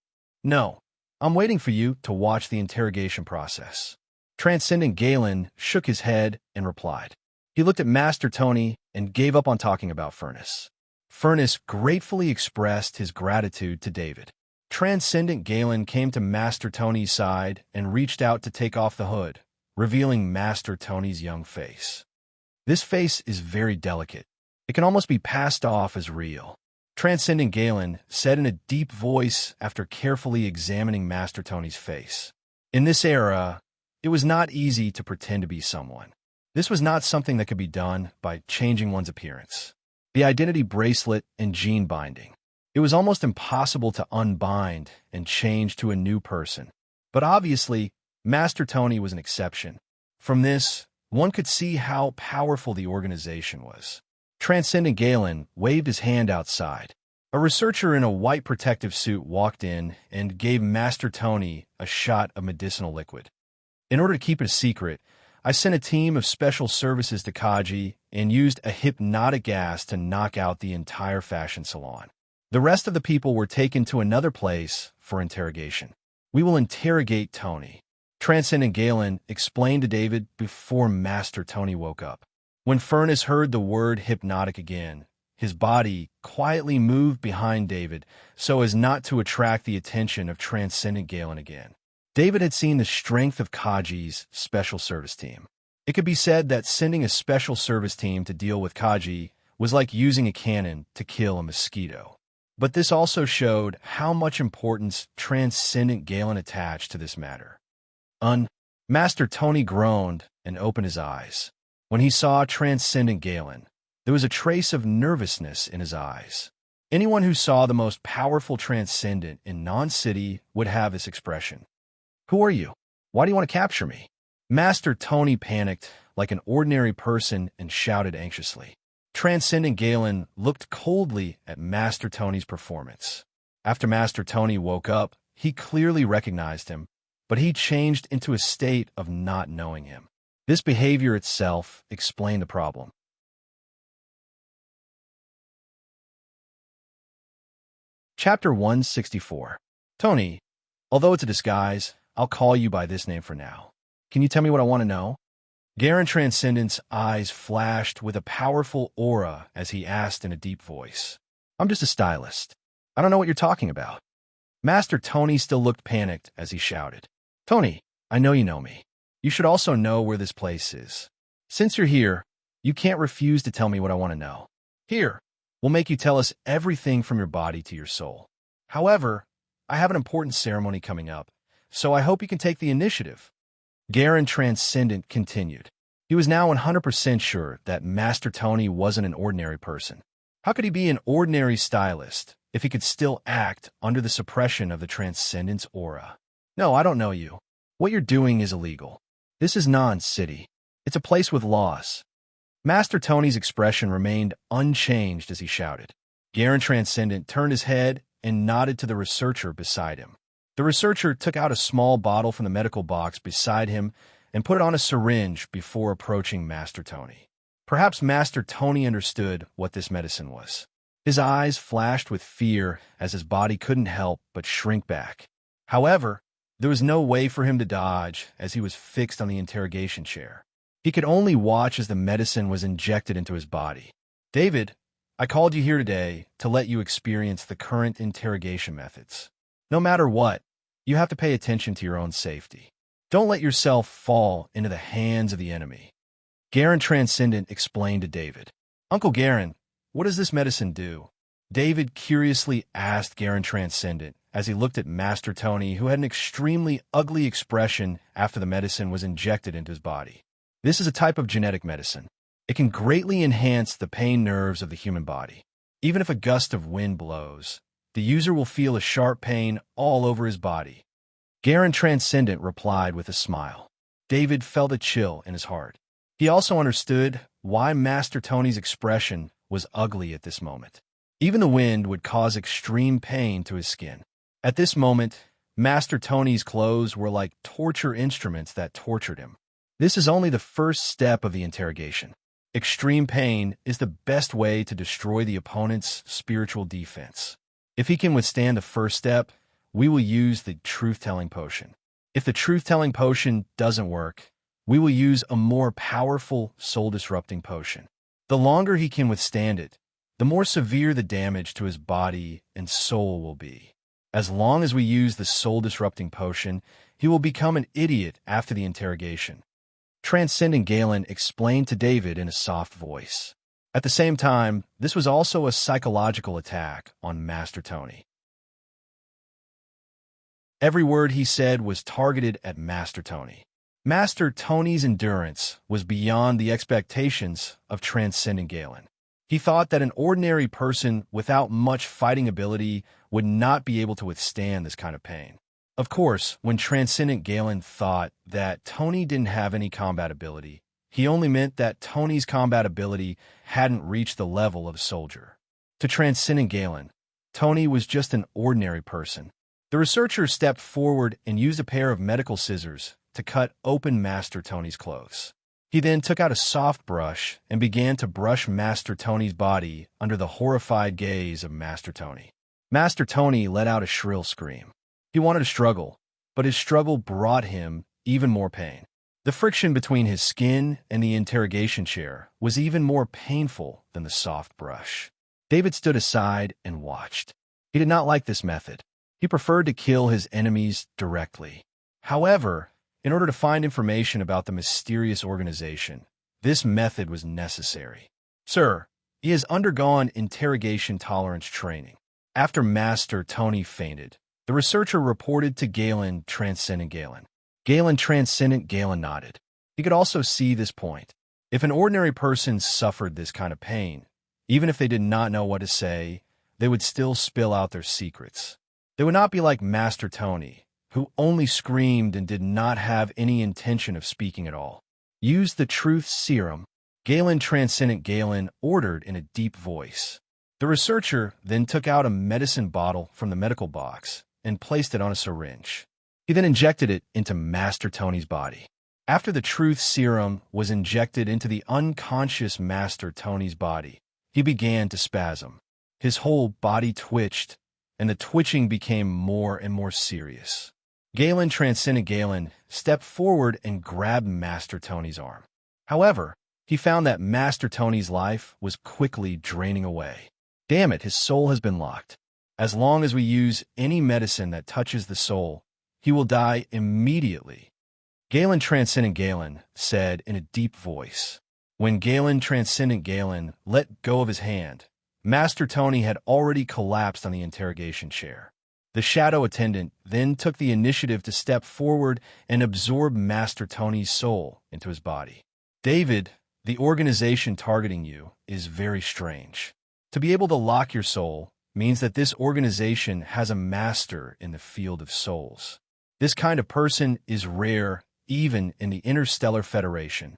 No, I'm waiting for you to watch the interrogation process. Transcendent Galen shook his head and replied. He looked at Master Tony and gave up on talking about Furnace. Furnace gratefully expressed his gratitude to David. Transcendent Galen came to Master Tony's side and reached out to take off the hood, revealing Master Tony's young face. This face is very delicate. It can almost be passed off as real. Transcendent Galen said in a deep voice after carefully examining Master Tony's face. In this era, it was not easy to pretend to be someone. This was not something that could be done by changing one's appearance. The identity bracelet and gene binding. It was almost impossible to unbind and change to a new person. But obviously, Master Tony was an exception. From this, one could see how powerful the organization was. Transcendent Galen waved his hand outside. A researcher in a white protective suit walked in and gave Master Tony a shot of medicinal liquid. In order to keep it a secret, I sent a team of special services to Kaji and used a hypnotic gas to knock out the entire fashion salon. The rest of the people were taken to another place for interrogation. We will interrogate Tony. Transcendent Galen explained to David before Master Tony woke up. When Furnace heard the word hypnotic again, his body quietly moved behind David so as not to attract the attention of Transcendent Galen again. David had seen the strength of Kaji's special service team. It could be said that sending a special service team to deal with Kaji was like using a cannon to kill a mosquito. But this also showed how much importance Transcendent Galen attached to this matter. Master Tony groaned and opened his eyes. When he saw Transcendent Galen, there was a trace of nervousness in his eyes. Anyone who saw the most powerful Transcendent in Non-City would have this expression. Who are you? Why do you want to capture me? Master Tony panicked like an ordinary person and shouted anxiously. Transcendent Galen looked coldly at Master Tony's performance. After Master Tony woke up, he clearly recognized him, but he changed into a state of not knowing him. This behavior itself explained the problem. Chapter 164. Tony, although it's a disguise, I'll call you by this name for now. Can you tell me what I want to know? Garen Transcendent's eyes flashed with a powerful aura as he asked in a deep voice. I'm just a stylist. I don't know what you're talking about. Master Tony still looked panicked as he shouted. Tony, I know you know me. You should also know where this place is. Since you're here, you can't refuse to tell me what I want to know. Here, we'll make you tell us everything from your body to your soul. However, I have an important ceremony coming up, so I hope you can take the initiative. Garen Transcendent continued. He was now 100% sure that Master Tony wasn't an ordinary person. How could he be an ordinary stylist if he could still act under the suppression of the Transcendent's aura? No, I don't know you. What you're doing is illegal. This is Non-City. It's a place with laws. Master Tony's expression remained unchanged as he shouted. Garen Transcendent turned his head and nodded to the researcher beside him. The researcher took out a small bottle from the medical box beside him and put it on a syringe before approaching Master Tony. Perhaps Master Tony understood what this medicine was. His eyes flashed with fear as his body couldn't help but shrink back. However, there was no way for him to dodge as he was fixed on the interrogation chair. He could only watch as the medicine was injected into his body. David, I called you here today to let you experience the current interrogation methods. No matter what, you have to pay attention to your own safety. Don't let yourself fall into the hands of the enemy. Garen Transcendent explained to David. Uncle Garen, what does this medicine do? David curiously asked Garen Transcendent as he looked at Master Tony, who had an extremely ugly expression after the medicine was injected into his body. This is a type of genetic medicine. It can greatly enhance the pain nerves of the human body. Even if a gust of wind blows, the user will feel a sharp pain all over his body. Garen Transcendent replied with a smile. David felt a chill in his heart. He also understood why Master Tony's expression was ugly at this moment. Even the wind would cause extreme pain to his skin. At this moment, Master Tony's clothes were like torture instruments that tortured him. This is only the first step of the interrogation. Extreme pain is the best way to destroy the opponent's spiritual defense. If he can withstand the first step, we will use the truth-telling potion. If the truth-telling potion doesn't work, we will use a more powerful soul-disrupting potion. The longer he can withstand it, the more severe the damage to his body and soul will be. As long as we use the soul-disrupting potion, he will become an idiot after the interrogation. Transcendent Galen explained to David in a soft voice. At the same time, this was also a psychological attack on Master Tony. Every word he said was targeted at Master Tony. Master Tony's endurance was beyond the expectations of Transcendent Galen. He thought that an ordinary person without much fighting ability would not be able to withstand this kind of pain. Of course, when Transcendent Galen thought that Tony didn't have any combat ability, he only meant that Tony's combat ability hadn't reached the level of a soldier. To Transcendent Galen, Tony was just an ordinary person. The researcher stepped forward and used a pair of medical scissors to cut open Master Tony's clothes. He then took out a soft brush and began to brush Master Tony's body under the horrified gaze of Master Tony. Master Tony let out a shrill scream. He wanted to struggle, but his struggle brought him even more pain. The friction between his skin and the interrogation chair was even more painful than the soft brush. David stood aside and watched. He did not like this method. He preferred to kill his enemies directly. However, in order to find information about the mysterious organization, this method was necessary. Sir, he has undergone interrogation tolerance training. After Master Tony fainted, the researcher reported to Galen Transcendent Galen. Galen Transcendent Galen nodded. He could also see this point. If an ordinary person suffered this kind of pain, even if they did not know what to say, they would still spill out their secrets. They would not be like Master Tony, who only screamed and did not have any intention of speaking at all. Use the truth serum, Galen Transcendent Galen ordered in a deep voice. The researcher then took out a medicine bottle from the medical box and placed it on a syringe. He then injected it into Master Tony's body. After the truth serum was injected into the unconscious Master Tony's body, he began to spasm. His whole body twitched, and the twitching became more and more serious. Galen Transcendent Galen stepped forward and grabbed Master Tony's arm. However, he found that Master Tony's life was quickly draining away. Damn it, his soul has been locked. As long as we use any medicine that touches the soul, he will die immediately. Galen Transcendent Galen said in a deep voice. When Galen Transcendent Galen let go of his hand, Master Tony had already collapsed on the interrogation chair. The shadow attendant then took the initiative to step forward and absorb Master Tony's soul into his body. David, the organization targeting you is very strange. To be able to lock your soul means that this organization has a master in the field of souls. This kind of person is rare even in the Interstellar Federation.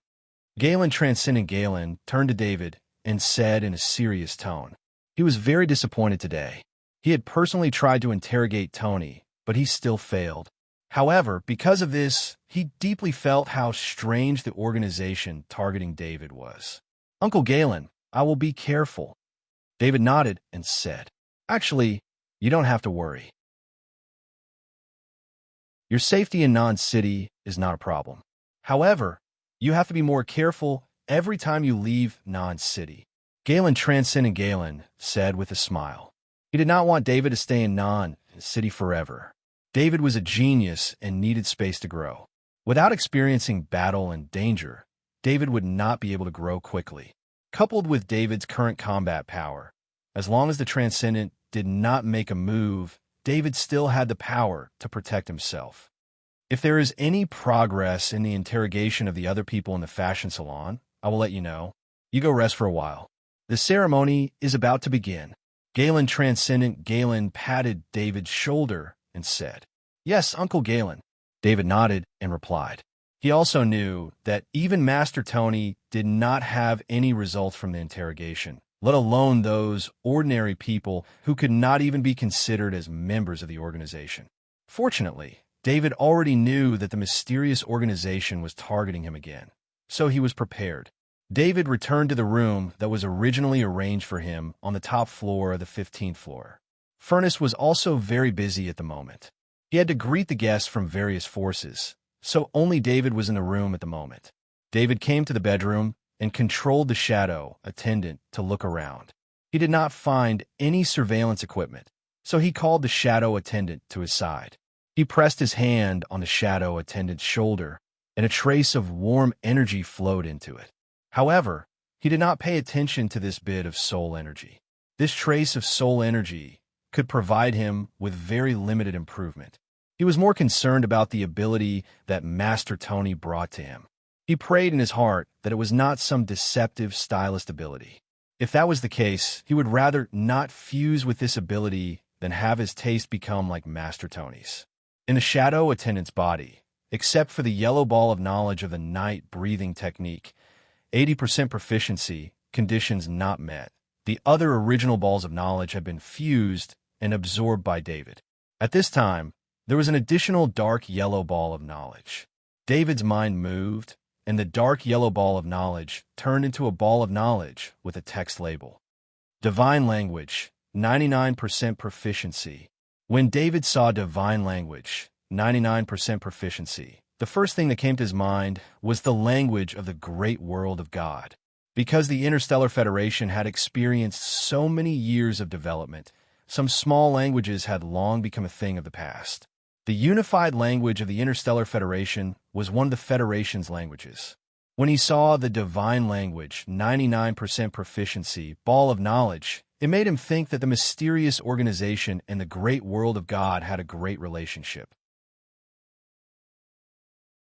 Galen Transcendent Galen turned to David and said in a serious tone. He was very disappointed today. He had personally tried to interrogate Tony, but he still failed. However, because of this, he deeply felt how strange the organization targeting David was. Uncle Galen, I will be careful. David nodded and said, Actually, you don't have to worry. Your safety in Non-City is not a problem. However, you have to be more careful every time you leave Non-City. Galen Transcendent Galen said with a smile. He did not want David to stay in Non-City forever. David was a genius and needed space to grow. Without experiencing battle and danger, David would not be able to grow quickly. Coupled with David's current combat power, as long as the Transcendent did not make a move, David still had the power to protect himself. If there is any progress in the interrogation of the other people in the fashion salon, I will let you know. You go rest for a while. The ceremony is about to begin. Galen Transcendent Galen patted David's shoulder and said, "Yes, Uncle Galen." David nodded and replied. He also knew that even Master Tony did not have any results from the interrogation, let alone those ordinary people who could not even be considered as members of the organization. Fortunately, David already knew that the mysterious organization was targeting him again, so he was prepared. David returned to the room that was originally arranged for him on the top floor of the 15th floor. Furnace was also very busy at the moment. He had to greet the guests from various forces, so only David was in the room at the moment. David came to the bedroom and controlled the shadow attendant to look around. He did not find any surveillance equipment, so he called the shadow attendant to his side. He pressed his hand on the shadow attendant's shoulder, and a trace of warm energy flowed into it. However, he did not pay attention to this bit of soul energy. This trace of soul energy could provide him with very limited improvement. He was more concerned about the ability that Master Tony brought to him. He prayed in his heart that it was not some deceptive stylist ability. If that was the case, he would rather not fuse with this ability than have his taste become like Master Tony's. In the shadow attendant's body, except for the yellow ball of knowledge of the night breathing technique, 80% proficiency, conditions not met. The other original balls of knowledge had been fused and absorbed by David. At this time, there was an additional dark yellow ball of knowledge. David's mind moved, and the dark yellow ball of knowledge turned into a ball of knowledge with a text label. Divine language, 99% proficiency. When David saw divine language, 99% proficiency, the first thing that came to his mind was the language of the great world of God. Because the Interstellar Federation had experienced so many years of development, some small languages had long become a thing of the past. The unified language of the Interstellar Federation was one of the Federation's languages. When he saw the divine language, 99% proficiency, ball of knowledge, it made him think that the mysterious organization and the great world of God had a great relationship.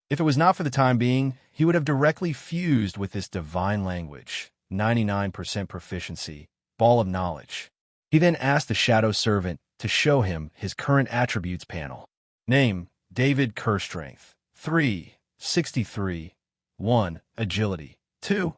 If it was not for the time being, he would have directly fused with this divine language, 99% proficiency, ball of knowledge. He then asked the shadow servant to show him his current attributes panel. Name, David Kerstrength. 3, 63, 1, agility. 2,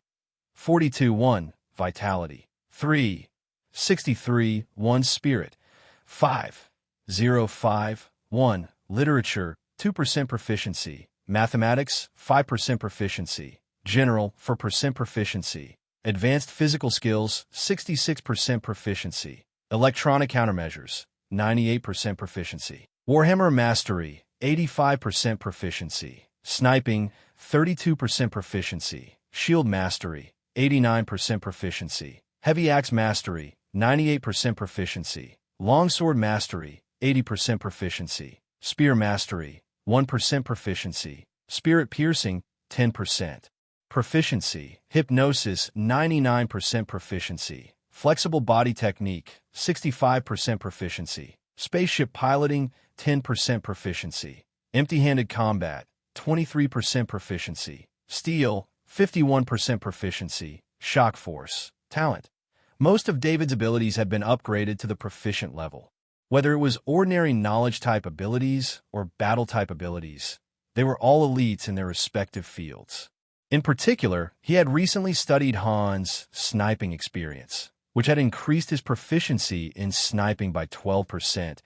42, 1, vitality. 3, 63, 1, spirit. 5, 0, 5, 1, literature, 2% proficiency. Mathematics, 5% proficiency. General, 4% proficiency. Advanced physical skills, 66% proficiency. Electronic countermeasures, 98% proficiency. Warhammer mastery, 85% proficiency. Sniping, 32% proficiency. Shield mastery, 89% proficiency. Heavy axe mastery, 98% proficiency. Longsword mastery, 80% proficiency. Spear mastery, 1% proficiency. Spirit piercing, 10%. Proficiency. Hypnosis, 99% proficiency. Flexible body technique, 65% proficiency. Spaceship piloting, 10% proficiency. Empty-handed combat, 23% proficiency. Steel, 51% proficiency. Shock force. Talent. Most of David's abilities had been upgraded to the proficient level. Whether it was ordinary knowledge-type abilities or battle-type abilities, they were all elites in their respective fields. In particular, he had recently studied Han's sniping experience, which had increased his proficiency in sniping by 12%,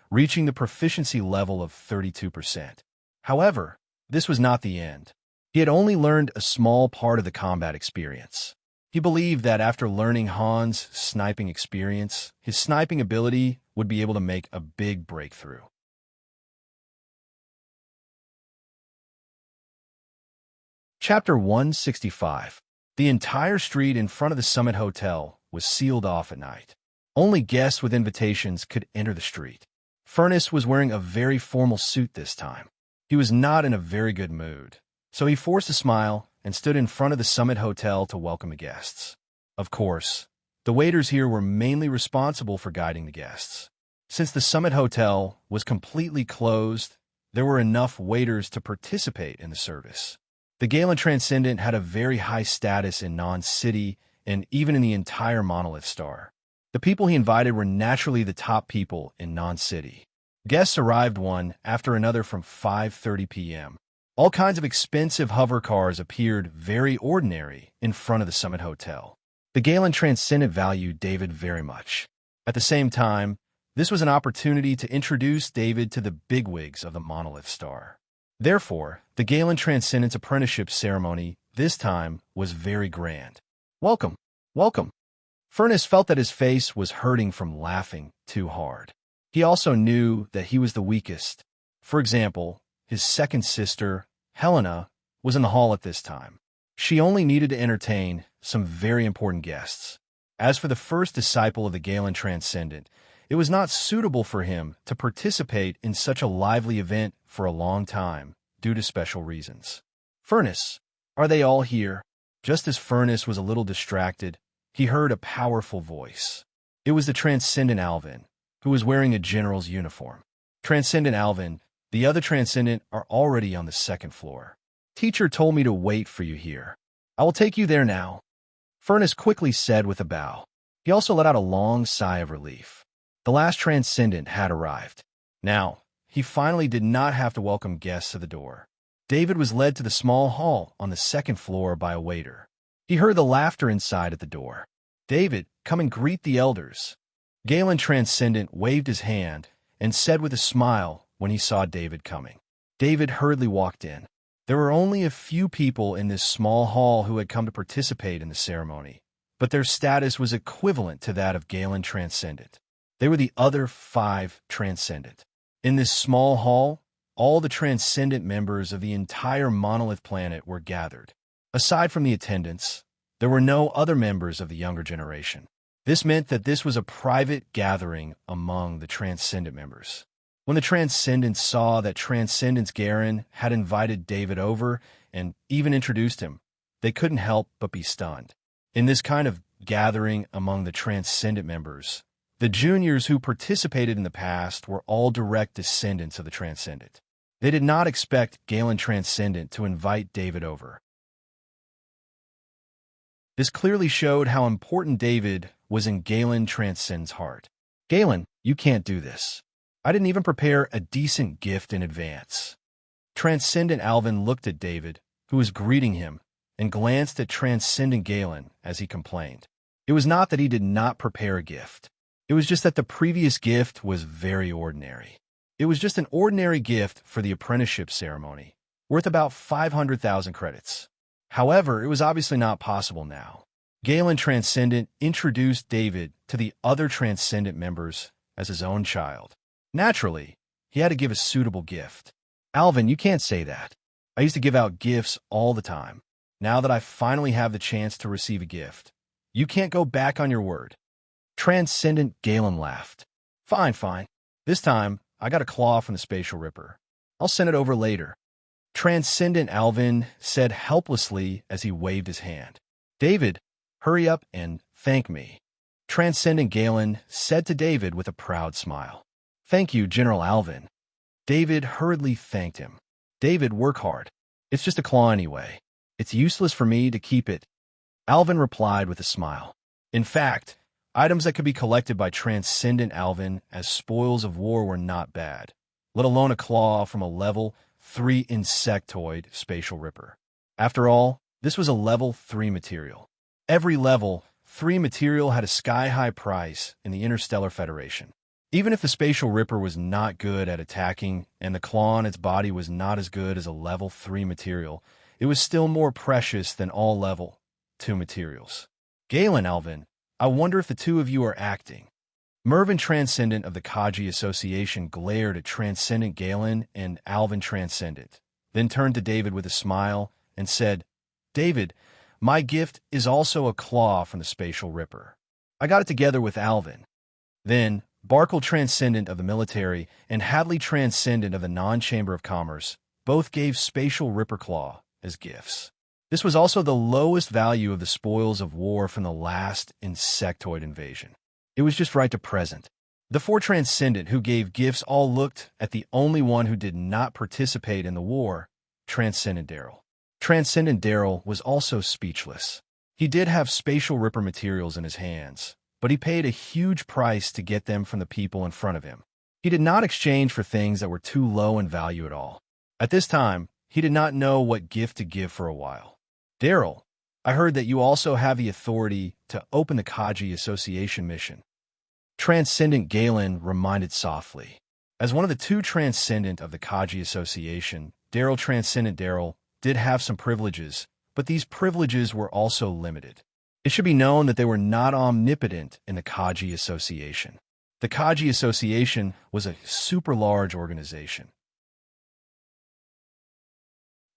reaching the proficiency level of 32%. However, this was not the end. He had only learned a small part of the combat experience. He believed that after learning Han's sniping experience, his sniping ability would be able to make a big breakthrough. Chapter 165. The entire street in front of the Summit Hotel was sealed off at night. Only guests with invitations could enter the street. Furnace was wearing a very formal suit this time. He was not in a very good mood, so he forced a smile and stood in front of the Summit Hotel to welcome the guests. Of course, the waiters here were mainly responsible for guiding the guests. Since the Summit Hotel was completely closed, there were enough waiters to participate in the service. The Galen Transcendent had a very high status in Non-City and even in the entire Monolith Star. The people he invited were naturally the top people in Non-City. Guests arrived one after another from 5:30 p.m. All kinds of expensive hover cars appeared very ordinary in front of the Summit Hotel. The Galen Transcendent valued David very much. At the same time, this was an opportunity to introduce David to the bigwigs of the Monolith Star. Therefore, the Galen Transcendent's apprenticeship ceremony this time was very grand. Welcome, welcome. Furnace felt that his face was hurting from laughing too hard. He also knew that he was the weakest. For example, his second sister, Helena, was in the hall at this time. She only needed to entertain some very important guests. As for the first disciple of the Galen Transcendent, it was not suitable for him to participate in such a lively event for a long time due to special reasons. Furnace, are they all here? Just as Furnace was a little distracted, he heard a powerful voice. It was the Transcendent Alvin, who was wearing a general's uniform. Transcendent Alvin, the other Transcendent are already on the second floor. Teacher told me to wait for you here. I will take you there now. Furnace quickly said with a bow. He also let out a long sigh of relief. The last Transcendent had arrived. Now, he finally did not have to welcome guests to the door. David was led to the small hall on the second floor by a waiter. He heard the laughter inside at the door. David, come and greet the elders. Galen Transcendent waved his hand and said with a smile when he saw David coming. David hurriedly walked in. There were only a few people in this small hall who had come to participate in the ceremony, but their status was equivalent to that of Galen Transcendent. They were the other 5 Transcendent. In this small hall, all the Transcendent members of the entire Monolith planet were gathered. Aside from the attendants, there were no other members of the younger generation. This meant that this was a private gathering among the Transcendent members. When the Transcendents saw that Transcendence Garen had invited David over and even introduced him, they couldn't help but be stunned. In this kind of gathering among the Transcendent members, the juniors who participated in the past were all direct descendants of the Transcendent. They did not expect Galen Transcendent to invite David over. This clearly showed how important David was in Galen Transcendent's heart. Galen, you can't do this. I didn't even prepare a decent gift in advance. Transcendent Alvin looked at David, who was greeting him, and glanced at Transcendent Galen as he complained. It was not that he did not prepare a gift. It was just that the previous gift was very ordinary. It was just an ordinary gift for the apprenticeship ceremony, worth about 500,000 credits. However, it was obviously not possible now. Galen Transcendent introduced David to the other Transcendent members as his own child. Naturally, he had to give a suitable gift. Alvin, you can't say that. I used to give out gifts all the time. Now that I finally have the chance to receive a gift, you can't go back on your word. Transcendent Galen laughed. Fine, fine. This time, I got a claw from the Spatial Ripper. I'll send it over later. Transcendent Alvin said helplessly as he waved his hand. David, hurry up and thank me. Transcendent Galen said to David with a proud smile. Thank you, General Alvin. David hurriedly thanked him. David, work hard. It's just a claw anyway. It's useless for me to keep it. Alvin replied with a smile. In fact, items that could be collected by Transcendent Alvin as spoils of war were not bad, let alone a claw from a level 3 insectoid Spatial Ripper. After all, this was a level 3 material. Every level 3 material had a sky-high price in the Interstellar Federation. Even if the Spatial Ripper was not good at attacking and the claw on its body was not as good as a level 3 material, it was still more precious than all level 2 materials. Galen, Alvin, I wonder if the two of you are acting. Mervyn Transcendent of the Kaji Association glared at Transcendent Galen and Alvin Transcendent, then turned to David with a smile and said, David, my gift is also a claw from the Spatial Ripper. I got it together with Alvin. Then, Barkle Transcendent of the military and Hadley Transcendent of the non-Chamber of Commerce both gave spatial ripperclaw as gifts. This was also the lowest value of the spoils of war from the last insectoid invasion. It was just right to present. The four Transcendent who gave gifts all looked at the only one who did not participate in the war, Transcendent Daryl. Transcendent Daryl was also speechless. He did have spatial ripper materials in his hands, but he paid a huge price to get them from the people in front of him. He did not exchange for things that were too low in value at all. At this time, he did not know what gift to give for a while. Daryl, I heard that you also have the authority to open the Kaji Association mission. Transcendent Galen reminded softly. As one of the two Transcendent of the Kaji Association, Transcendent Daryl did have some privileges, but these privileges were also limited. It should be known that they were not omnipotent in the Kaji Association. The Kaji Association was a super large organization.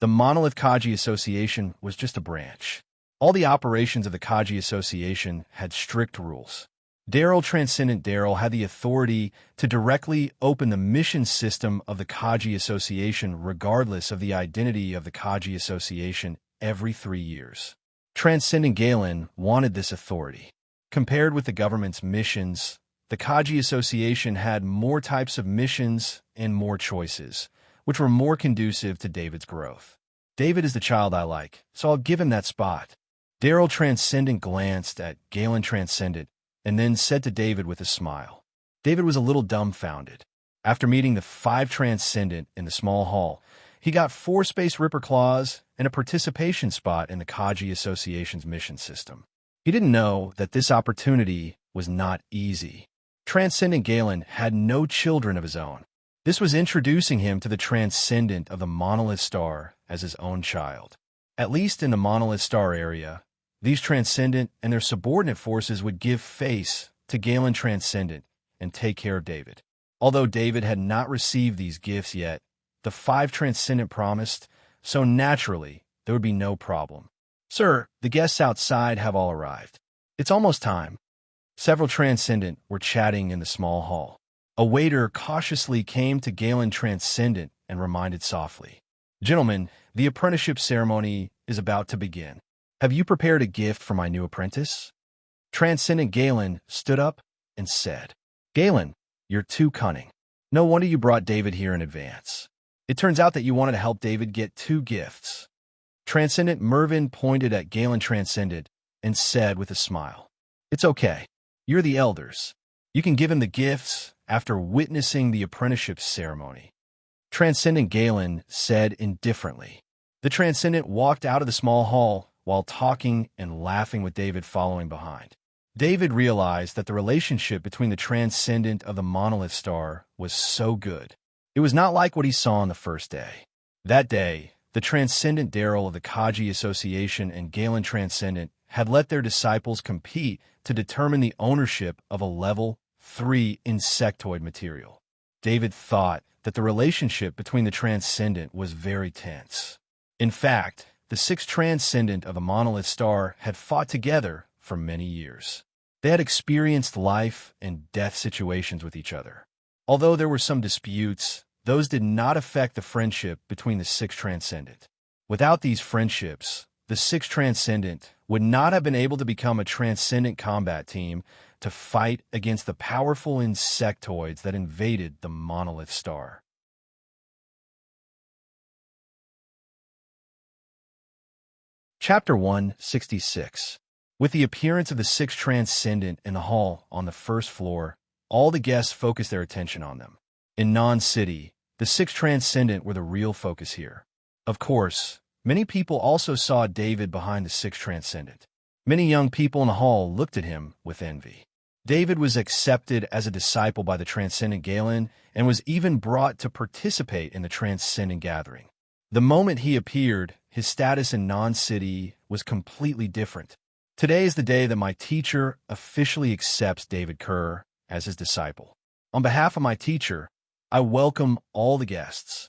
The Monolith Kaji Association was just a branch. All the operations of the Kaji Association had strict rules. Transcendent Daryl had the authority to directly open the mission system of the Kaji Association regardless of the identity of the Kaji Association every 3 years. Transcendent Galen wanted this authority. Compared with the government's missions, the Kaji Association had more types of missions and more choices, which were more conducive to David's growth. David is the child I like, so I'll give him that spot. Daryl Transcendent glanced at Galen Transcendent and then said to David with a smile. David was a little dumbfounded. After meeting the 5 Transcendent in the small hall, he got 4 Space Ripper Claws and a participation spot in the Kaji Association's mission system. He didn't know that this opportunity was not easy. Transcendent Galen had no children of his own. This was introducing him to the Transcendent of the Monolith Star as his own child. At least in the Monolith Star area, these Transcendent and their subordinate forces would give face to Galen Transcendent and take care of David. Although David had not received these gifts yet, the 5 Transcendent promised, so naturally there would be no problem. Sir, the guests outside have all arrived. It's almost time. Several Transcendent were chatting in the small hall. A waiter cautiously came to Galen Transcendent and reminded softly, Gentlemen, the apprenticeship ceremony is about to begin. Have you prepared a gift for my new apprentice? Transcendent Galen stood up and said, Galen, you're too cunning. No wonder you brought David here in advance. It turns out that you wanted to help David get 2 gifts. Transcendent Mervyn pointed at Galen Transcendent and said with a smile, It's okay. You're the elders. You can give him the gifts after witnessing the apprenticeship ceremony. Transcendent Galen said indifferently. The Transcendent walked out of the small hall while talking and laughing with David following behind. David realized that the relationship between the Transcendent of the Monolith Star was so good. It was not like what he saw on the first day. That day, the Transcendent Daryl of the Kaji Association and Galen Transcendent had let their disciples compete to determine the ownership of a level 3 insectoid material. David thought that the relationship between the Transcendent was very tense. In fact, the 6 Transcendent of the Monolith Star had fought together for many years. They had experienced life and death situations with each other. Although there were some disputes, those did not affect the friendship between the 6 Transcendent. Without these friendships, the 6 Transcendent would not have been able to become a Transcendent combat team to fight against the powerful insectoids that invaded the Monolith Star. Chapter 166. With the appearance of the 6 Transcendent in the hall on the first floor, all the guests focused their attention on them. In Non-City, the 6 Transcendent were the real focus here. Of course, many people also saw David behind the 6 Transcendent. Many young people in the hall looked at him with envy. David was accepted as a disciple by the Transcendent Galen and was even brought to participate in the Transcendent gathering. The moment he appeared, his status in Non-City was completely different. Today is the day that my teacher officially accepts David Kerr as his disciple. On behalf of my teacher, I welcome all the guests.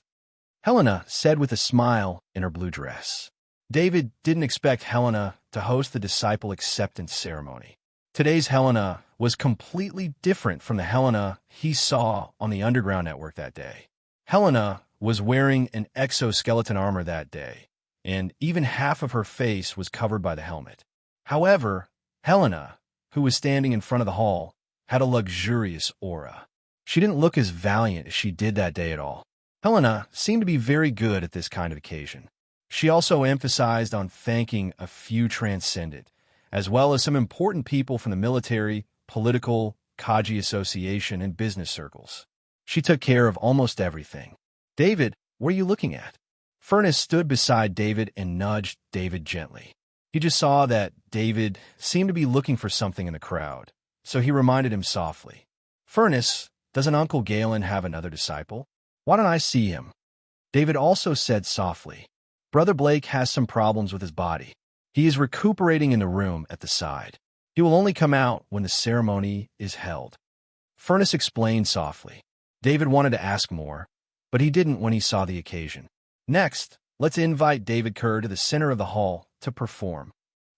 Helena said with a smile in her blue dress. David didn't expect Helena to host the disciple acceptance ceremony. Today's Helena was completely different from the Helena he saw on the Underground Network that day. Helena was wearing an exoskeleton armor that day, and even half of her face was covered by the helmet. However, Helena, who was standing in front of the hall, had a luxurious aura. She didn't look as valiant as she did that day at all. Helena seemed to be very good at this kind of occasion. She also emphasized on thanking a few transcendent, as well as some important people from the military, political, Kaji association, and business circles. She took care of almost everything. "David, what are you looking at?" Furnace stood beside David and nudged David gently. He just saw that David seemed to be looking for something in the crowd, so he reminded him softly. "Furnace, doesn't Uncle Galen have another disciple? Why don't I see him?" David also said softly, "Brother Blake has some problems with his body. He is recuperating in the room at the side. He will only come out when the ceremony is held." Furnace explained softly. David wanted to ask more, but he didn't when he saw the occasion. "Next, let's invite David Kerr to the center of the hall to perform."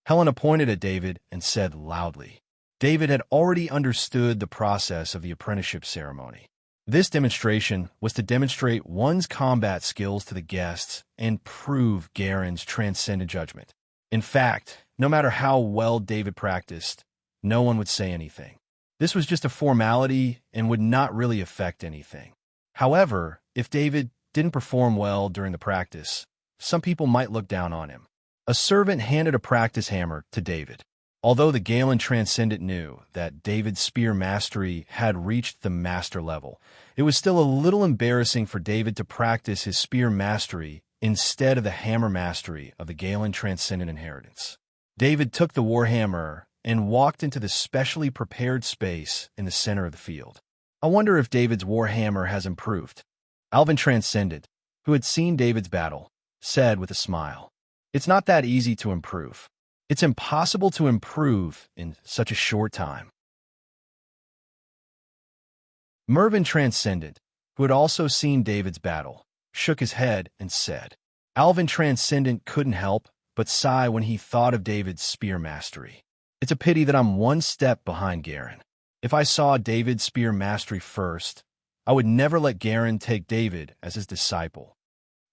Helena pointed at David and said loudly. David had already understood the process of the apprenticeship ceremony. This demonstration was to demonstrate one's combat skills to the guests and prove Garen's transcendent judgment. In fact, no matter how well David practiced, no one would say anything. This was just a formality and would not really affect anything. However, if David didn't perform well during the practice, some people might look down on him. A servant handed a practice hammer to David. Although the Galen Transcendent knew that David's spear mastery had reached the master level, it was still a little embarrassing for David to practice his spear mastery instead of the hammer mastery of the Galen Transcendent inheritance. David took the warhammer and walked into the specially prepared space in the center of the field. "I wonder if David's warhammer has improved," Alvin Transcendent, who had seen David's battle, said with a smile. "It's not that easy to improve. It's impossible to improve in such a short time." Mervyn Transcendent, who had also seen David's battle, shook his head and said, Alvin Transcendent couldn't help but sigh when he thought of David's spear mastery. "It's a pity that I'm one step behind Garen. If I saw David's spear mastery first, I would never let Garen take David as his disciple.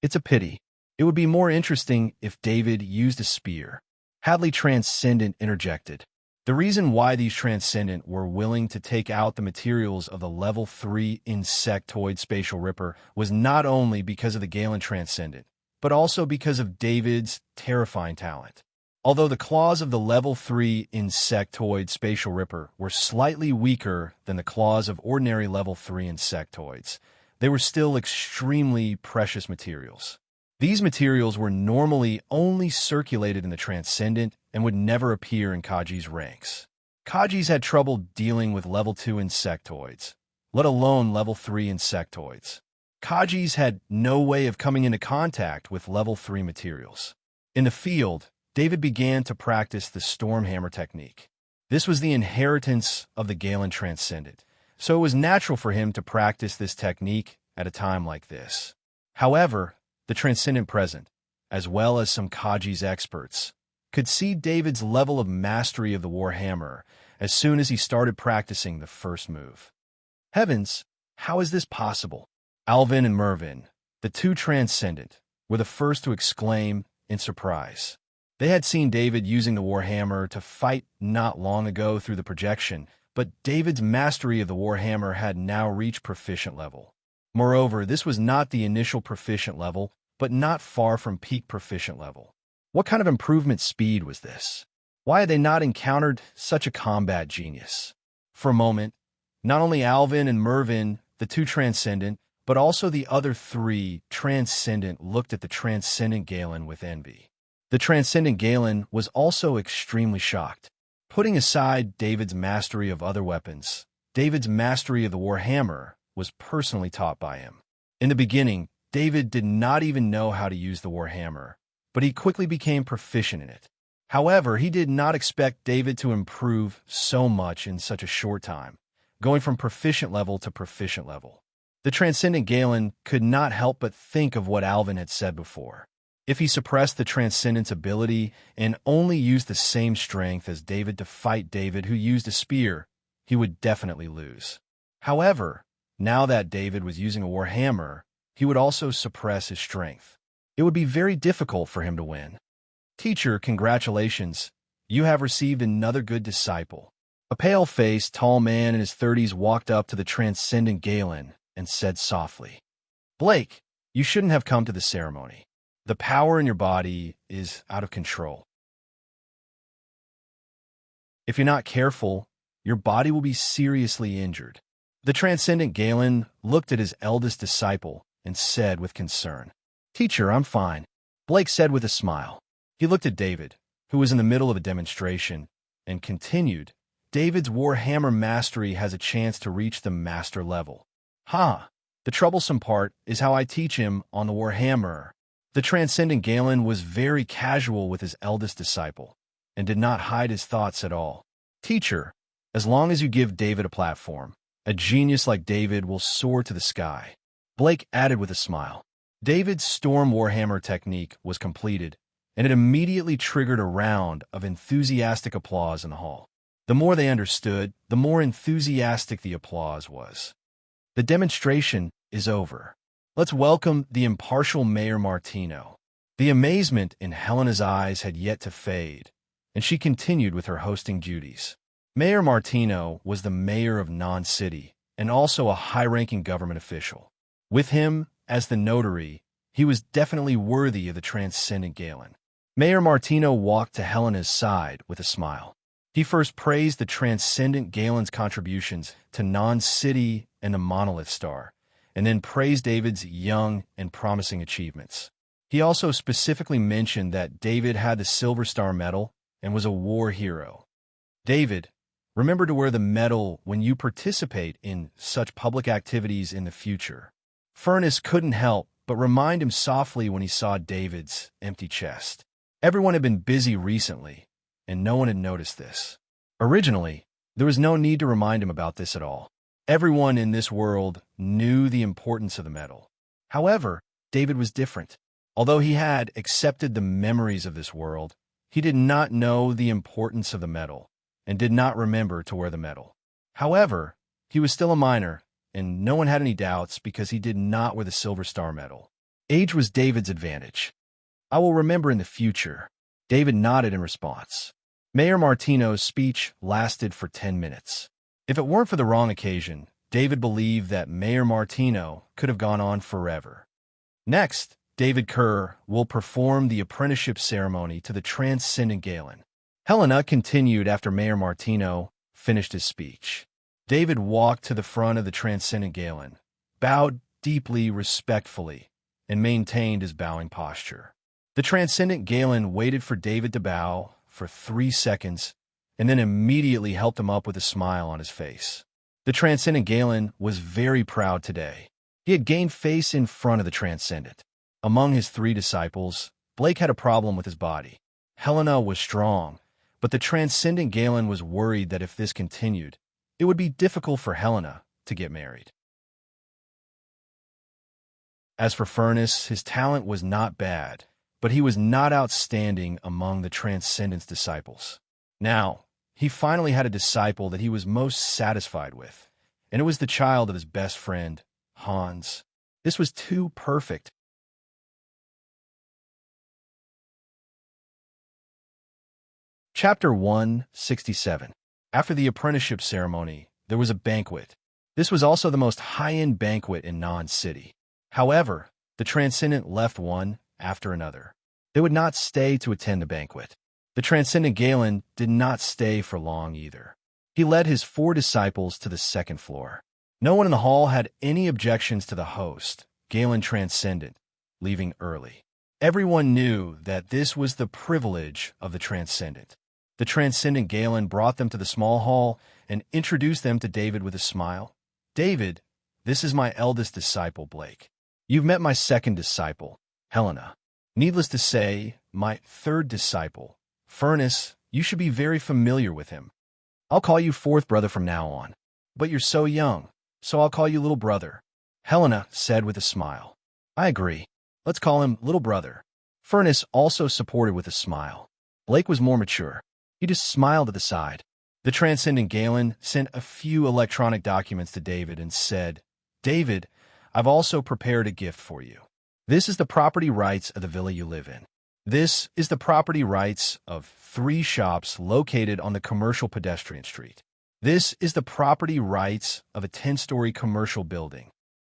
It's a pity. It would be more interesting if David used a spear." Hadley Transcendent interjected. The reason why these Transcendent were willing to take out the materials of the Level 3 Insectoid Spatial Ripper was not only because of the Galen Transcendent, but also because of David's terrifying talent. Although the claws of the Level 3 Insectoid Spatial Ripper were slightly weaker than the claws of ordinary Level 3 Insectoids, they were still extremely precious materials. These materials were normally only circulated in the Transcendent and would never appear in Kaji's ranks. Kajis had trouble dealing with Level 2 Insectoids, let alone Level 3 Insectoids. Kajis had no way of coming into contact with Level 3 materials. In the field, David began to practice the Stormhammer technique. This was the inheritance of the Galen Transcendent, so it was natural for him to practice this technique at a time like this. However, the Transcendent present, as well as some Kaji's experts, could see David's level of mastery of the Warhammer as soon as he started practicing the first move. Heavens, how is this possible? Alvin and Mervyn, the two Transcendent, were the first to exclaim in surprise. They had seen David using the Warhammer to fight not long ago through the projection, but David's mastery of the Warhammer had now reached proficient level. Moreover, this was not the initial proficient level, but not far from peak proficient level. What kind of improvement speed was this? Why had they not encountered such a combat genius? For a moment, not only Alvin and Mervyn, the two Transcendent, but also the other three Transcendent looked at the Transcendent Galen with envy. The Transcendent Galen was also extremely shocked. Putting aside David's mastery of other weapons, David's mastery of the Warhammer was personally taught by him. In the beginning, David did not even know how to use the Warhammer, but he quickly became proficient in it. However, he did not expect David to improve so much in such a short time, going from proficient level to proficient level. The Transcendent Galen could not help but think of what Alvin had said before. If he suppressed the Transcendent's ability and only used the same strength as David to fight David who used a spear, he would definitely lose. However, now that David was using a Warhammer, he would also suppress his strength. It would be very difficult for him to win. Teacher, congratulations. You have received another good disciple. A pale-faced, tall man in his 30s walked up to the transcendent Galen and said softly, Blake, you shouldn't have come to the ceremony. The power in your body is out of control. If you're not careful, your body will be seriously injured. The transcendent Galen looked at his eldest disciple and said with concern, Teacher, I'm fine. Blake said with a smile. He looked at David, who was in the middle of a demonstration, and continued, David's Warhammer mastery has a chance to reach the master level. The troublesome part is how I teach him on the Warhammer. The transcendent Galen was very casual with his eldest disciple, and did not hide his thoughts at all. Teacher, as long as you give David a platform, a genius like David will soar to the sky. Blake added with a smile. David's Storm Warhammer technique was completed, and it immediately triggered a round of enthusiastic applause in the hall. The more they understood, the more enthusiastic the applause was. The demonstration is over. Let's welcome the impartial Mayor Martino. The amazement in Helena's eyes had yet to fade, and she continued with her hosting duties. Mayor Martino was the mayor of Non-City and also a high-ranking government official. With him, as the notary, he was definitely worthy of the transcendent Galen. Mayor Martino walked to Helena's side with a smile. He first praised the transcendent Galen's contributions to Non-City and the Monolith Star, and then praised David's young and promising achievements. He also specifically mentioned that David had the Silver Star medal and was a war hero. David, remember to wear the medal when you participate in such public activities in the future. Furnace couldn't help but remind him softly when he saw David's empty chest. Everyone had been busy recently, and no one had noticed this. Originally, there was no need to remind him about this at all. Everyone in this world knew the importance of the medal. However, David was different. Although he had accepted the memories of this world, he did not know the importance of the medal, and did not remember to wear the medal. However, he was still a minor, and no one had any doubts because he did not wear the Silver Star medal. Age was David's advantage. I will remember in the future. David nodded in response. Mayor Martino's speech lasted for 10 minutes. If it weren't for the wrong occasion, David believed that Mayor Martino could have gone on forever. Next, David Kerr will perform the apprenticeship ceremony to the transcendent Galen. Helena continued after Mayor Martino finished his speech. David walked to the front of the transcendent Galen, bowed deeply, respectfully, and maintained his bowing posture. The transcendent Galen waited for David to bow for 3 seconds, and then immediately helped him up with a smile on his face. The transcendent Galen was very proud today. He had gained face in front of the transcendent. Among his 3 disciples, Blake had a problem with his body. Helena was strong, but the transcendent Galen was worried that if this continued, it would be difficult for Helena to get married. As for Furnace, his talent was not bad, but he was not outstanding among the Transcendent's disciples. Now, he finally had a disciple that he was most satisfied with, and it was the child of his best friend, Hans. This was too perfect. Chapter 167. After the apprenticeship ceremony, there was a banquet. This was also the most high-end banquet in Non-City. However, the Transcendent left one after another. They would not stay to attend the banquet. The Transcendent Galen did not stay for long either. He led his 4 disciples to the 2nd floor. No one in the hall had any objections to the host, Galen Transcendent, leaving early. Everyone knew that this was the privilege of the Transcendent. The Transcendent Galen brought them to the small hall and introduced them to David with a smile. David, this is my eldest disciple, Blake. You've met my 2nd disciple, Helena. Needless to say, my 3rd disciple, Furnace, you should be very familiar with him. I'll call you 4th brother from now on. But you're so young, so I'll call you little brother. Helena said with a smile. I agree. Let's call him little brother. Furnace also supported with a smile. Blake was more mature. He just smiled at the side. The Transcendent Galen sent a few electronic documents to David and said, David, I've also prepared a gift for you. This is the property rights of the villa you live in. This is the property rights of 3 shops located on the commercial pedestrian street. This is the property rights of a 10-story commercial building.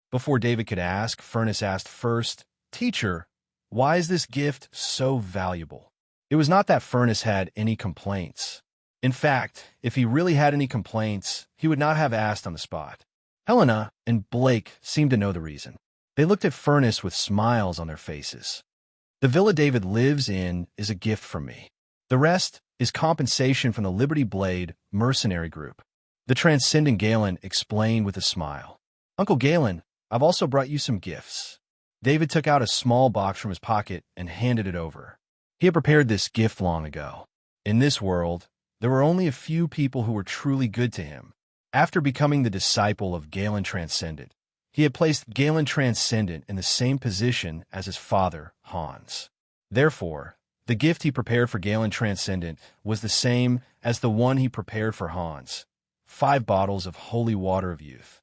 Before David could ask, Furnace asked first, "Teacher, why is this gift so valuable?" It was not that Furnace had any complaints. In fact, if he really had any complaints, he would not have asked on the spot. Helena and Blake seemed to know the reason. They looked at Furnace with smiles on their faces. "The villa David lives in is a gift from me. The rest is compensation from the Liberty Blade mercenary group," the transcendent Galen explained with a smile. "Uncle Galen, I've also brought you some gifts." David took out a small box from his pocket and handed it over. He had prepared this gift long ago. In this world, there were only a few people who were truly good to him. After becoming the disciple of Galen Transcendent, he had placed Galen Transcendent in the same position as his father, Hans. Therefore, the gift he prepared for Galen Transcendent was the same as the one he prepared for Hans: 5 bottles of holy water of youth.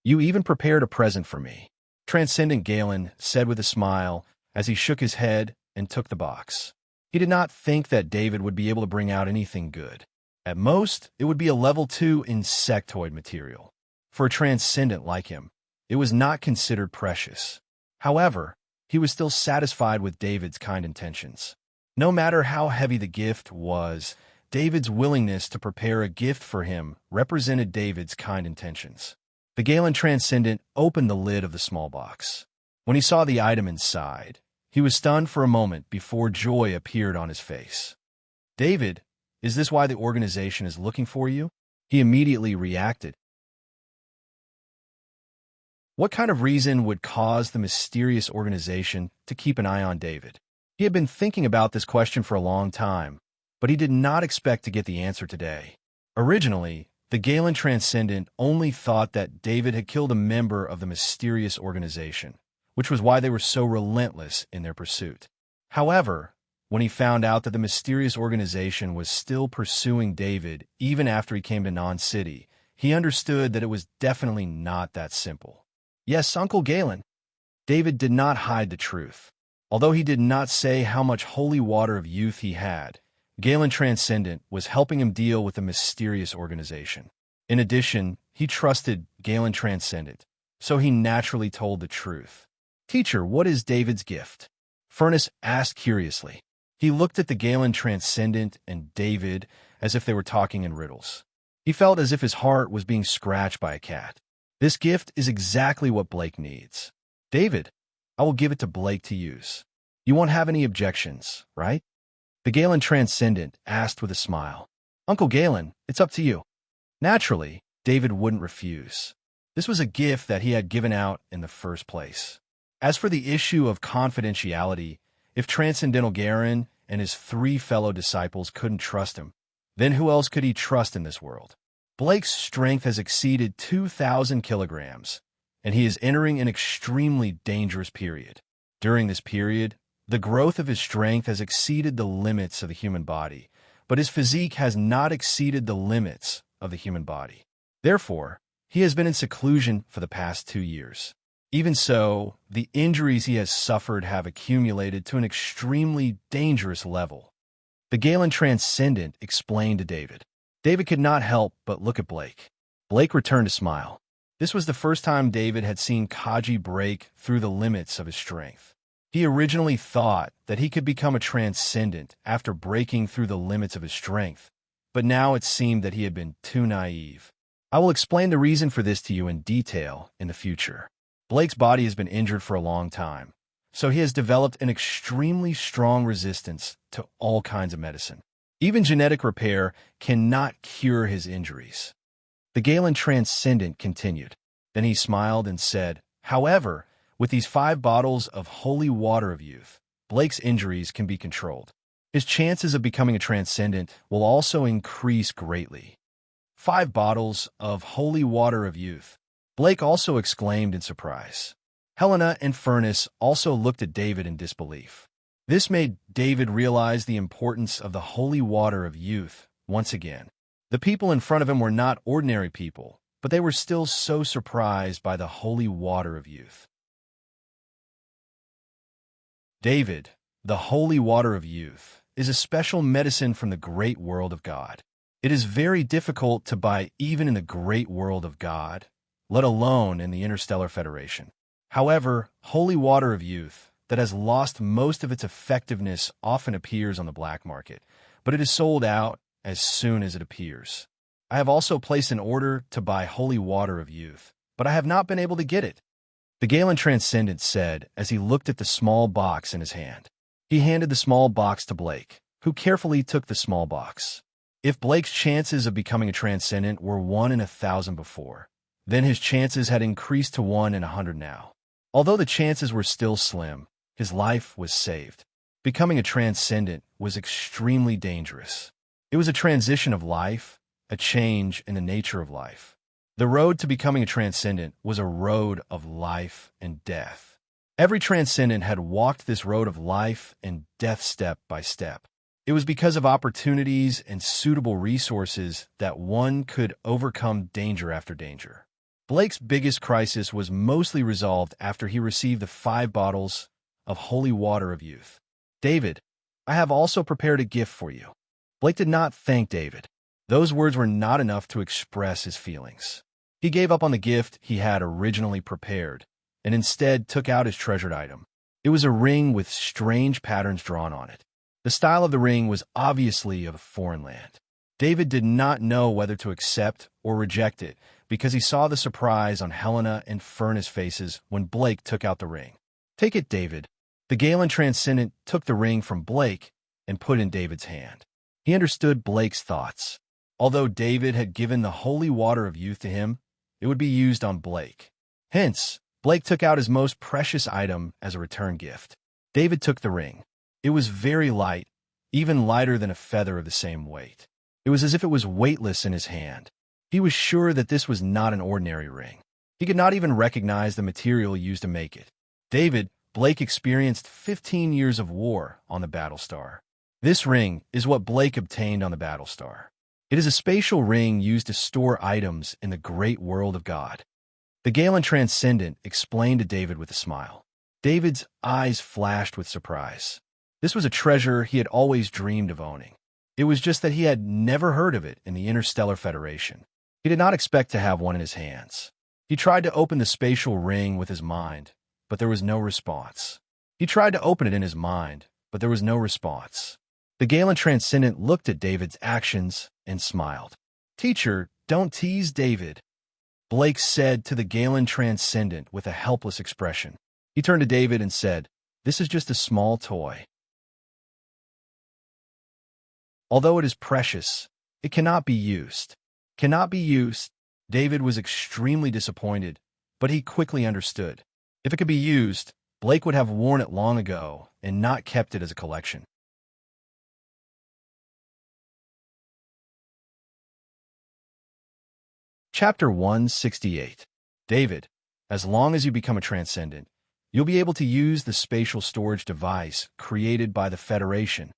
"You even prepared a present for me," Transcendent Galen said with a smile as he shook his head and took the box. He did not think that David would be able to bring out anything good. At most, it would be a level 2 insectoid material. For a transcendent like him, it was not considered precious. However, he was still satisfied with David's kind intentions. No matter how heavy the gift was, David's willingness to prepare a gift for him represented David's kind intentions. The Galen Transcendent opened the lid of the small box. When he saw the item inside, he was stunned for a moment before joy appeared on his face. "David, is this why the organization is looking for you?" He immediately reacted. What kind of reason would cause the mysterious organization to keep an eye on David? He had been thinking about this question for a long time, but he did not expect to get the answer today. Originally, the Galen Transcendent only thought that David had killed a member of the mysterious organization, which was why they were so relentless in their pursuit. However, when he found out that the mysterious organization was still pursuing David even after he came to Non-City, he understood that it was definitely not that simple. "Yes, Uncle Galen." David did not hide the truth. Although he did not say how much holy water of youth he had, Galen Transcendent was helping him deal with the mysterious organization. In addition, he trusted Galen Transcendent, so he naturally told the truth. "Teacher, what is David's gift?" Furnace asked curiously. He looked at the Galen Transcendent and David as if they were talking in riddles. He felt as if his heart was being scratched by a cat. "This gift is exactly what Blake needs. David, I will give it to Blake to use. You won't have any objections, right?" The Galen Transcendent asked with a smile. "Uncle Galen, it's up to you." Naturally, David wouldn't refuse. This was a gift that he had given out in the first place. As for the issue of confidentiality, if Transcendental Garen and his 3 fellow disciples couldn't trust him, then who else could he trust in this world? Blake's strength has exceeded 2,000 kilograms, and he is entering an extremely dangerous period. During this period, the growth of his strength has exceeded the limits of the human body, but his physique has not exceeded the limits of the human body. Therefore, he has been in seclusion for the past 2 years. Even so, the injuries he has suffered have accumulated to an extremely dangerous level. The Galen Transcendent explained to David. David could not help but look at Blake. Blake returned a smile. This was the first time David had seen Kaji break through the limits of his strength. He originally thought that he could become a transcendent after breaking through the limits of his strength, but now it seemed that he had been too naive. I will explain the reason for this to you in detail in the future. Blake's body has been injured for a long time, so he has developed an extremely strong resistance to all kinds of medicine. Even genetic repair cannot cure his injuries. The Galen Transcendent continued. Then he smiled and said, "However, with these 5 bottles of holy water of youth, Blake's injuries can be controlled. His chances of becoming a transcendent will also increase greatly." 5 bottles of holy water of youth, Blake also exclaimed in surprise. Helena and Furnace also looked at David in disbelief. This made David realize the importance of the holy water of youth once again. The people in front of him were not ordinary people, but they were still so surprised by the holy water of youth. David, the holy water of youth, is a special medicine from the great world of God. It is very difficult to buy even in the great world of God, let alone in the Interstellar Federation. However, holy water of youth that has lost most of its effectiveness often appears on the black market, but it is sold out as soon as it appears. I have also placed an order to buy holy water of youth, but I have not been able to get it. The Galen Transcendent said as he looked at the small box in his hand. He handed the small box to Blake, who carefully took the small box. If Blake's chances of becoming a Transcendent were 1 in 1,000 before, then his chances had increased to 1 in 100 now. Although the chances were still slim, his life was saved. Becoming a Transcendent was extremely dangerous. It was a transition of life, a change in the nature of life. The road to becoming a Transcendent was a road of life and death. Every Transcendent had walked this road of life and death step by step. It was because of opportunities and suitable resources that one could overcome danger after danger. Blake's biggest crisis was mostly resolved after he received the 5 bottles of holy water of youth. David, I have also prepared a gift for you. Blake did not thank David. Those words were not enough to express his feelings. He gave up on the gift he had originally prepared and instead took out his treasured item. It was a ring with strange patterns drawn on it. The style of the ring was obviously of a foreign land. David did not know whether to accept or reject it because he saw the surprise on Helena and Furnace faces when Blake took out the ring. Take it, David. The Galen Transcendent took the ring from Blake and put it in David's hand. He understood Blake's thoughts. Although David had given the holy water of youth to him, it would be used on Blake. Hence, Blake took out his most precious item as a return gift. David took the ring. It was very light, even lighter than a feather of the same weight. It was as if it was weightless in his hand. He was sure that this was not an ordinary ring. He could not even recognize the material used to make it. Blake experienced 15 years of war on the Battlestar. This ring is what Blake obtained on the Battlestar. It is a spatial ring used to store items in the great world of God. The Galen Transcendent explained to David with a smile. David's eyes flashed with surprise. This was a treasure he had always dreamed of owning. It was just that he had never heard of it in the Interstellar Federation. He did not expect to have one in his hands. He tried to open the spatial ring with his mind, but there was no response. He tried to open it in his mind, but there was no response. The Galen Transcendent looked at David's actions and smiled. Teacher, don't tease David, Blake said to the Galen Transcendent with a helpless expression. He turned to David and said, "This is just a small toy. Although it is precious, it cannot be used." Cannot be used. David was extremely disappointed, but he quickly understood. If it could be used, Blake would have worn it long ago and not kept it as a collection. Chapter 168. David, as long as you become a Transcendent, you'll be able to use the spatial storage device created by the Federation.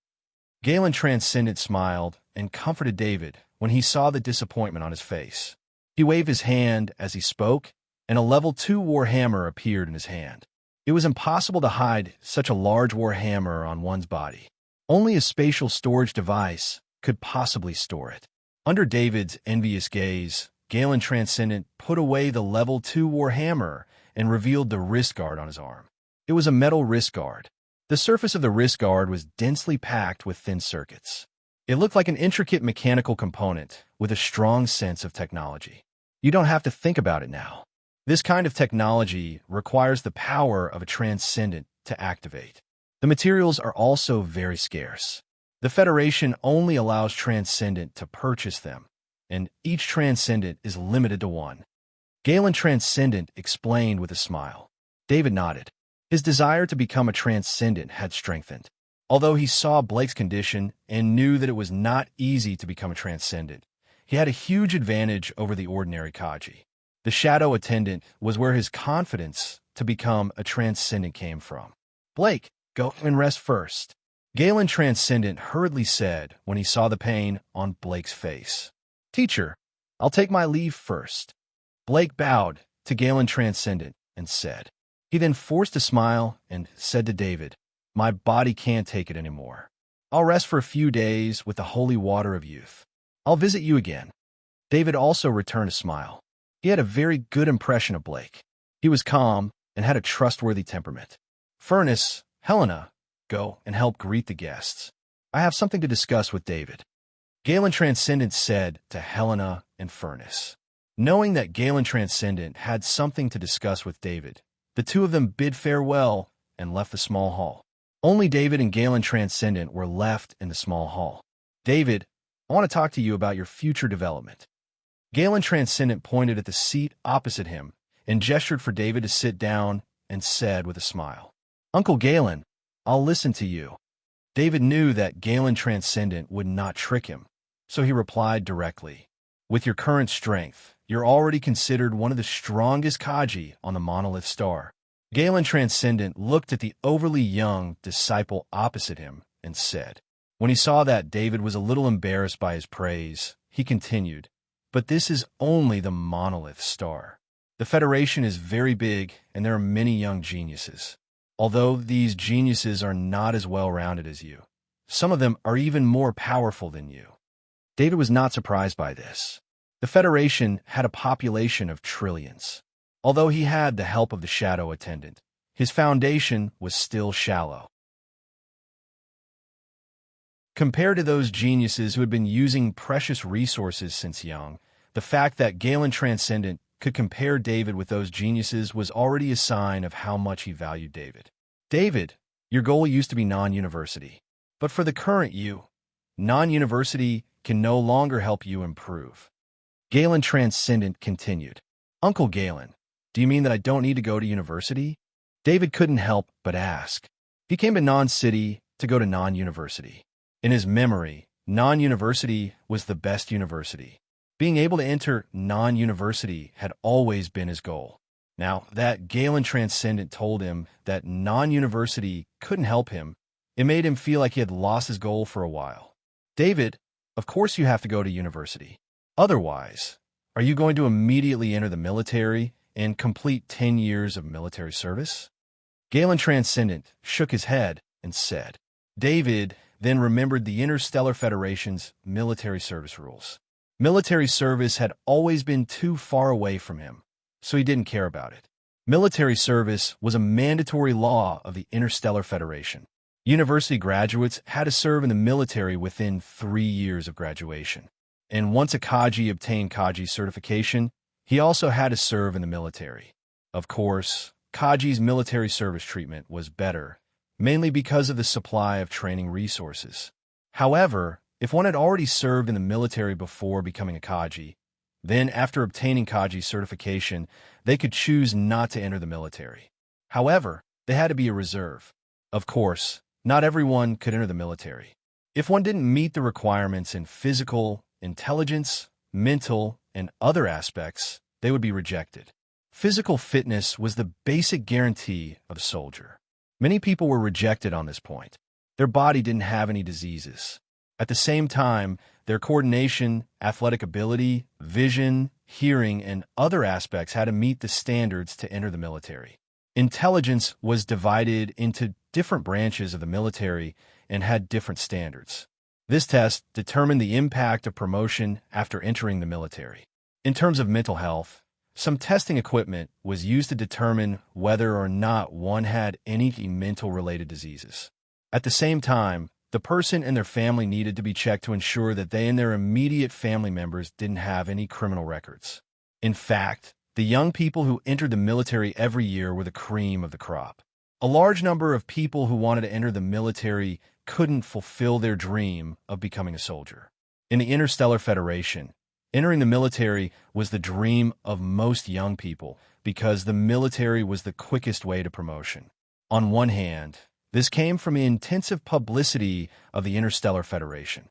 Galen Transcendent smiled and comforted David when he saw the disappointment on his face. He waved his hand as he spoke, and a level 2 war hammer appeared in his hand. It was impossible to hide such a large war hammer on one's body. Only a spatial storage device could possibly store it. Under David's envious gaze, Galen Transcendent put away the level 2 war hammer and revealed the wrist guard on his arm. It was a metal wrist guard. The surface of the wrist guard was densely packed with thin circuits. It looked like an intricate mechanical component with a strong sense of technology. You don't have to think about it now. This kind of technology requires the power of a Transcendent to activate. The materials are also very scarce. The Federation only allows Transcendent to purchase them, and each Transcendent is limited to one. Galen Transcendent explained with a smile. David nodded. His desire to become a Transcendent had strengthened. Although he saw Blake's condition and knew that it was not easy to become a Transcendent, he had a huge advantage over the ordinary Kaji. The Shadow Attendant was where his confidence to become a Transcendent came from. Blake, go and rest first, Galen Transcendent hurriedly said when he saw the pain on Blake's face. Teacher, I'll take my leave first. Blake bowed to Galen Transcendent and said. He then forced a smile and said to David, "My body can't take it anymore. I'll rest for a few days with the holy water of youth. I'll visit you again." David also returned a smile. He had a very good impression of Blake. He was calm and had a trustworthy temperament. "Furnace, Helena, go and help greet the guests. I have something to discuss with David." Galen Transcendent said to Helena and Furnace. Knowing that Galen Transcendent had something to discuss with David, the two of them bid farewell and left the small hall. Only David and Galen Transcendent were left in the small hall. "David, I want to talk to you about your future development." Galen Transcendent pointed at the seat opposite him and gestured for David to sit down and said with a smile, "Uncle Galen, I'll listen to you." David knew that Galen Transcendent would not trick him, so he replied directly, "With your current strength, you're already considered one of the strongest Kaji on the monolith star." Galen Transcendent looked at the overly young disciple opposite him and said. When he saw that David was a little embarrassed by his praise, he continued, "But this is only the monolith star. The Federation is very big and there are many young geniuses. Although these geniuses are not as well-rounded as you, some of them are even more powerful than you." David was not surprised by this. The Federation had a population of trillions. Although he had the help of the Shadow Attendant, his foundation was still shallow. Compared to those geniuses who had been using precious resources since young, the fact that Galen Transcendent could compare David with those geniuses was already a sign of how much he valued David. "David, your goal used to be non-university. But for the current you, non-university can no longer help you improve." Galen Transcendent continued, "Uncle Galen, do you mean that I don't need to go to university?" David couldn't help but ask. He came to non-city to go to non-university. In his memory, non-university was the best university. Being able to enter non-university had always been his goal. Now that Galen Transcendent told him that non-university couldn't help him, it made him feel like he had lost his goal for a while. "David, of course you have to go to university. Otherwise, are you going to immediately enter the military and complete 10 years of military service?" Galen Transcendent shook his head and said. David then remembered the Interstellar Federation's military service rules. Military service had always been too far away from him, so he didn't care about it. Military service was a mandatory law of the Interstellar Federation. University graduates had to serve in the military within 3 years of graduation. And once a Kaji obtained Kaji certification, he also had to serve in the military. Of course, Kaji's military service treatment was better, mainly because of the supply of training resources. However, if one had already served in the military before becoming a Kaji, then after obtaining Kaji certification, they could choose not to enter the military. However, they had to be a reserve. Of course, not everyone could enter the military. If one didn't meet the requirements in physical, intelligence, mental, and other aspects, they would be rejected. Physical fitness was the basic guarantee of a soldier. Many people were rejected on this point. Their body didn't have any diseases. At the same time, their coordination, athletic ability, vision, hearing, and other aspects had to meet the standards to enter the military. Intelligence was divided into different branches of the military and had different standards. This test determined the impact of promotion after entering the military. In terms of mental health, some testing equipment was used to determine whether or not one had any mental-related diseases. At the same time, the person and their family needed to be checked to ensure that they and their immediate family members didn't have any criminal records. In fact, the young people who entered the military every year were the cream of the crop. A large number of people who wanted to enter the military couldn't fulfill their dream of becoming a soldier. In the Interstellar Federation, entering the military was the dream of most young people because the military was the quickest way to promotion. On one hand, this came from the intensive publicity of the Interstellar Federation.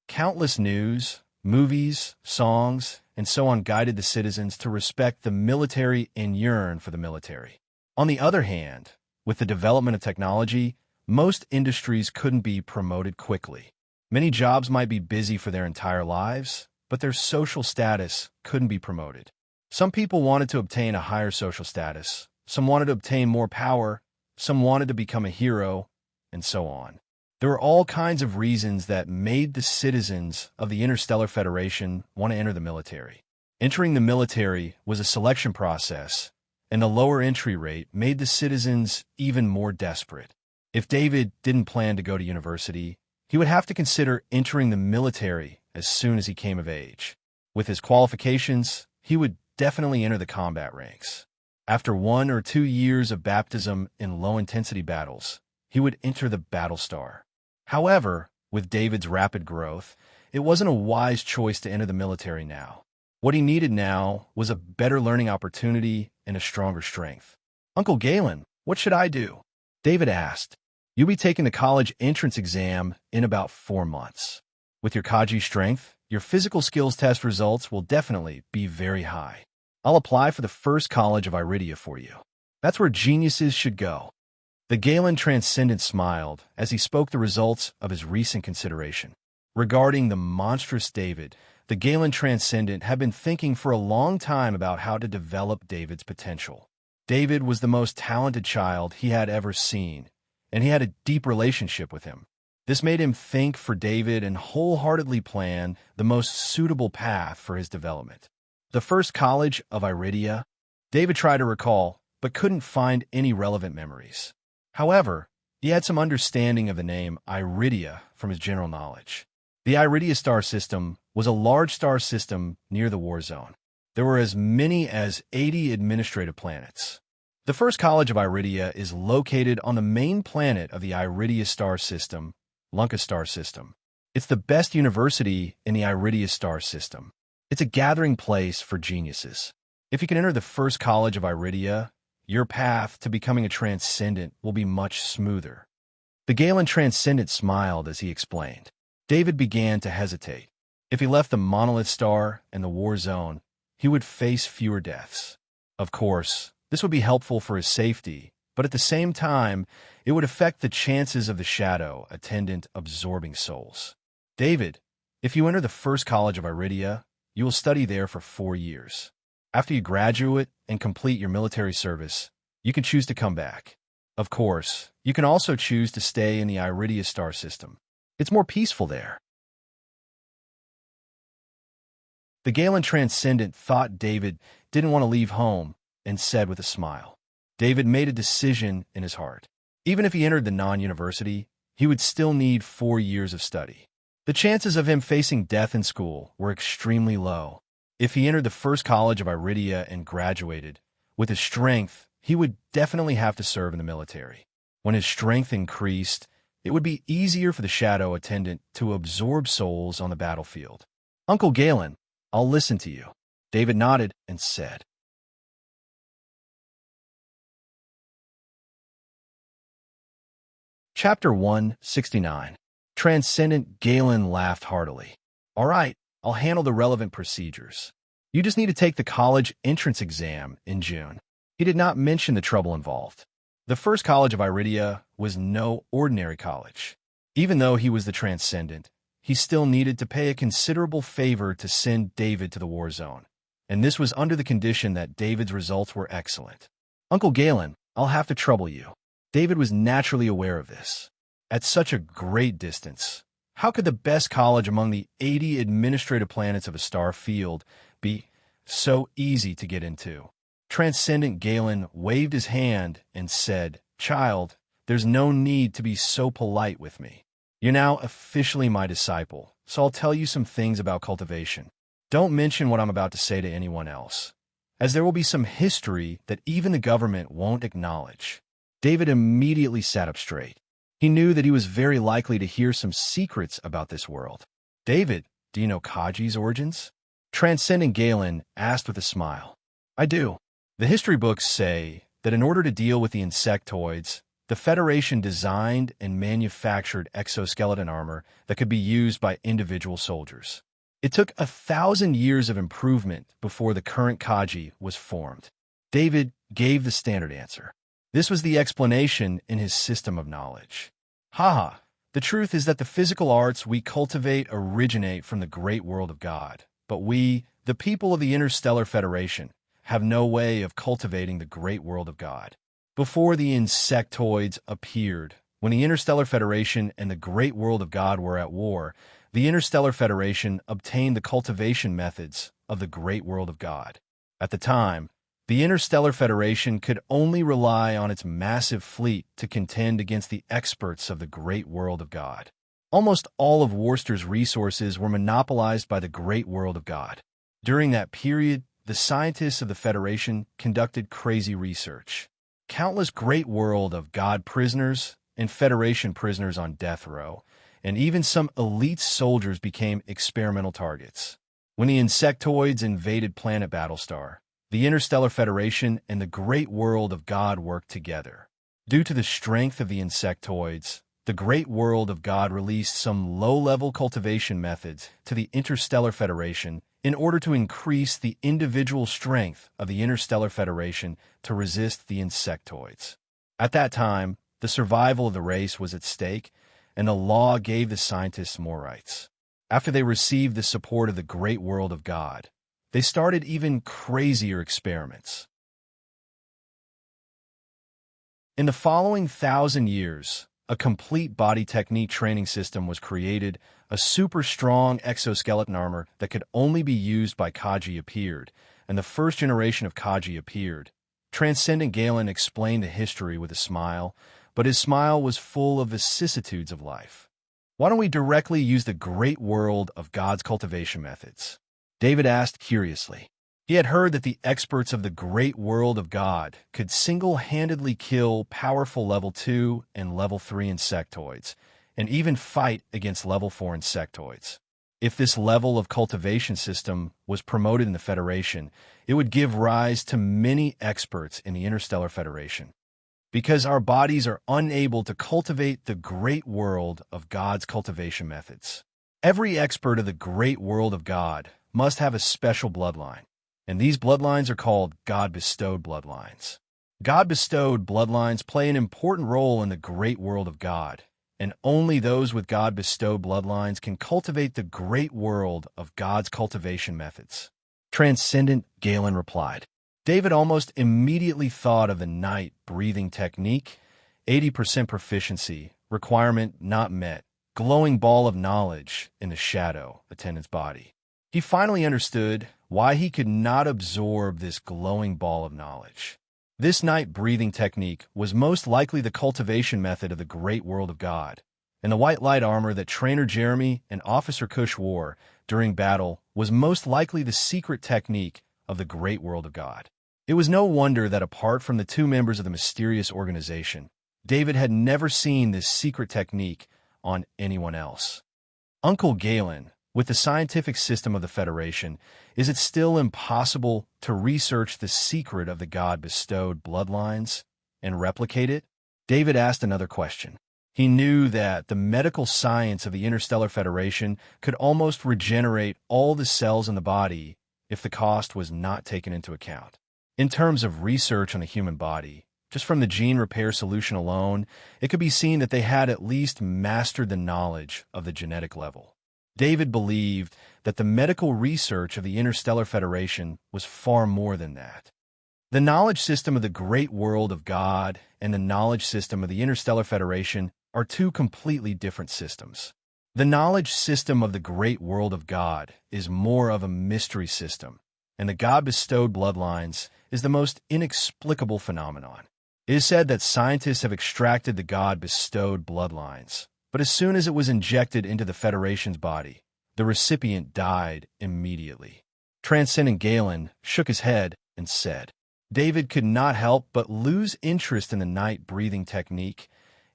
Countless news, movies, songs, and so on guided the citizens to respect the military and yearn for the military. On the other hand, with the development of technology, most industries couldn't be promoted quickly. Many jobs might be busy for their entire lives, but their social status couldn't be promoted. Some people wanted to obtain a higher social status, some wanted to obtain more power, some wanted to become a hero, and so on. There were all kinds of reasons that made the citizens of the Interstellar Federation want to enter the military. Entering the military was a selection process, and the lower entry rate made the citizens even more desperate. If David didn't plan to go to university, he would have to consider entering the military as soon as he came of age. With his qualifications, he would definitely enter the combat ranks. After 1 or 2 years of baptism in low-intensity battles, he would enter the battle star. However, with David's rapid growth, it wasn't a wise choice to enter the military now. What he needed now was a better learning opportunity and a stronger strength. "Uncle Galen, what should I do?" David asked. "You'll be taking the college entrance exam in about 4 months. With your Kaji strength, your physical skills test results will definitely be very high. I'll apply for the first college of Iridia for you. That's where geniuses should go." The Galen Transcendent smiled as he spoke the results of his recent consideration. Regarding the monstrous David, the Galen Transcendent had been thinking for a long time about how to develop David's potential. David was the most talented child he had ever seen, and he had a deep relationship with him. This made him think for David and wholeheartedly plan the most suitable path for his development. The first college of Iridia? David tried to recall, but couldn't find any relevant memories. However, he had some understanding of the name Iridia from his general knowledge. The Iridia star system was a large star system near the war zone. There were as many as 80 administrative planets. The first college of Iridia is located on the main planet of the Iridia star system, Lunca star system. It's the best university in the Iridia star system. It's a gathering place for geniuses. If you can enter the first college of Iridia, your path to becoming a transcendent will be much smoother. The Galen Transcendent smiled as he explained. David began to hesitate. If he left the monolith star and the war zone, he would face fewer deaths. Of course, this would be helpful for his safety, but at the same time, it would affect the chances of the shadow attendant absorbing souls. "David, if you enter the first college of Iridia, you will study there for 4 years. After you graduate and complete your military service, you can choose to come back. Of course, you can also choose to stay in the Iridia star system. It's more peaceful there." The Galen Transcendent thought David didn't want to leave home and said with a smile. David made a decision in his heart. Even if he entered the non-university, he would still need 4 years of study. The chances of him facing death in school were extremely low. If he entered the first college of Iridia and graduated, with his strength, he would definitely have to serve in the military. When his strength increased, it would be easier for the shadow attendant to absorb souls on the battlefield. "Uncle Galen, I'll listen to you." David nodded and said. Chapter 169. Transcendent Galen laughed heartily. "All right, I'll handle the relevant procedures. You just need to take the college entrance exam in June." He did not mention the trouble involved. The first college of Iridia was no ordinary college. Even though he was the Transcendent, he still needed to pay a considerable favor to send David to the war zone, and this was under the condition that David's results were excellent. "Uncle Galen, I'll have to trouble you." David was naturally aware of this. At such a great distance, how could the best college among the 80 administrative planets of a star field be so easy to get into? Transcendent Galen waved his hand and said, "Child, there's no need to be so polite with me. You're now officially my disciple, so I'll tell you some things about cultivation. Don't mention what I'm about to say to anyone else, as there will be some history that even the government won't acknowledge." David immediately sat up straight. He knew that he was very likely to hear some secrets about this world. "David, do you know Kaji's origins?" Transcendent Galen asked with a smile. "I do. The history books say that in order to deal with the insectoids, the Federation designed and manufactured exoskeleton armor that could be used by individual soldiers. It took 1,000 years of improvement before the current Kaji was formed." David gave the standard answer. This was the explanation in his system of knowledge. "Haha, the truth is that the physical arts we cultivate originate from the great world of God, but we, the people of the Interstellar Federation, have no way of cultivating the great world of God. Before the insectoids appeared, when the Interstellar Federation and the great world of God were at war, the Interstellar Federation obtained the cultivation methods of the great world of God. At the time, the Interstellar Federation could only rely on its massive fleet to contend against the experts of the great world of God. Almost all of Worcester's resources were monopolized by the great world of God. During that period, the scientists of the Federation conducted crazy research. Countless great world of God prisoners and Federation prisoners on death row, and even some elite soldiers became experimental targets. When the insectoids invaded planet Battlestar, the Interstellar Federation and the great world of God worked together. Due to the strength of the insectoids, the great world of God released some low-level cultivation methods to the Interstellar Federation in order to increase the individual strength of the Interstellar Federation to resist the insectoids. At that time, the survival of the race was at stake, and the law gave the scientists more rights. After they received the support of the great world of God, they started even crazier experiments. In the following 1,000 years, a complete body technique training system was created. A super strong exoskeleton armor that could only be used by Kaji appeared, and the first generation of Kaji appeared. Transcendent Galen explained the history with a smile, but his smile was full of vicissitudes of life. Why don't we directly use the great world of God's cultivation methods? David asked curiously. He had heard that the experts of the great world of God could single-handedly kill powerful level 2 and level 3 insectoids, and even fight against level 4 insectoids. If this level of cultivation system was promoted in the Federation, it would give rise to many experts in the Interstellar Federation. Because our bodies are unable to cultivate the great world of God's cultivation methods. Every expert of the great world of God must have a special bloodline, and these bloodlines are called God-bestowed bloodlines. God-bestowed bloodlines play an important role in the great world of God, and only those with God-bestowed bloodlines can cultivate the great world of God's cultivation methods. Transcendent Galen replied. David almost immediately thought of the night breathing technique, 80% proficiency, requirement not met, glowing ball of knowledge in the shadow attendant's body. He finally understood why he could not absorb this glowing ball of knowledge. This night breathing technique was most likely the cultivation method of the great world of God, and the white light armor that Trainer Jeremy and Officer Cush wore during battle was most likely the secret technique of the great world of God. It was no wonder that apart from the two members of the mysterious organization, David had never seen this secret technique on anyone else. Uncle Galen, with the scientific system of the Federation, is it still impossible to research the secret of the God-bestowed bloodlines and replicate it? David asked another question. He knew that the medical science of the Interstellar Federation could almost regenerate all the cells in the body if the cost was not taken into account. In terms of research on the human body, just from the gene repair solution alone, it could be seen that they had at least mastered the knowledge of the genetic level. David believed that the medical research of the Interstellar Federation was far more than that. The knowledge system of the great world of God and the knowledge system of the Interstellar Federation are two completely different systems. The knowledge system of the great world of God is more of a mystery system, and the God-bestowed bloodlines is the most inexplicable phenomenon. It is said that scientists have extracted the God-bestowed bloodlines, but as soon as it was injected into the Federation's body, the recipient died immediately. Transcendent Galen shook his head and said, David could not help but lose interest in the night breathing technique,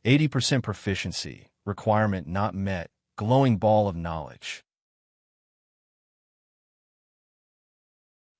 80% proficiency, requirement not met, glowing ball of knowledge.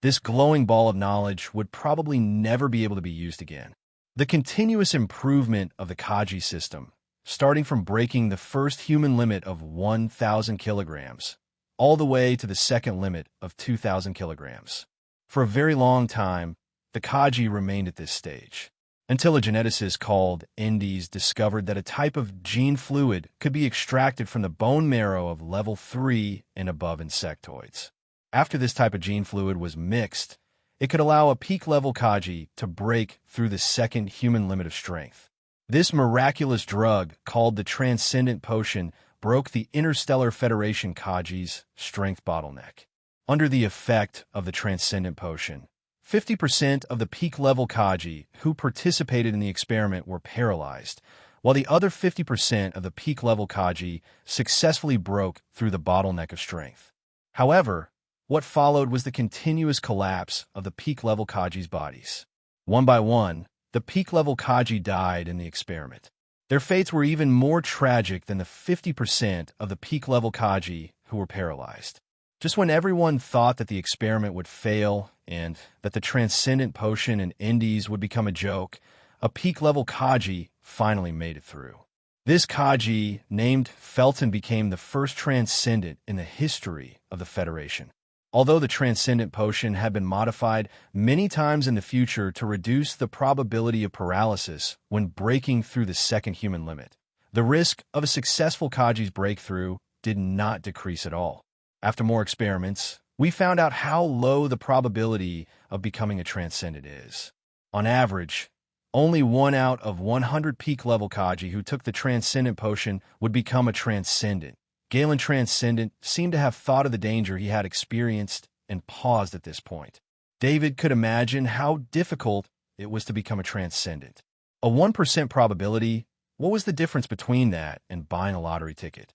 This glowing ball of knowledge would probably never be able to be used again. The continuous improvement of the Kaji system, starting from breaking the first human limit of 1,000 kilograms, all the way to the second limit of 2,000 kilograms. For a very long time, the Kaji remained at this stage, until a geneticist called Endes discovered that a type of gene fluid could be extracted from the bone marrow of level 3 and above insectoids. After this type of gene fluid was mixed, it could allow a peak-level Kaji to break through the second human limit of strength. This miraculous drug, called the Transcendent Potion, broke the Interstellar Federation Kaji's strength bottleneck. Under the effect of the Transcendent Potion, 50% of the peak-level Kaji who participated in the experiment were paralyzed, while the other 50% of the peak-level Kaji successfully broke through the bottleneck of strength. However, what followed was the continuous collapse of the peak-level Kaji's bodies. One by one, the peak-level Kaji died in the experiment. Their fates were even more tragic than the 50% of the peak-level Kaji who were paralyzed. Just when everyone thought that the experiment would fail and that the Transcendent Potion and Indies would become a joke, a peak-level Kaji finally made it through. This Kaji, named Felton, became the first Transcendent in the history of the Federation. Although the Transcendent Potion had been modified many times in the future to reduce the probability of paralysis when breaking through the second human limit, the risk of a successful Kaji's breakthrough did not decrease at all. After more experiments, we found out how low the probability of becoming a Transcendent is. On average, only 1 out of 100 peak-level Kaji who took the Transcendent Potion would become a Transcendent. Galen Transcendent seemed to have thought of the danger he had experienced and paused at this point. David could imagine how difficult it was to become a Transcendent. A 1% probability, what was the difference between that and buying a lottery ticket?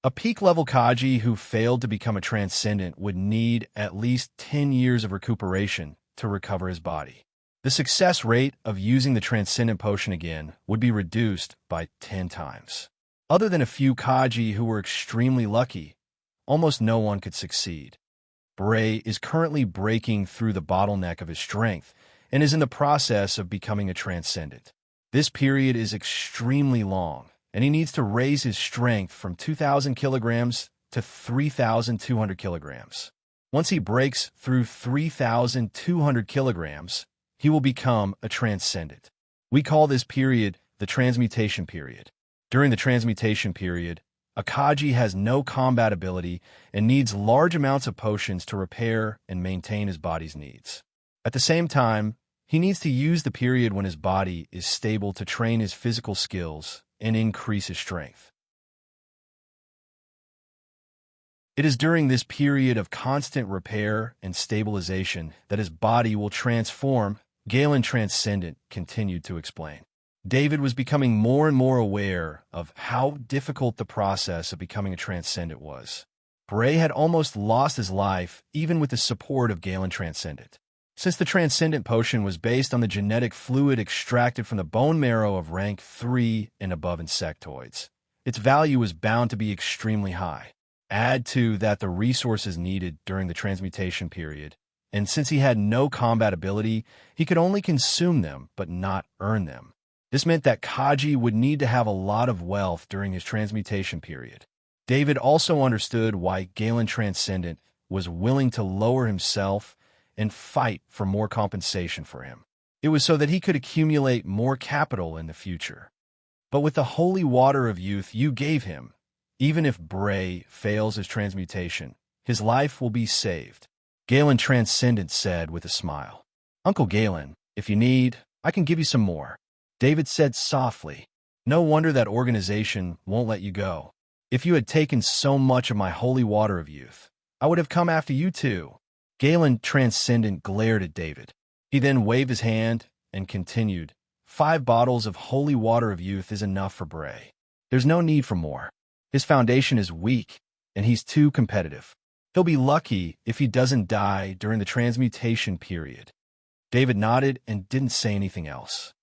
A peak-level Kaji who failed to become a Transcendent would need at least 10 years of recuperation to recover his body. The success rate of using the Transcendent Potion again would be reduced by 10 times. Other than a few Kaji who were extremely lucky, almost no one could succeed. Bray is currently breaking through the bottleneck of his strength and is in the process of becoming a Transcendent. This period is extremely long, and he needs to raise his strength from 2,000 kilograms to 3,200 kilograms. Once he breaks through 3,200 kilograms, he will become a Transcendent. We call this period the transmutation period. During the transmutation period, a Kaji has no combat ability and needs large amounts of potions to repair and maintain his body's needs. At the same time, he needs to use the period when his body is stable to train his physical skills and increase his strength. It is during this period of constant repair and stabilization that his body will transform, Galen Transcendent continued to explain. David was becoming more and more aware of how difficult the process of becoming a Transcendent was. Bray had almost lost his life even with the support of Galen Transcendent. Since the Transcendent Potion was based on the genetic fluid extracted from the bone marrow of rank 3 and above insectoids, its value was bound to be extremely high. Add to that the resources needed during the transmutation period, and since he had no combat ability, he could only consume them but not earn them. This meant that Kaji would need to have a lot of wealth during his transmutation period. David also understood why Galen Transcendent was willing to lower himself and fight for more compensation for him. It was so that he could accumulate more capital in the future. But with the holy water of youth you gave him, even if Bray fails his transmutation, his life will be saved. Galen Transcendent said with a smile. Uncle Galen, if you need, I can give you some more. David said softly. No wonder that organization won't let you go. If you had taken so much of my holy water of youth, I would have come after you too. Galen Transcendent glared at David. He then waved his hand and continued, 5 bottles of holy water of youth is enough for Bray. There's no need for more. His foundation is weak, and he's too competitive. He'll be lucky if he doesn't die during the transmutation period. David nodded and didn't say anything else.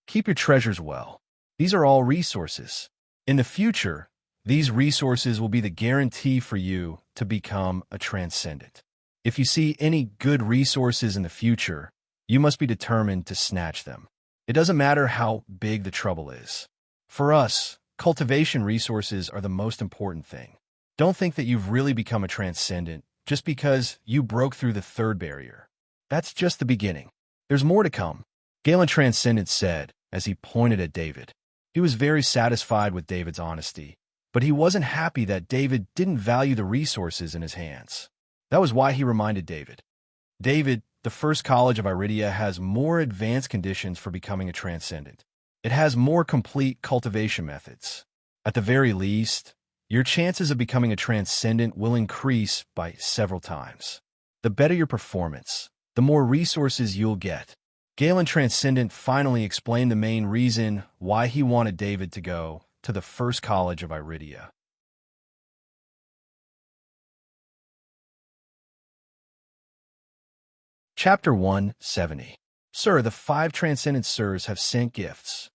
Keep your treasures well. These are all resources. In the future, these resources will be the guarantee for you to become a Transcendent. If you see any good resources in the future, you must be determined to snatch them. It doesn't matter how big the trouble is. For us, cultivation resources are the most important thing. Don't think that you've really become a Transcendent just because you broke through the 3rd barrier. That's just the beginning. There's more to come, Galen Transcendent said as he pointed at David. He was very satisfied with David's honesty, but he wasn't happy that David didn't value the resources in his hands. That was why he reminded David. David, the first college of Iridia has more advanced conditions for becoming a transcendent. It has more complete cultivation methods. At the very least, your chances of becoming a transcendent will increase by several times. The better your performance, the more resources you'll get. Galen Transcendent finally explained the main reason why he wanted David to go to the first college of Iridia. Chapter 170. Sir, the 5 transcendent sirs have sent gifts.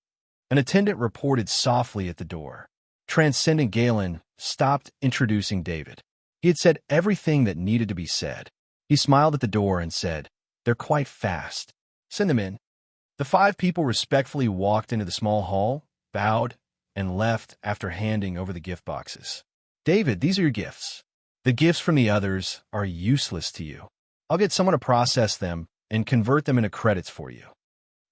An attendant reported softly at the door. Transcendent Galen stopped introducing David. He had said everything that needed to be said. He smiled at the door and said, "They're quite fast. Send them in." The 5 people respectfully walked into the small hall, bowed, and left after handing over the gift boxes. "David, these are your gifts. The gifts from the others are useless to you. I'll get someone to process them and convert them into credits for you,"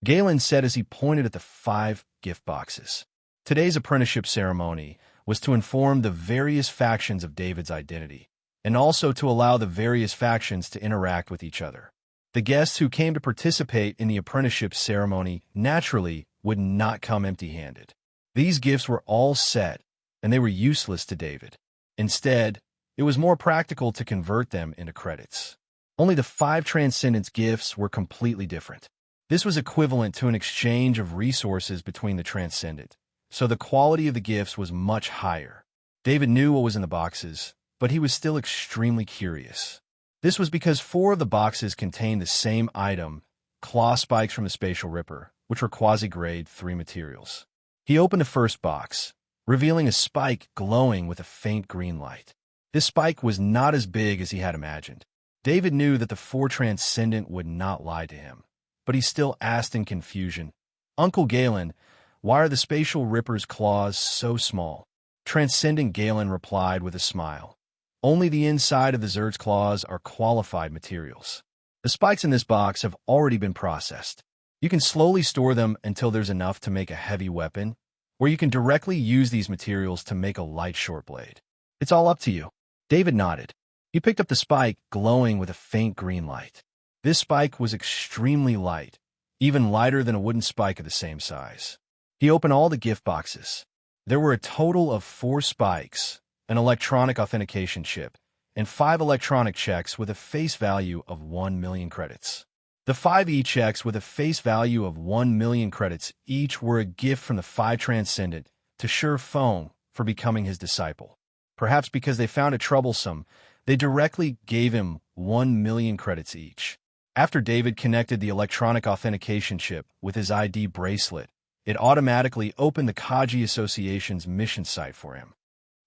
Galen said as he pointed at the 5 gift boxes. Today's apprenticeship ceremony was to inform the various factions of David's identity, and also to allow the various factions to interact with each other. The guests who came to participate in the apprenticeship ceremony naturally would not come empty-handed. These gifts were all set, and they were useless to David. Instead, it was more practical to convert them into credits. Only the 5 Transcendence gifts were completely different. This was equivalent to an exchange of resources between the Transcendent, so the quality of the gifts was much higher. David knew what was in the boxes, but he was still extremely curious. This was because 4 of the boxes contained the same item, claw spikes from the Spatial Ripper, which were quasi-grade 3 materials. He opened the first box, revealing a spike glowing with a faint green light. This spike was not as big as he had imagined. David knew that the 4 Transcendent would not lie to him, but he still asked in confusion, "Uncle Galen, why are the Spatial Ripper's claws so small?" Transcendent Galen replied with a smile, "Only the inside of the Zerd's claws are qualified materials. The spikes in this box have already been processed. You can slowly store them until there's enough to make a heavy weapon, or you can directly use these materials to make a light short blade. It's all up to you." David nodded. He picked up the spike, glowing with a faint green light. This spike was extremely light, even lighter than a wooden spike of the same size. He opened all the gift boxes. There were a total of 4 spikes, an electronic authentication chip, and 5 electronic checks with a face value of 1 million credits. The 5 e-checks with a face value of 1 million credits each were a gift from the 5 Transcendent to Sure Foam for becoming his disciple. Perhaps because they found it troublesome, they directly gave him 1 million credits each. After David connected the electronic authentication chip with his ID bracelet, it automatically opened the Kaji Association's mission site for him.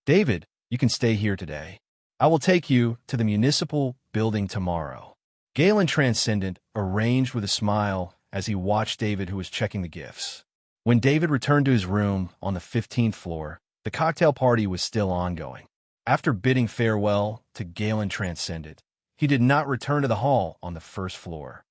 "David, you can stay here today. I will take you to the municipal building tomorrow," Galen Transcendent arranged with a smile as he watched David, who was checking the gifts. When David returned to his room on the 15th floor, the cocktail party was still ongoing. After bidding farewell to Galen Transcendent, he did not return to the hall on the 1st floor.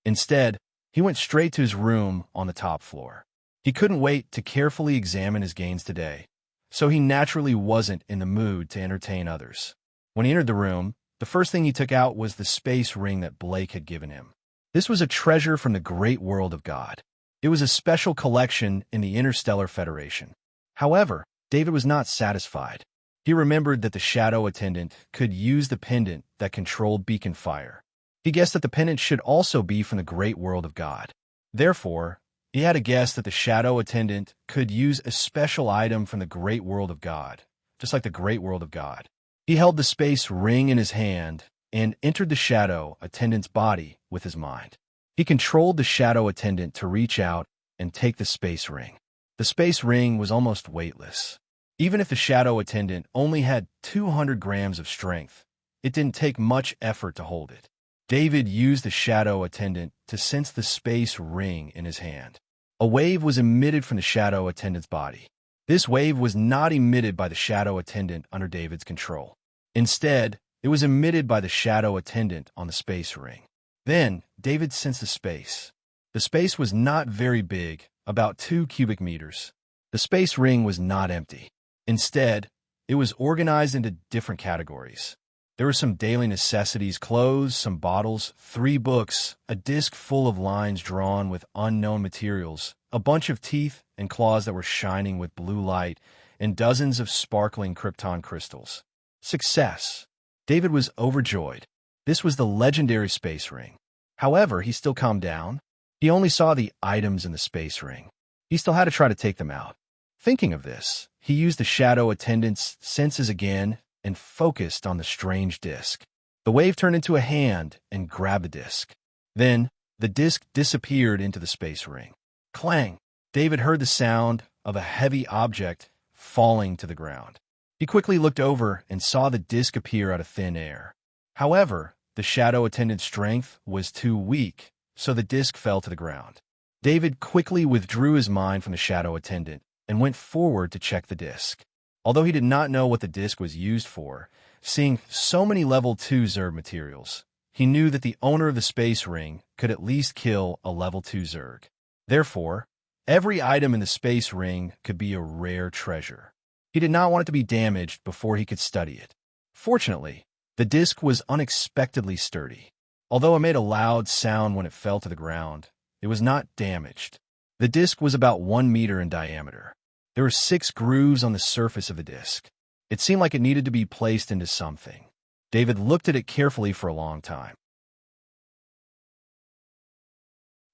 Instead, he went straight to his room on the top floor. He couldn't wait to carefully examine his gains today, so he naturally wasn't in the mood to entertain others. When he entered the room, the first thing he took out was the space ring that Blake had given him. This was a treasure from the great world of God. It was a special collection in the Interstellar Federation. However, David was not satisfied. He remembered that the Shadow Attendant could use the pendant that controlled beacon fire. He guessed that the pendant should also be from the great world of God. Therefore, he had a guess that the Shadow Attendant could use a special item from the great world of God, just like the great world of God. He held the space ring in his hand and entered the Shadow Attendant's body with his mind. He controlled the Shadow Attendant to reach out and take the space ring. The space ring was almost weightless. Even if the Shadow Attendant only had 200 grams of strength, it didn't take much effort to hold it. David used the Shadow Attendant to sense the space ring in his hand. A wave was emitted from the Shadow Attendant's body. This wave was not emitted by the Shadow Attendant under David's control. Instead, it was emitted by the Shadow Attendant on the space ring. Then, David sensed the space. The space was not very big, about 2 cubic meters. The space ring was not empty. Instead, It was organized into different categories. There were some daily necessities, clothes, some bottles, 3 books, a disc full of lines drawn with unknown materials, a bunch of teeth and claws that were shining with blue light, and dozens of sparkling krypton crystals. Success. David was overjoyed. This was the legendary space ring. However, he still calmed down. He only saw the items in the space ring. He still had to try to take them out. Thinking of this, he used the shadow attendant's senses again and focused on the strange disc. The wave turned into a hand and grabbed the disc. Then, the disc disappeared into the space ring. Clang! David heard the sound of a heavy object falling to the ground. He quickly looked over and saw the disc appear out of thin air. However, the shadow attendant's strength was too weak, so the disc fell to the ground. David quickly withdrew his mind from the shadow attendant and went forward to check the disc. Although he did not know what the disc was used for, seeing so many level 2 Zerg materials, he knew that the owner of the space ring could at least kill a level 2 Zerg. Therefore, every item in the space ring could be a rare treasure. He did not want it to be damaged before he could study it. Fortunately, the disc was unexpectedly sturdy. Although it made a loud sound when it fell to the ground, it was not damaged. The disc was about 1 meter in diameter. There were 6 grooves on the surface of the disc. It seemed like it needed to be placed into something. David looked at it carefully for a long time.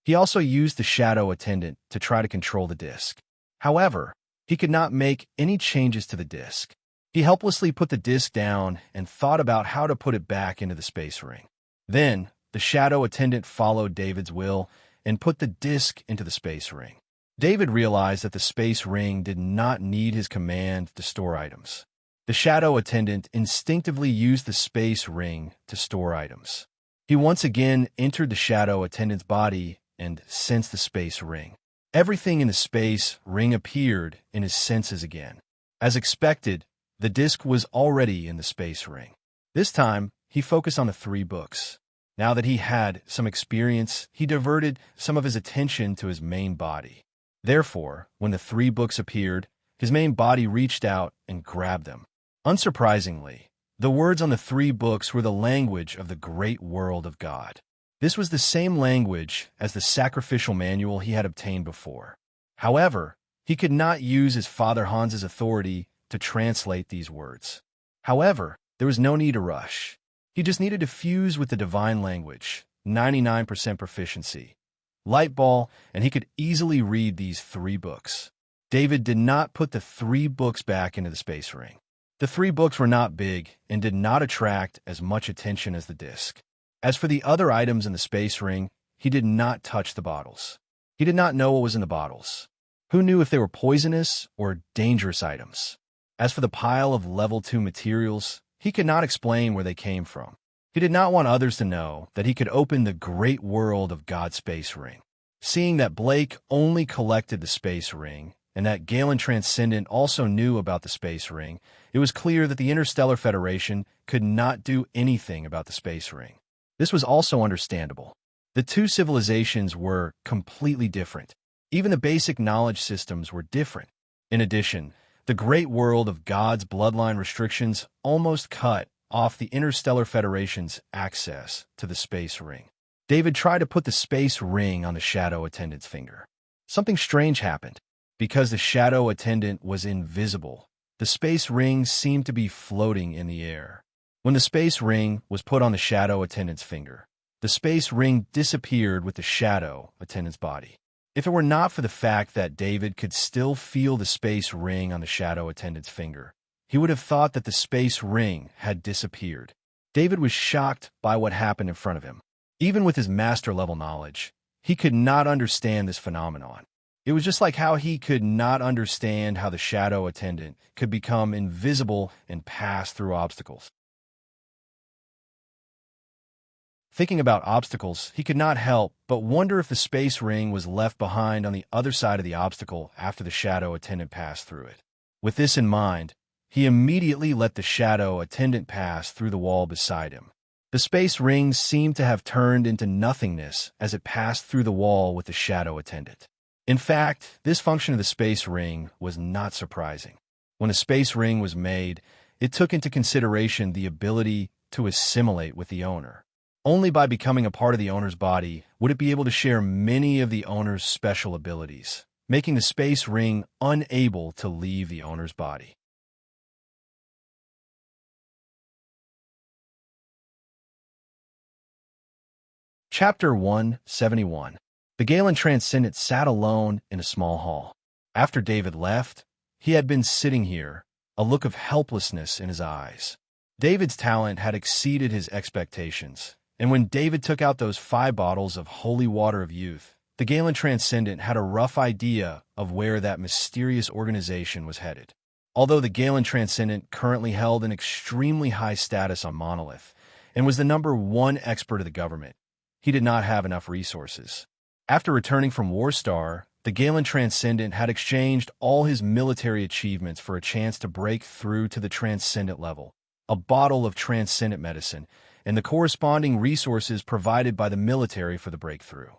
He also used the shadow attendant to try to control the disc. However, he could not make any changes to the disc. He helplessly put the disc down and thought about how to put it back into the space ring. Then, the shadow attendant followed David's will and put the disc into the space ring. David realized that the space ring did not need his command to store items. The shadow attendant instinctively used the space ring to store items. He once again entered the shadow attendant's body and sensed the space ring. Everything in the space ring appeared in his senses again. As expected, the disc was already in the space ring. This time, he focused on the 3 books. Now that he had some experience, he diverted some of his attention to his main body. Therefore, when the 3 books appeared, his main body reached out and grabbed them. Unsurprisingly, the words on the 3 books were the language of the great world of God. This was the same language as the sacrificial manual he had obtained before. However, he could not use his father Hans's authority to translate these words. However, there was no need to rush. He just needed to fuse with the divine language, 99% proficiency. Light ball, and he could easily read these 3 books. David did not put the 3 books back into the space ring. The 3 books were not big and did not attract as much attention as the disc. As for the other items in the space ring, he did not touch the bottles. He did not know what was in the bottles. Who knew if they were poisonous or dangerous items? As for the pile of level 2 materials, he could not explain where they came from. He did not want others to know that he could open the great world of God's space ring. Seeing that Blake only collected the space ring, and that Galen Transcendent also knew about the space ring, it was clear that the Interstellar Federation could not do anything about the space ring. This was also understandable. The 2 civilizations were completely different. Even the basic knowledge systems were different. In addition, the great world of God's bloodline restrictions almost cut off the Interstellar Federation's access to the space ring. David tried to put the space ring on the shadow attendant's finger. Something strange happened. Because the shadow attendant was invisible, the space ring seemed to be floating in the air. When the space ring was put on the shadow attendant's finger, the space ring disappeared with the shadow attendant's body. If it were not for the fact that David could still feel the space ring on the shadow attendant's finger, he would have thought that the space ring had disappeared. David was shocked by what happened in front of him. Even with his master-level knowledge, he could not understand this phenomenon. It was just like how he could not understand how the shadow attendant could become invisible and pass through obstacles. Thinking about obstacles, he could not help but wonder if the space ring was left behind on the other side of the obstacle after the shadow attendant passed through it. With this in mind, he immediately let the shadow attendant pass through the wall beside him. The space ring seemed to have turned into nothingness as it passed through the wall with the shadow attendant. In fact, this function of the space ring was not surprising. When a space ring was made, it took into consideration the ability to assimilate with the owner. Only by becoming a part of the owner's body would it be able to share many of the owner's special abilities, making the space ring unable to leave the owner's body. Chapter 171. The Galen Transcendent sat alone in a small hall. After David left, he had been sitting here, a look of helplessness in his eyes. David's talent had exceeded his expectations, and when David took out those 5 bottles of holy water of youth, the Galen Transcendent had a rough idea of where that mysterious organization was headed. Although the Galen Transcendent currently held an extremely high status on Monolith and was the #1 expert of the government, he did not have enough resources. After returning from Warstar, the Galen Transcendent had exchanged all his military achievements for a chance to break through to the Transcendent level, a bottle of Transcendent medicine, and the corresponding resources provided by the military for the breakthrough.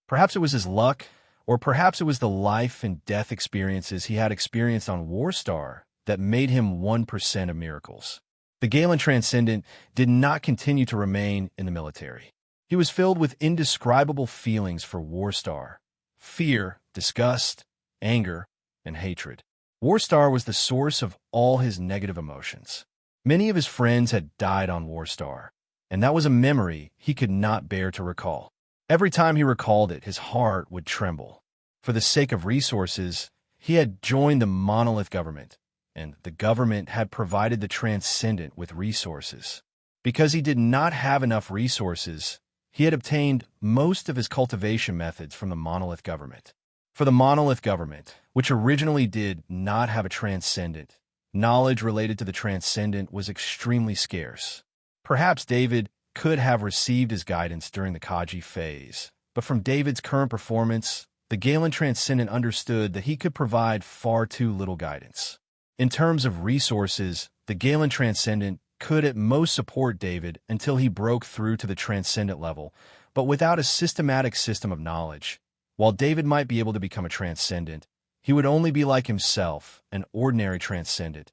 Perhaps it was his luck, or perhaps it was the life and death experiences he had experienced on Warstar that made him 1% of miracles. The Galen Transcendent did not continue to remain in the military. He was filled with indescribable feelings for Warstar: fear, disgust, anger, and hatred. Warstar was the source of all his negative emotions. Many of his friends had died on Warstar, and that was a memory he could not bear to recall. Every time he recalled it, his heart would tremble. For the sake of resources, he had joined the Monolith government, and the government had provided the Transcendent with resources. Because he did not have enough resources, he had obtained most of his cultivation methods from the Monolith government. For the Monolith government, which originally did not have a Transcendent, knowledge related to the Transcendent was extremely scarce. Perhaps David could have received his guidance during the Kaji phase, but from David's current performance, the Galen Transcendent understood that he could provide far too little guidance. In terms of resources, the Galen Transcendent could at most support David until he broke through to the Transcendent level, but without a systematic system of knowledge. While David might be able to become a Transcendent, he would only be like himself, an ordinary Transcendent,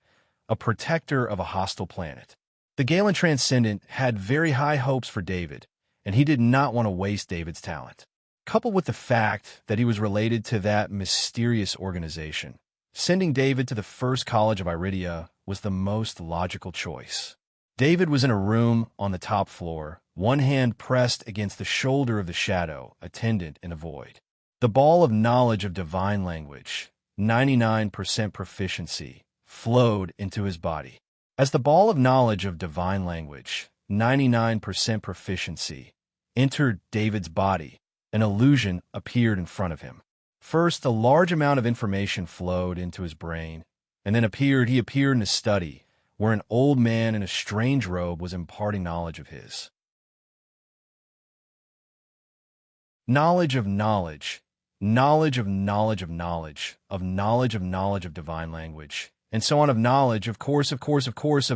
a protector of a hostile planet. The Galen Transcendent had very high hopes for David, and he did not want to waste David's talent. Coupled with the fact that he was related to that mysterious organization, sending David to the first college of Iridia was the most logical choice. David was in a room on the top floor, one hand pressed against the shoulder of the shadow attendant in a void. The ball of knowledge of divine language, 99% proficiency, flowed into his body. As the ball of knowledge of divine language, 99% proficiency, entered David's body, an illusion appeared in front of him. First, a large amount of information flowed into his brain, and then he appeared in a study where an old man in a strange robe was imparting knowledge of his. Knowledge of knowledge, knowledge of knowledge of knowledge, of knowledge of knowledge of divine language, and so on of knowledge, of course, of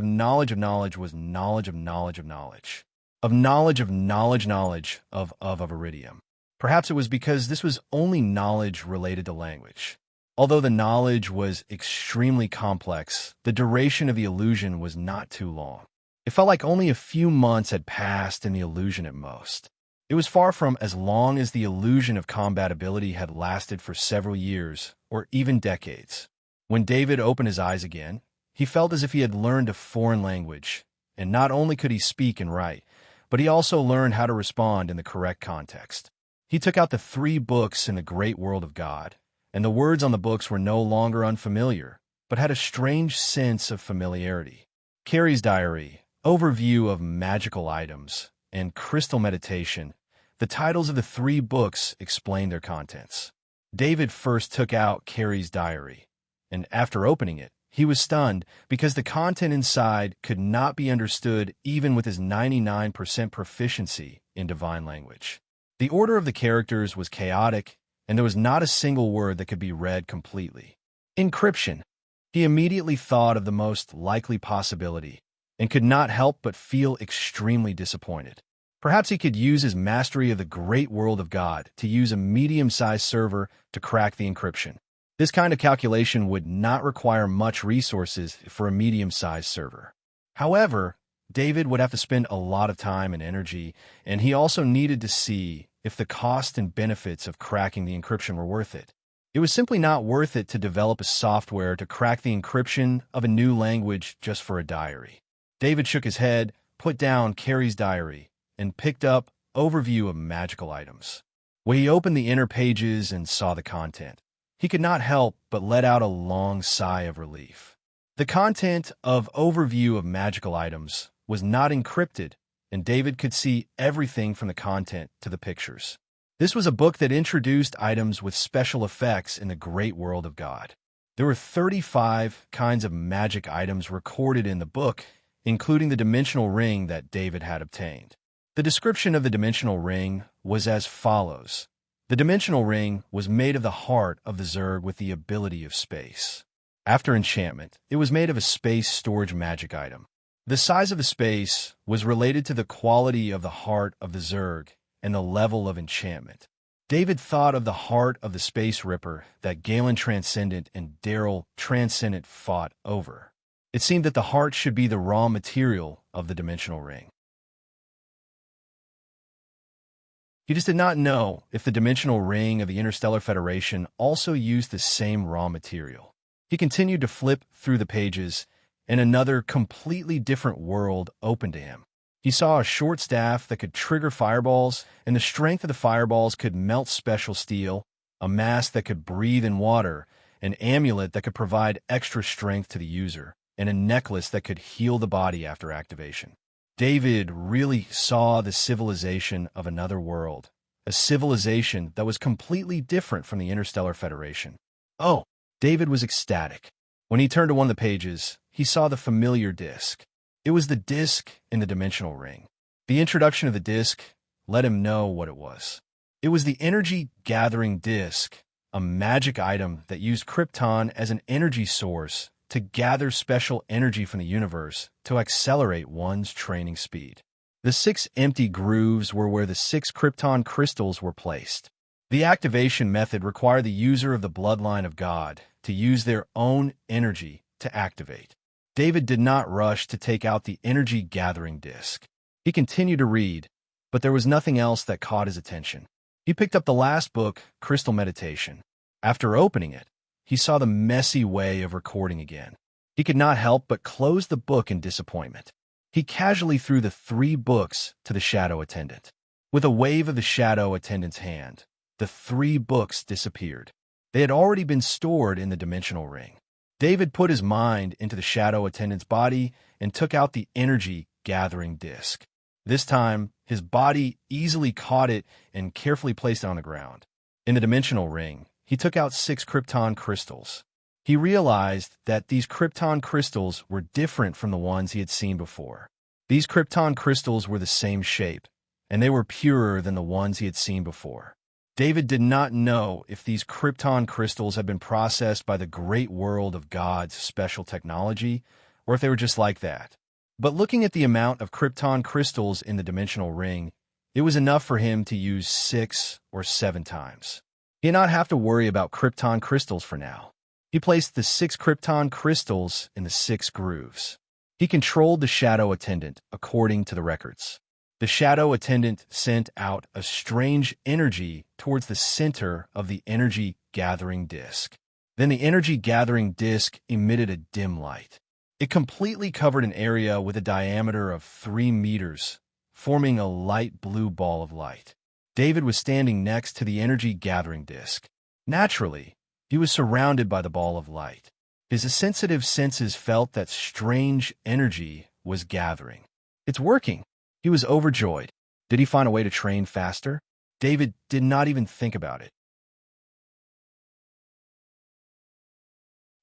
knowledge was knowledge of knowledge of knowledge, of knowledge of knowledge of iridium. Perhaps it was because this was only knowledge related to language. Although the knowledge was extremely complex, the duration of the illusion was not too long. It felt like only a few months had passed in the illusion at most. It was far from as long as the illusion of combatability had lasted for several years or even decades. When David opened his eyes again, he felt as if he had learned a foreign language, and not only could he speak and write, but he also learned how to respond in the correct context. He took out the 3 books in the great world of God, and the words on the books were no longer unfamiliar, but had a strange sense of familiarity. Carrie's Diary, Overview of Magical Items, and Crystal Meditation, the titles of the 3 books explained their contents. David first took out Carrie's Diary, and after opening it, he was stunned because the content inside could not be understood even with his 99% proficiency in divine language. The order of the characters was chaotic, and there was not a single word that could be read completely. Encryption. He immediately thought of the most likely possibility, and could not help but feel extremely disappointed. Perhaps he could use his mastery of the great world of God to use a medium-sized server to crack the encryption. This kind of calculation would not require much resources for a medium-sized server. However, David would have to spend a lot of time and energy, and he also needed to see if the cost and benefits of cracking the encryption were worth it. It was simply not worth it to develop a software to crack the encryption of a new language just for a diary. David shook his head, put down Carrie's diary, and picked up Overview of Magical Items. When he opened the inner pages and saw the content, he could not help but let out a long sigh of relief. The content of Overview of Magical Items was not encrypted, and David could see everything from the content to the pictures. This was a book that introduced items with special effects in the great world of God. There were 35 kinds of magic items recorded in the book, including the dimensional ring that David had obtained. The description of the dimensional ring was as follows. The dimensional ring was made of the heart of the Zerg with the ability of space. After enchantment, it was made of a space storage magic item. The size of the space was related to the quality of the heart of the Zerg and the level of enchantment. David thought of the heart of the Space Ripper that Galen Transcendent and Daryl Transcendent fought over. It seemed that the heart should be the raw material of the dimensional ring. He just did not know if the dimensional ring of the Interstellar Federation also used the same raw material. He continued to flip through the pages, and another completely different world opened to him. He saw a short staff that could trigger fireballs, and the strength of the fireballs could melt special steel, a mask that could breathe in water, an amulet that could provide extra strength to the user, and a necklace that could heal the body after activation. David really saw the civilization of another world, a civilization that was completely different from the Interstellar Federation. Oh, David was ecstatic. When he turned to one of the pages, he saw the familiar disc. It was the disc in the dimensional ring. The introduction of the disc let him know what it was. It was the energy gathering disc, a magic item that used Krypton as an energy source to gather special energy from the universe to accelerate one's training speed. The 6 empty grooves were where the 6 Krypton crystals were placed. The activation method required the user of the bloodline of God to use their own energy to activate. David did not rush to take out the energy-gathering disc. He continued to read, but there was nothing else that caught his attention. He picked up the last book, Crystal Meditation. After opening it, he saw the messy way of recording again. He could not help but close the book in disappointment. He casually threw the 3 books to the shadow attendant. With a wave of the shadow attendant's hand, the 3 books disappeared. They had already been stored in the dimensional ring. David put his mind into the shadow attendant's body and took out the energy-gathering disc. This time, his body easily caught it and carefully placed it on the ground. In the dimensional ring, he took out 6 Krypton crystals. He realized that these Krypton crystals were different from the ones he had seen before. These Krypton crystals were the same shape, and they were purer than the ones he had seen before. David did not know if these Krypton crystals had been processed by the great world of God's special technology, or if they were just like that. But looking at the amount of Krypton crystals in the dimensional ring, it was enough for him to use 6 or 7 times. He did not have to worry about Krypton crystals for now. He placed the 6 Krypton crystals in the 6 grooves. He controlled the shadow attendant according to the records. The shadow attendant sent out a strange energy towards the center of the energy-gathering disc. Then the energy-gathering disc emitted a dim light. It completely covered an area with a diameter of 3 meters, forming a light blue ball of light. David was standing next to the energy-gathering disc. Naturally, he was surrounded by the ball of light. His sensitive senses felt that strange energy was gathering. It's working. He was overjoyed. Did he find a way to train faster? David did not even think about it.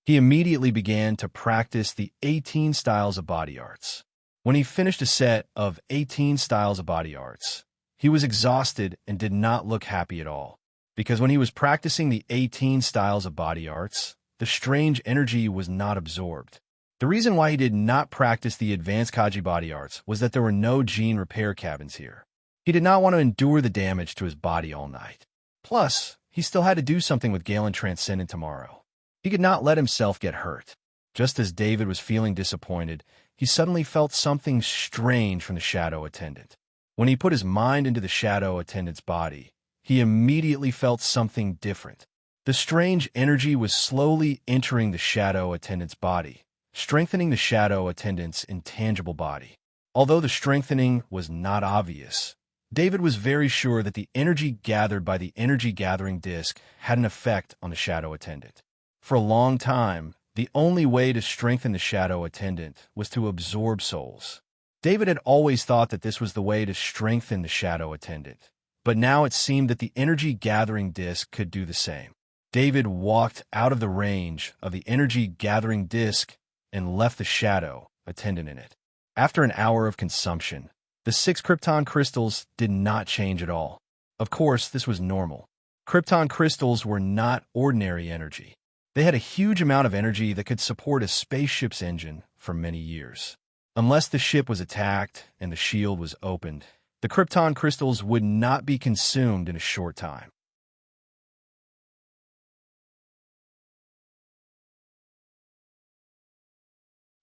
He immediately began to practice the 18 styles of body arts. When he finished a set of 18 styles of body arts, he was exhausted and did not look happy at all. Because when he was practicing the 18 styles of body arts, the strange energy was not absorbed. The reason why he did not practice the advanced Kaji body arts was that there were no gene repair cabins here. He did not want to endure the damage to his body all night. Plus, he still had to do something with Galen Transcendent tomorrow. He could not let himself get hurt. Just as David was feeling disappointed, he suddenly felt something strange from the shadow attendant. When he put his mind into the shadow attendant's body, he immediately felt something different. The strange energy was slowly entering the shadow attendant's body, strengthening the shadow attendant's intangible body. Although the strengthening was not obvious, David was very sure that the energy gathered by the energy-gathering disc had an effect on the shadow attendant. For a long time, the only way to strengthen the shadow attendant was to absorb souls. David had always thought that this was the way to strengthen the shadow attendant, but now it seemed that the energy-gathering disc could do the same. David walked out of the range of the energy-gathering disc and left the shadow attendant in it. After an hour of consumption, the 6 krypton crystals did not change at all. Of course, this was normal. Krypton crystals were not ordinary energy. They had a huge amount of energy that could support a spaceship's engine for many years. Unless the ship was attacked and the shield was opened, the krypton crystals would not be consumed in a short time.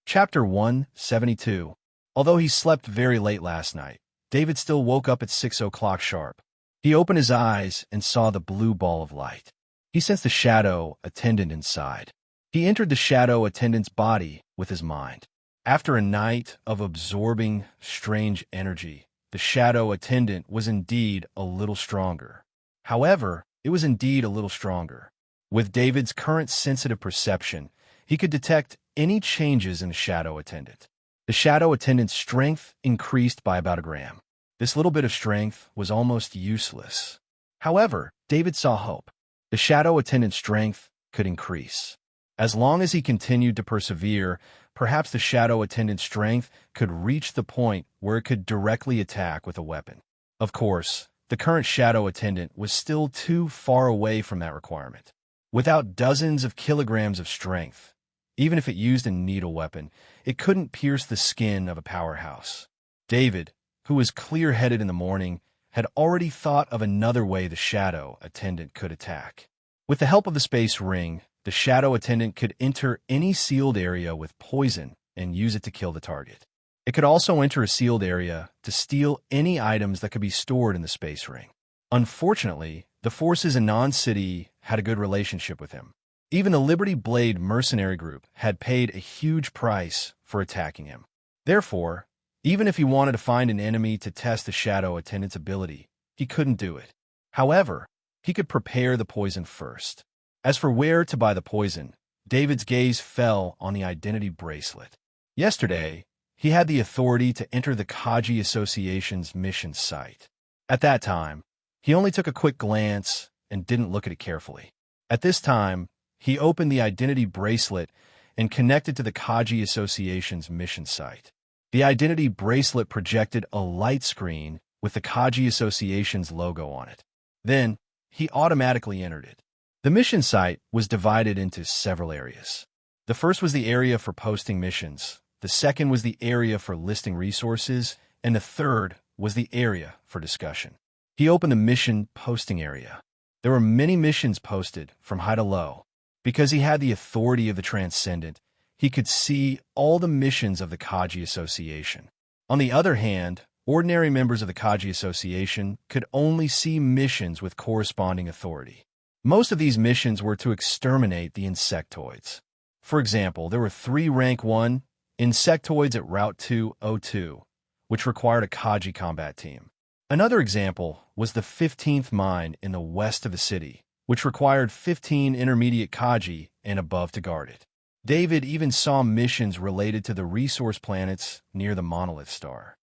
Chapter 172. Although he slept very late last night, David still woke up at 6 o'clock sharp. He opened his eyes and saw the blue ball of light. He sensed the shadow attendant inside. He entered the shadow attendant's body with his mind. After a night of absorbing strange energy, the shadow attendant was indeed a little stronger. However, it was indeed a little stronger. With David's current sensitive perception, he could detect any changes in the shadow attendant. The shadow attendant's strength increased by about a gram. This little bit of strength was almost useless. However, David saw hope. The shadow attendant's strength could increase. As long as he continued to persevere, perhaps the shadow attendant's strength could reach the point where it could directly attack with a weapon. Of course, the current shadow attendant was still too far away from that requirement. Without dozens of kilograms of strength, even if it used a needle weapon, it couldn't pierce the skin of a powerhouse. David, who was clear-headed in the morning, had already thought of another way the shadow attendant could attack. With the help of the space ring, the shadow attendant could enter any sealed area with poison and use it to kill the target. It could also enter a sealed area to steal any items that could be stored in the space ring. Unfortunately, the forces in Non-City had a good relationship with him. Even the Liberty Blade mercenary group had paid a huge price for attacking him. Therefore, even if he wanted to find an enemy to test the shadow attendant's ability, he couldn't do it. However, he could prepare the poison first. As for where to buy the poison, David's gaze fell on the identity bracelet. Yesterday, he had the authority to enter the Kaji Association's mission site. At that time, he only took a quick glance and didn't look at it carefully. At this time, he opened the identity bracelet and connected to the Kaji Association's mission site. The identity bracelet projected a light screen with the Kaji Association's logo on it. Then, he automatically entered it. The mission site was divided into several areas. The first was the area for posting missions, the second was the area for listing resources, and the third was the area for discussion. He opened the mission posting area. There were many missions posted from high to low. Because he had the authority of the Transcendent, he could see all the missions of the Kaji Association. On the other hand, ordinary members of the Kaji Association could only see missions with corresponding authority. Most of these missions were to exterminate the insectoids. For example, there were 3 rank 1 insectoids at Route 202, which required a Kaji combat team. Another example was the 15th mine in the west of the city, which required 15 intermediate Kaji and above to guard it. David even saw missions related to the resource planets near the Monolith Star.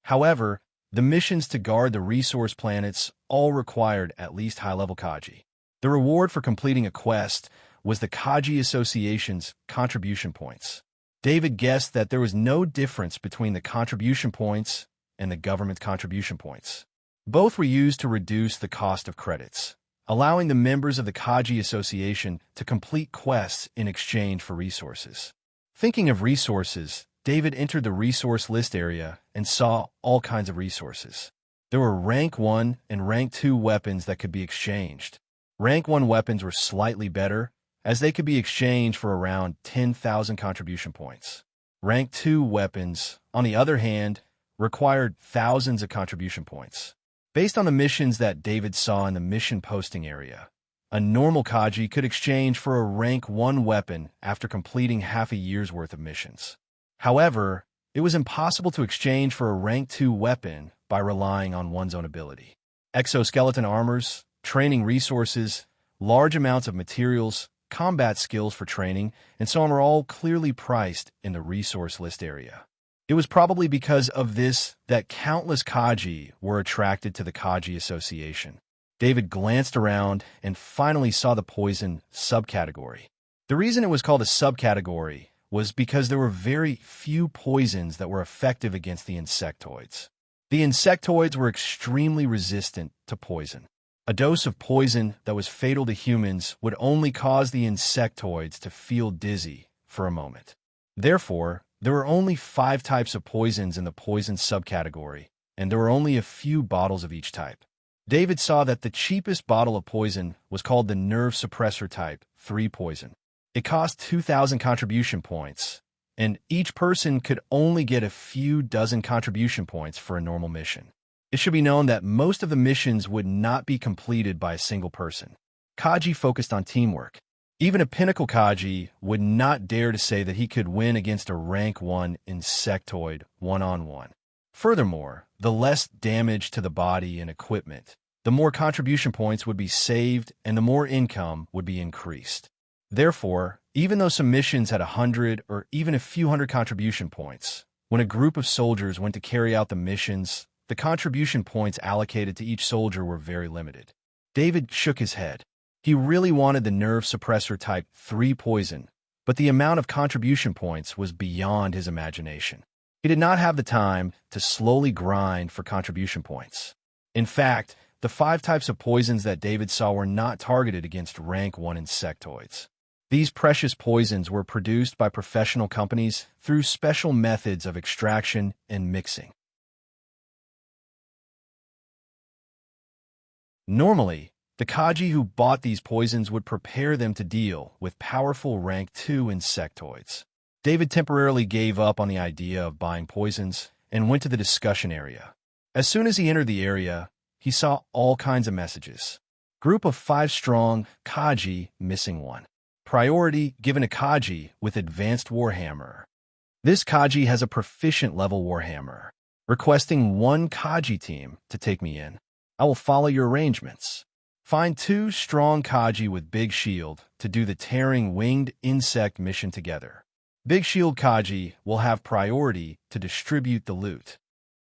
However, the missions to guard the resource planets all required at least high-level Kaji. The reward for completing a quest was the Kaji Association's contribution points. David guessed that there was no difference between the contribution points and the government's contribution points. Both were used to reduce the cost of credits, allowing the members of the Kaji Association to complete quests in exchange for resources. Thinking of resources, David entered the resource list area and saw all kinds of resources. There were rank 1 and rank 2 weapons that could be exchanged. Rank 1 weapons were slightly better, as they could be exchanged for around 10,000 contribution points. Rank 2 weapons, on the other hand, required thousands of contribution points. Based on the missions that David saw in the mission posting area, a normal Kaji could exchange for a rank 1 weapon after completing half a year's worth of missions. However, it was impossible to exchange for a rank 2 weapon by relying on one's own ability. Exoskeleton armors, training resources, large amounts of materials, combat skills for training, and so on were all clearly priced in the resource list area. It was probably because of this that countless Kaji were attracted to the Kaji Association. David glanced around and finally saw the poison subcategory. The reason it was called a subcategory was because there were very few poisons that were effective against the insectoids. The insectoids were extremely resistant to poison. A dose of poison that was fatal to humans would only cause the insectoids to feel dizzy for a moment. Therefore, there were only 5 types of poisons in the poison subcategory, and there were only a few bottles of each type. David saw that the cheapest bottle of poison was called the nerve suppressor type 3 poison. It cost 2,000 contribution points, and each person could only get a few dozen contribution points for a normal mission. It should be known that most of the missions would not be completed by a single person. Kaji focused on teamwork. Even a pinnacle Kaji would not dare to say that he could win against a rank 1 insectoid one-on-one. Furthermore, the less damage to the body and equipment, the more contribution points would be saved and the more income would be increased. Therefore, even though some missions had 100 or even a few hundred contribution points, when a group of soldiers went to carry out the missions, the contribution points allocated to each soldier were very limited. David shook his head. He really wanted the nerve suppressor type 3 poison, but the amount of contribution points was beyond his imagination. He did not have the time to slowly grind for contribution points. In fact, the 5 types of poisons that David saw were not targeted against rank 1 insectoids. These precious poisons were produced by professional companies through special methods of extraction and mixing. Normally, the Kaji who bought these poisons would prepare them to deal with powerful rank 2 insectoids. David temporarily gave up on the idea of buying poisons and went to the discussion area. As soon as he entered the area, he saw all kinds of messages. Group of 5 strong, Kaji missing 1. Priority given to Kaji with advanced Warhammer. This Kaji has a proficient level Warhammer. Requesting 1 Kaji team to take me in. I will follow your arrangements. Find 2 strong Kaji with Big Shield to do the tearing winged insect mission together. Big Shield Kaji will have priority to distribute the loot.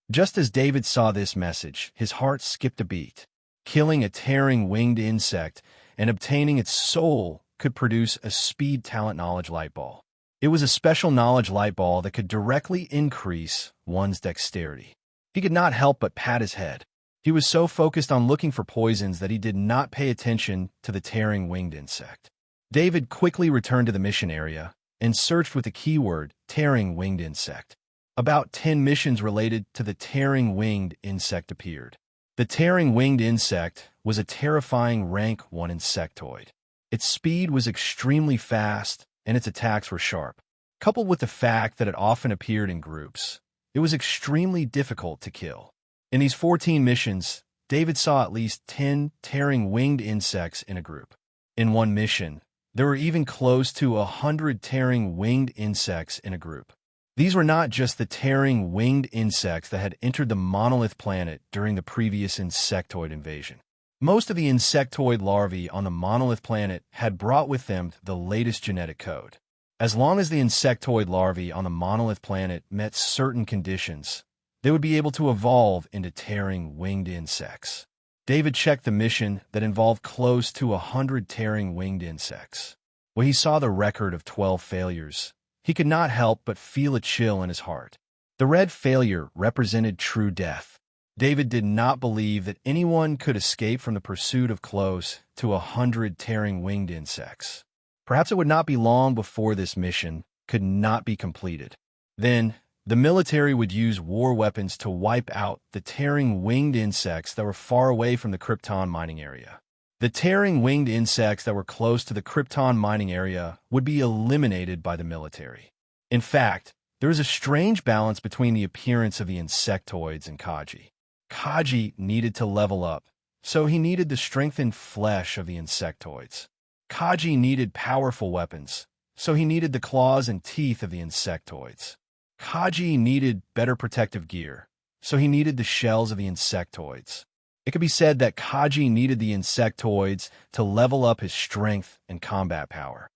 Just as David saw this message, his heart skipped a beat. Killing a tearing winged insect and obtaining its soul could produce a speed talent knowledge light ball. It was a special knowledge light ball that could directly increase one's dexterity. He could not help but pat his head. He was so focused on looking for poisons that he did not pay attention to the tearing winged insect. David quickly returned to the mission area and searched with the keyword tearing winged insect. About 10 missions related to the tearing winged insect appeared. The tearing winged insect was a terrifying rank 1 insectoid. Its speed was extremely fast and its attacks were sharp. Coupled with the fact that it often appeared in groups, it was extremely difficult to kill. In these 14 missions, David saw at least 10 tearing winged insects in a group. In one mission, there were even close to 100 tearing winged insects in a group. These were not just the tearing winged insects that had entered the monolith planet during the previous insectoid invasion. Most of the insectoid larvae on the monolith planet had brought with them the latest genetic code. As long as the insectoid larvae on the monolith planet met certain conditions, they would be able to evolve into tearing winged insects. David checked the mission that involved close to 100 tearing winged insects. When he saw the record of 12 failures, he could not help but feel a chill in his heart. The red failure represented true death. David did not believe that anyone could escape from the pursuit of close to 100 tearing winged insects. Perhaps it would not be long before this mission could not be completed. Then, the military would use war weapons to wipe out the tearing winged insects that were far away from the Krypton mining area. The tearing winged insects that were close to the Krypton mining area would be eliminated by the military. In fact, there is a strange balance between the appearance of the insectoids and Kaji. Kaji needed to level up, so he needed the strengthened flesh of the insectoids. Kaji needed powerful weapons, so he needed the claws and teeth of the insectoids. Kaji needed better protective gear, so he needed the shells of the insectoids. It could be said that Kaji needed the insectoids to level up his strength and combat power.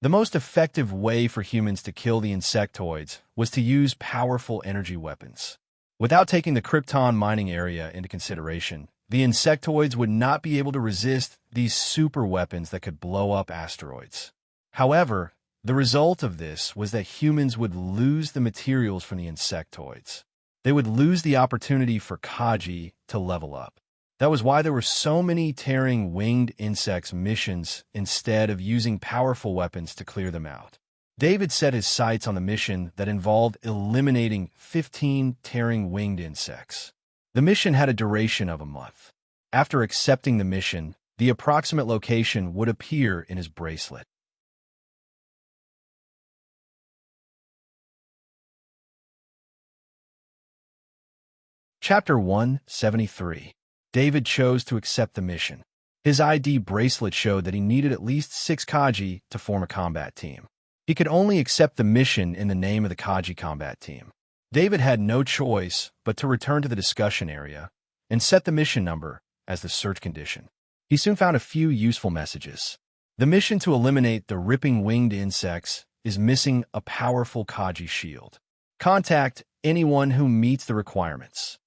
The most effective way for humans to kill the insectoids was to use powerful energy weapons. Without taking the Krypton mining area into consideration, the insectoids would not be able to resist these super weapons that could blow up asteroids. However, the result of this was that humans would lose the materials from the insectoids. They would lose the opportunity for Kaji to level up. That was why there were so many tearing winged insects missions instead of using powerful weapons to clear them out. David set his sights on the mission that involved eliminating 15 tearing winged insects. The mission had a duration of a month. After accepting the mission, the approximate location would appear in his bracelet. Chapter 173. David chose to accept the mission. His ID bracelet showed that he needed at least 6 Kaji to form a combat team. He could only accept the mission in the name of the Kaji combat team. David had no choice but to return to the discussion area and set the mission number as the search condition. He soon found a few useful messages. The mission to eliminate the ripping winged insects is missing a powerful Kaji shield. Contact anyone who meets the requirements.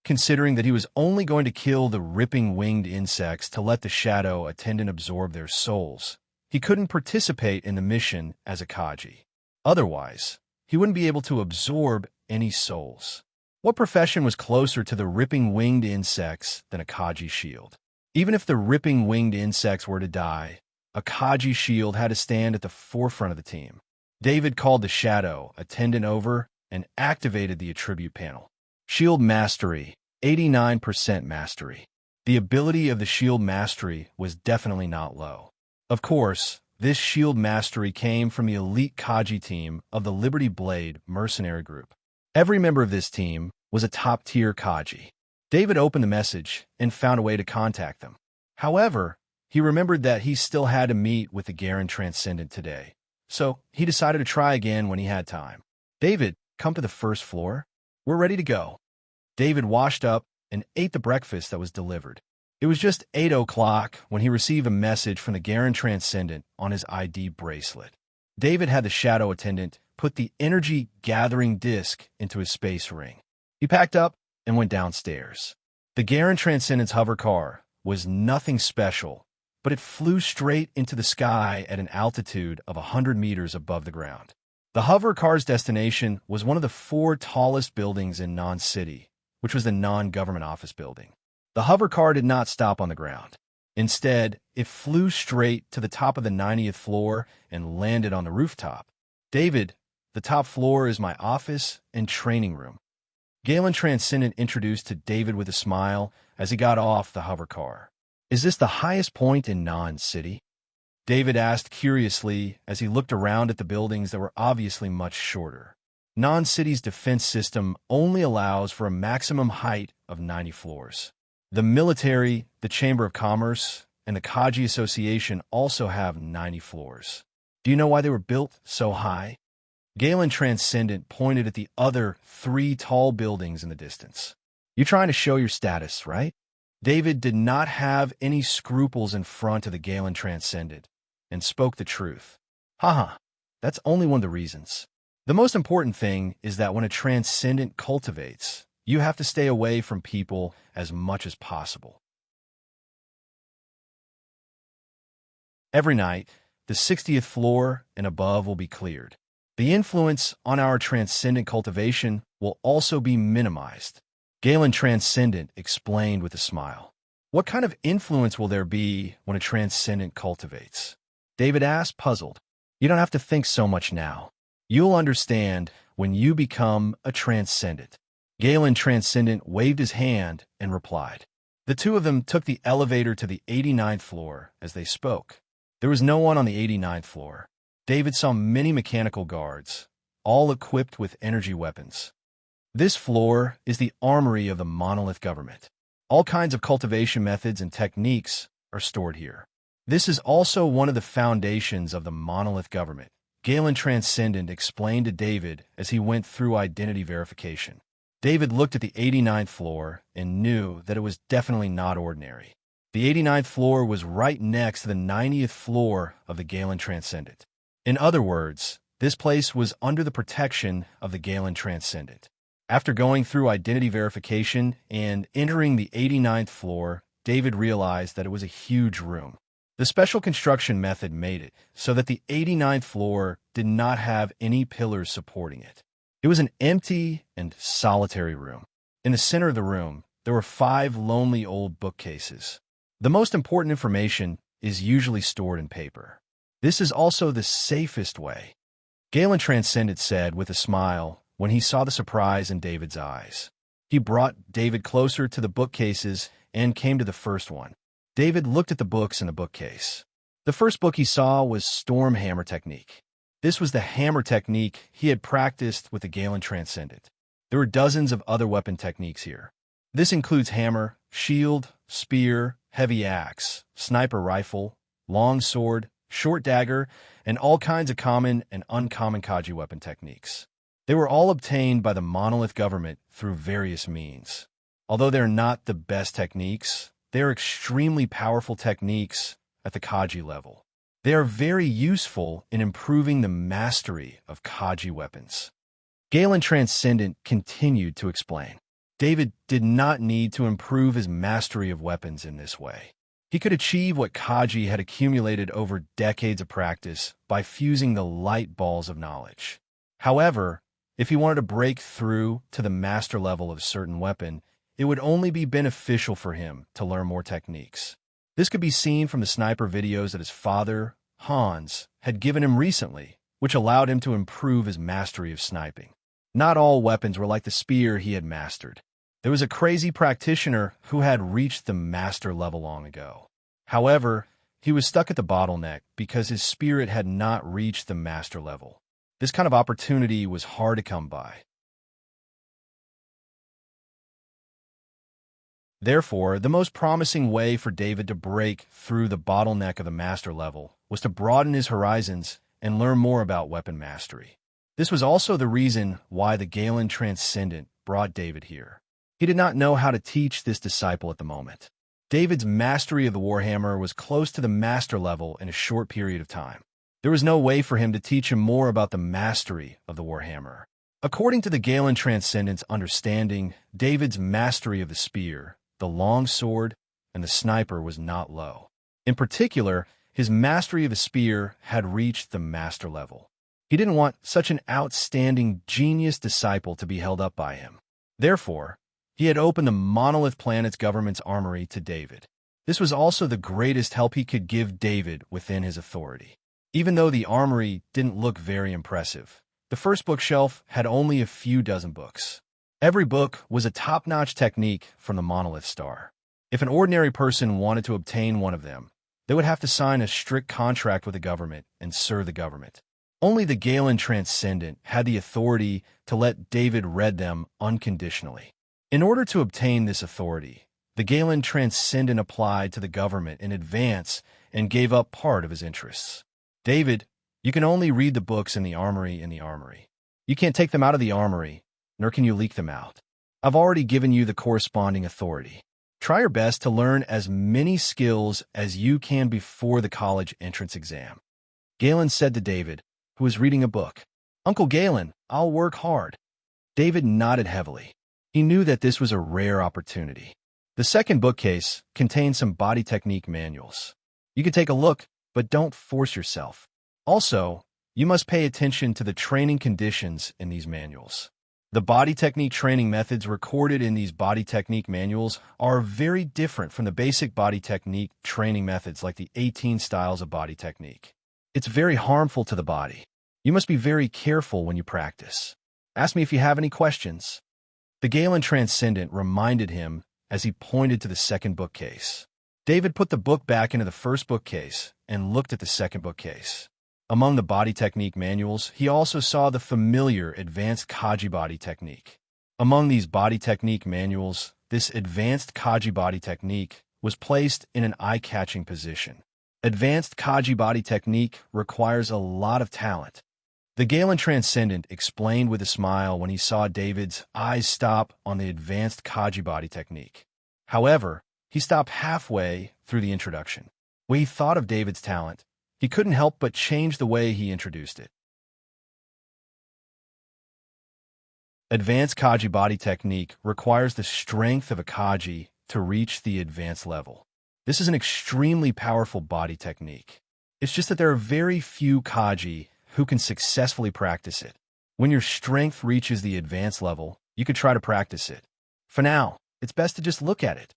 Considering that he was only going to kill the ripping winged insects to let the shadow attendant absorb their souls, he couldn't participate in the mission as a Kaji. Otherwise, he wouldn't be able to absorb any souls. What profession was closer to the ripping winged insects than a Kaji shield? Even if the ripping winged insects were to die, a Kaji shield had to stand at the forefront of the team. David called the shadow attendant over and activated the attribute panel. Shield Mastery, 89% Mastery. The ability of the Shield Mastery was definitely not low. Of course, this Shield Mastery came from the elite Kaji team of the Liberty Blade mercenary group. Every member of this team was a top-tier Kaji. David opened the message and found a way to contact them. However, he remembered that he still had to meet with the Garen Transcendent today, so he decided to try again when he had time. David, come to the first floor. We're ready to go. David washed up and ate the breakfast that was delivered. It was just 8 o'clock when he received a message from the Garen Transcendent on his ID bracelet. David had the shadow attendant put the energy gathering disc into his space ring. He packed up and went downstairs. The Garen Transcendent's hover car was nothing special, but it flew straight into the sky at an altitude of 100 meters above the ground. The hover car's destination was one of the 4 tallest buildings in Non-City, which was the non-government office building. The hover car did not stop on the ground. Instead, it flew straight to the top of the 90th floor and landed on the rooftop. David, the top floor is my office and training room. Galen Transcendent introduced to David with a smile as he got off the hover car. Is this the highest point in Non-City? David asked curiously as he looked around at the buildings that were obviously much shorter. Non-City's defense system only allows for a maximum height of 90 floors. The military, the Chamber of Commerce, and the Kaji Association also have 90 floors. Do you know why they were built so high? Galen Transcendent pointed at the other 3 tall buildings in the distance. You're trying to show your status, right? David did not have any scruples in front of the Galen Transcendent and spoke the truth. Haha, that's only one of the reasons. The most important thing is that when a Transcendent cultivates, you have to stay away from people as much as possible. Every night, the 60th floor and above will be cleared. The influence on our Transcendent cultivation will also be minimized. Galen Transcendent explained with a smile. What kind of influence will there be when a Transcendent cultivates? David asked, puzzled. You don't have to think so much now. You'll understand when you become a Transcendent. Galen Transcendent waved his hand and replied. The two of them took the elevator to the 89th floor as they spoke. There was no one on the 89th floor. David saw many mechanical guards, all equipped with energy weapons. This floor is the armory of the monolith government. All kinds of cultivation methods and techniques are stored here. This is also one of the foundations of the monolith government, Galen Transcendent explained to David as he went through identity verification. David looked at the 89th floor and knew that it was definitely not ordinary. The 89th floor was right next to the 90th floor of the Galen Transcendent. In other words, this place was under the protection of the Galen Transcendent. After going through identity verification and entering the 89th floor, David realized that it was a huge room. The special construction method made it so that the 89th floor did not have any pillars supporting it. It was an empty and solitary room. In the center of the room, there were 5 lonely old bookcases. The most important information is usually stored in paper. This is also the safest way, Galen Transcendent said with a smile when he saw the surprise in David's eyes. He brought David closer to the bookcases and came to the first one. David looked at the books in the bookcase. The first book he saw was Storm Hammer Technique. This was the hammer technique he had practiced with the Galen Transcendent. There were dozens of other weapon techniques here. This includes hammer, shield, spear, heavy axe, sniper rifle, long sword, short dagger, and all kinds of common and uncommon Kaji weapon techniques. They were all obtained by the monolith government through various means. Although they're not the best techniques, they are extremely powerful techniques at the Kaji level. They are very useful in improving the mastery of Kaji weapons. Galen Transcendent continued to explain. David did not need to improve his mastery of weapons in this way. He could achieve what Kaji had accumulated over decades of practice by fusing the light balls of knowledge. However, if he wanted to break through to the master level of a certain weapon, it would only be beneficial for him to learn more techniques. This could be seen from the sniper videos that his father, Hans, had given him recently, which allowed him to improve his mastery of sniping. Not all weapons were like the spear he had mastered. There was a crazy practitioner who had reached the master level long ago. However, he was stuck at the bottleneck because his spirit had not reached the master level. This kind of opportunity was hard to come by. Therefore, the most promising way for David to break through the bottleneck of the master level was to broaden his horizons and learn more about weapon mastery. This was also the reason why the Galen Transcendent brought David here. He did not know how to teach this disciple at the moment. David's mastery of the Warhammer was close to the master level in a short period of time. There was no way for him to teach him more about the mastery of the Warhammer. According to the Galen Transcendent's understanding, David's mastery of the spear, the long sword, and the sniper was not low. In particular, his mastery of the spear had reached the master level. He didn't want such an outstanding genius disciple to be held up by him. Therefore, he had opened the Monolith Planet's government's armory to David. This was also the greatest help he could give David within his authority. Even though the armory didn't look very impressive, the first bookshelf had only a few dozen books. Every book was a top-notch technique from the Monolith Star. If an ordinary person wanted to obtain one of them, they would have to sign a strict contract with the government and serve the government. Only the Galen Transcendent had the authority to let David read them unconditionally. In order to obtain this authority, the Galen Transcendent applied to the government in advance and gave up part of his interests. David, you can only read the books in the armory. You can't take them out of the armory, nor can you leak them out. I've already given you the corresponding authority. Try your best to learn as many skills as you can before the college entrance exam. Galen said to David, who was reading a book. Uncle Galen, I'll work hard. David nodded heavily. He knew that this was a rare opportunity. The second bookcase contained some body technique manuals. You can take a look, but don't force yourself. Also, you must pay attention to the training conditions in these manuals. The body technique training methods recorded in these body technique manuals are very different from the basic body technique training methods like the 18 styles of body technique. It's very harmful to the body. You must be very careful when you practice. Ask me if you have any questions. The Galen Transcendent reminded him as he pointed to the second bookcase. David put the book back into the first bookcase and looked at the second bookcase. Among the body technique manuals, he also saw the familiar advanced Kaji body technique. Among these body technique manuals, this advanced Kaji body technique was placed in an eye-catching position. Advanced Kaji body technique requires a lot of talent. The Galen Transcendent explained with a smile when he saw David's eyes stop on the advanced Kaji body technique. However, he stopped halfway through the introduction. When he thought of David's talent, he couldn't help but change the way he introduced it. Advanced Kaji body technique requires the strength of a Kaji to reach the advanced level. This is an extremely powerful body technique. It's just that there are very few Kaji who can successfully practice it. When your strength reaches the advanced level, you could try to practice it. For now, it's best to just look at it.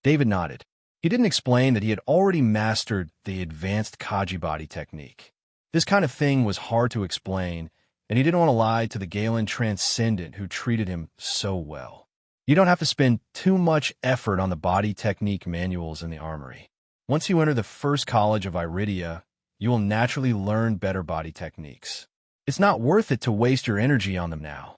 David nodded. He didn't explain that he had already mastered the advanced Kaji body technique. This kind of thing was hard to explain, and he didn't want to lie to the Galen Transcendent who treated him so well. You don't have to spend too much effort on the body technique manuals in the armory. Once you enter the first college of Iridia, you will naturally learn better body techniques. It's not worth it to waste your energy on them now.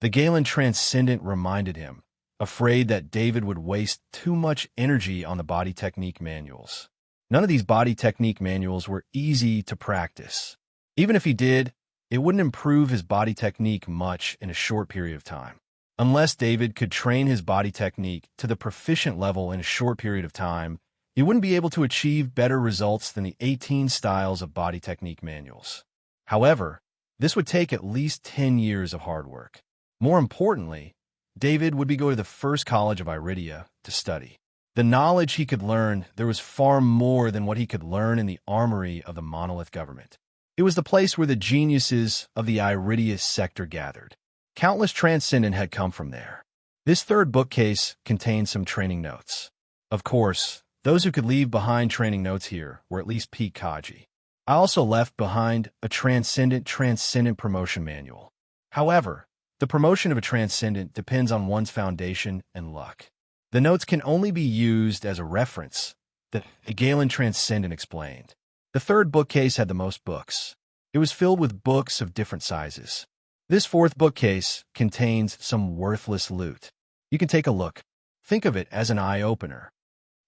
The Galen Transcendent reminded him, afraid that David would waste too much energy on the body technique manuals. None of these body technique manuals were easy to practice. Even if he did, it wouldn't improve his body technique much in a short period of time. Unless David could train his body technique to the proficient level in a short period of time, he wouldn't be able to achieve better results than the 18 styles of body technique manuals. However, this would take at least 10 years of hard work. More importantly, David would be going to the first college of Iridia to study. The knowledge he could learn, there was far more than what he could learn in the armory of the monolith government. It was the place where the geniuses of the Iridia sector gathered. Countless Transcendent had come from there. This third bookcase contained some training notes. Of course, those who could leave behind training notes here were at least peak Kaji. I also left behind a Transcendent promotion manual. However, the promotion of a Transcendent depends on one's foundation and luck. The notes can only be used as a reference, the Galen Transcendent explained. The third bookcase had the most books. It was filled with books of different sizes. This fourth bookcase contains some worthless loot. You can take a look. Think of it as an eye-opener.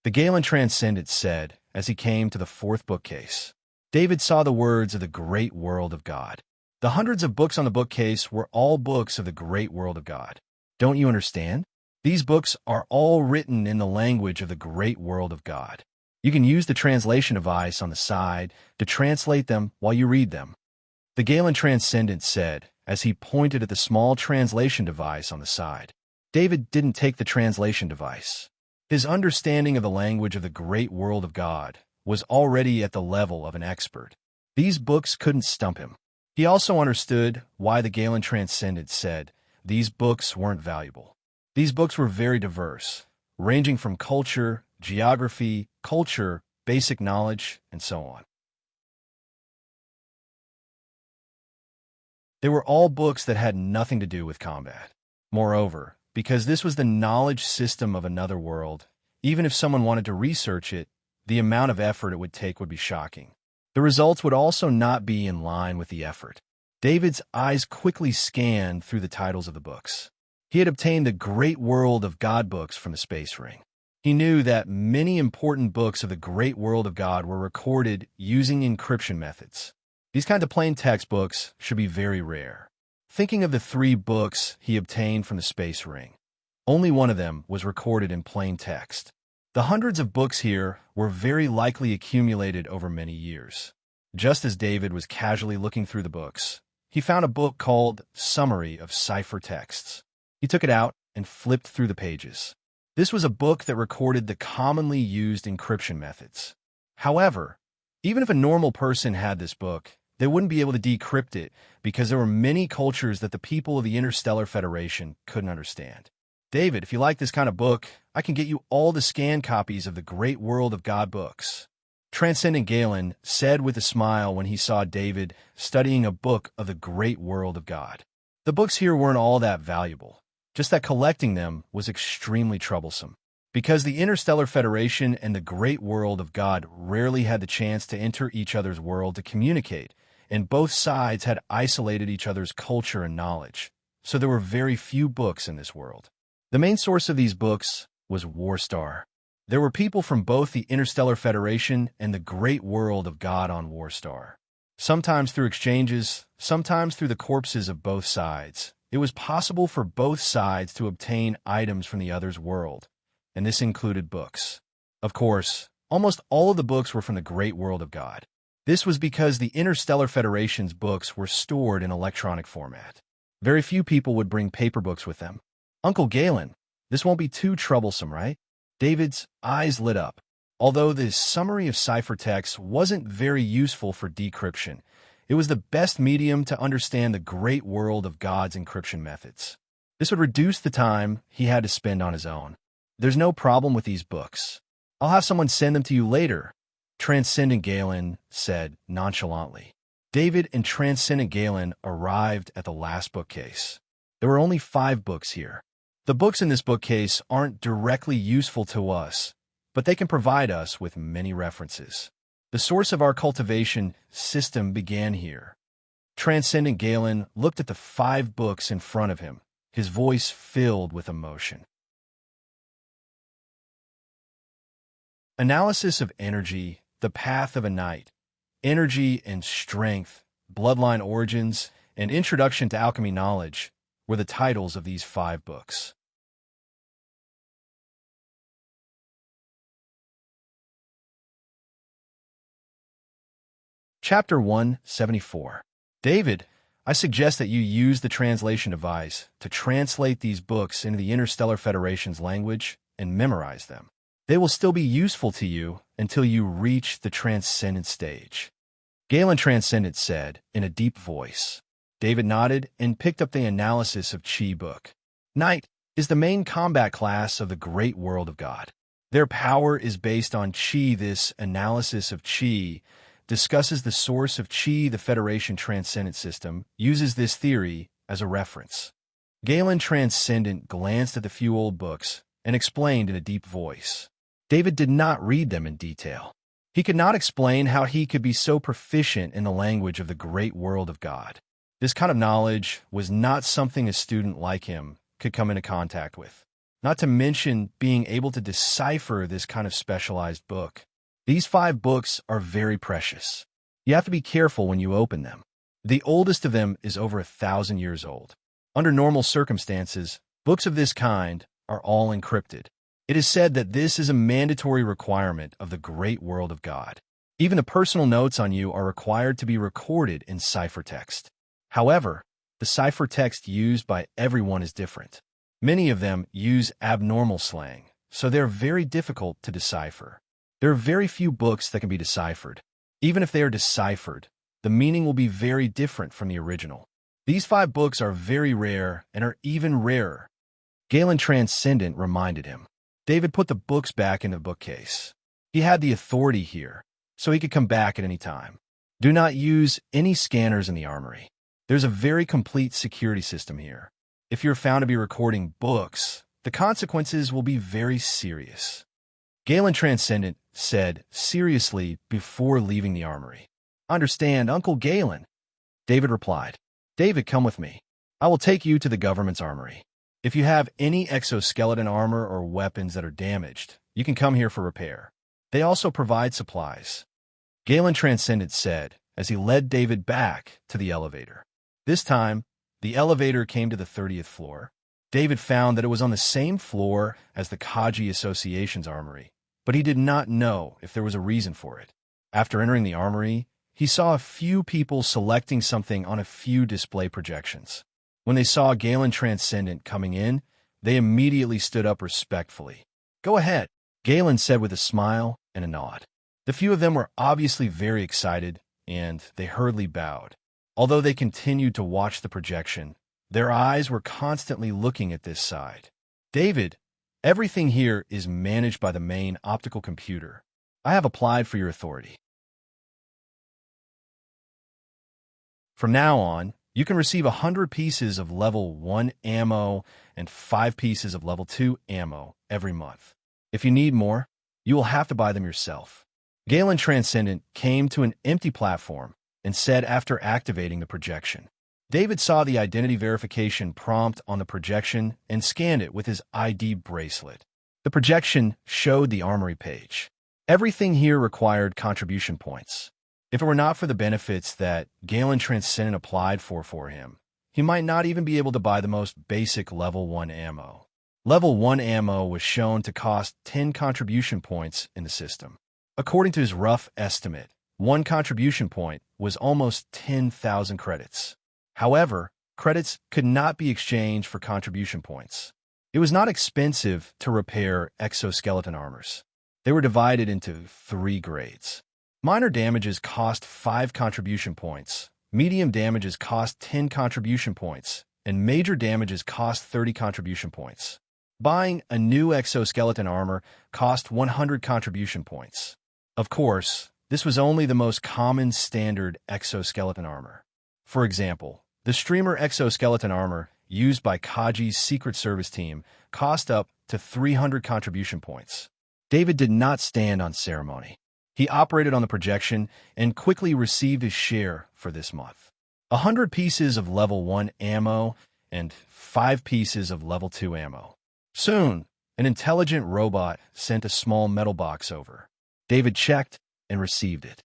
The Galen Transcendent said as he came to the fourth bookcase. David saw the words of the great world of God. The hundreds of books on the bookcase were all books of the great world of God. Don't you understand? These books are all written in the language of the great world of God. You can use the translation device on the side to translate them while you read them. The Galen Transcendent said as he pointed at the small translation device on the side. David didn't take the translation device. His understanding of the language of the great world of God was already at the level of an expert. These books couldn't stump him. He also understood why the Galen Transcendent said these books weren't valuable. These books were very diverse, ranging from culture, geography, culture, basic knowledge, and so on. They were all books that had nothing to do with combat. Moreover, because this was the knowledge system of another world, even if someone wanted to research it, the amount of effort it would take would be shocking. The results would also not be in line with the effort. David's eyes quickly scanned through the titles of the books. He had obtained the Great World of God books from the Space Ring. He knew that many important books of the Great World of God were recorded using encryption methods. These kinds of plain text books should be very rare. Thinking of the 3 books he obtained from the Space Ring, only one of them was recorded in plain text. The hundreds of books here were very likely accumulated over many years. Just as David was casually looking through the books, he found a book called Summary of Cipher Texts. He took it out and flipped through the pages. This was a book that recorded the commonly used encryption methods. However, even if a normal person had this book, they wouldn't be able to decrypt it because there were many cultures that the people of the Interstellar Federation couldn't understand. David, if you like this kind of book, I can get you all the scanned copies of the Great World of God books. Transcendent Galen said with a smile when he saw David studying a book of the Great World of God. The books here weren't all that valuable, just that collecting them was extremely troublesome. Because the Interstellar Federation and the Great World of God rarely had the chance to enter each other's world to communicate, and both sides had isolated each other's culture and knowledge, so there were very few books in this world. The main source of these books was Warstar. There were people from both the Interstellar Federation and the Great World of God on Warstar. Sometimes through exchanges, sometimes through the corpses of both sides, it was possible for both sides to obtain items from the other's world, and this included books. Of course, almost all of the books were from the Great World of God. This was because the Interstellar Federation's books were stored in electronic format. Very few people would bring paper books with them. Uncle Galen, this won't be too troublesome, right? David's eyes lit up. Although this summary of ciphertext wasn't very useful for decryption, it was the best medium to understand the Great World of God's encryption methods. This would reduce the time he had to spend on his own. There's no problem with these books. I'll have someone send them to you later, Transcendent Galen said nonchalantly. David and Transcendent Galen arrived at the last bookcase. There were only 5 books here. The books in this bookcase aren't directly useful to us, but they can provide us with many references. The source of our cultivation system began here. Transcendent Galen looked at the 5 books in front of him, his voice filled with emotion. Analysis of Energy, The Path of a Knight, Energy and Strength, Bloodline Origins, and Introduction to Alchemy Knowledge were the titles of these 5 books. Chapter 174. David, I suggest that you use the translation device to translate these books into the Interstellar Federation's language and memorize them. They will still be useful to you until you reach the Transcendent stage. Galen Transcendent said in a deep voice. David nodded and picked up the Analysis of Chi book. Knight is the main combat class of the Great World of God. Their power is based on Chi. This Analysis of Chi discusses the source of Chi. The Federation Transcendent system uses this theory as a reference. Galen Transcendent glanced at the few old books and explained in a deep voice. David did not read them in detail. He could not explain how he could be so proficient in the language of the Great World of God. This kind of knowledge was not something a student like him could come into contact with, not to mention being able to decipher this kind of specialized book. These 5 books are very precious. You have to be careful when you open them. The oldest of them is over 1,000 years old. Under normal circumstances, books of this kind are all encrypted. It is said that this is a mandatory requirement of the Great World of God. Even the personal notes on you are required to be recorded in ciphertext. However, the ciphertext used by everyone is different. Many of them use abnormal slang, so they're very difficult to decipher. There are very few books that can be deciphered. Even if they are deciphered, the meaning will be very different from the original. These 5 books are very rare and are even rarer. Galen Transcendent reminded him. David put the books back in the bookcase. He had the authority here, so he could come back at any time. Do not use any scanners in the armory. There's a very complete security system here. If you're found to be recording books, the consequences will be very serious. Galen Transcendent said seriously before leaving the armory. Understand, Uncle Galen, David replied. David, come with me. I will take you to the government's armory. If you have any exoskeleton armor or weapons that are damaged, you can come here for repair. They also provide supplies. Galen Transcendent said as he led David back to the elevator. This time, the elevator came to the 30th floor. David found that it was on the same floor as the Kaji Association's armory, but he did not know if there was a reason for it. After entering the armory, he saw a few people selecting something on a few display projections. When they saw Galen Transcendent coming in, they immediately stood up respectfully. Go ahead, Galen said with a smile and a nod. The few of them were obviously very excited, and they hurriedly bowed. Although they continued to watch the projection, their eyes were constantly looking at this side. David, everything here is managed by the main optical computer. I have applied for your authority. From now on, you can receive 100 pieces of level 1 ammo and 5 pieces of level 2 ammo every month. If you need more, you will have to buy them yourself. Galen Transcendent came to an empty platform and said after activating the projection. David saw the identity verification prompt on the projection and scanned it with his ID bracelet. The projection showed the armory page. Everything here required contribution points. If it were not for the benefits that Galen Transcendent applied for him, he might not even be able to buy the most basic level 1 ammo. Level 1 ammo was shown to cost 10 contribution points in the system. According to his rough estimate, one contribution point was almost 10,000 credits. However, credits could not be exchanged for contribution points. It was not expensive to repair exoskeleton armors. They were divided into 3 grades. Minor damages cost 5 contribution points, medium damages cost 10 contribution points, and major damages cost 30 contribution points. Buying a new exoskeleton armor cost 100 contribution points. Of course, this was only the most common standard exoskeleton armor. For example, the streamer exoskeleton armor used by Kaji's Secret Service team cost up to 300 contribution points. David did not stand on ceremony. He operated on the projection and quickly received his share for this month. 100 pieces of level 1 ammo and 5 pieces of level 2 ammo. Soon, an intelligent robot sent a small metal box over. David checked and received it.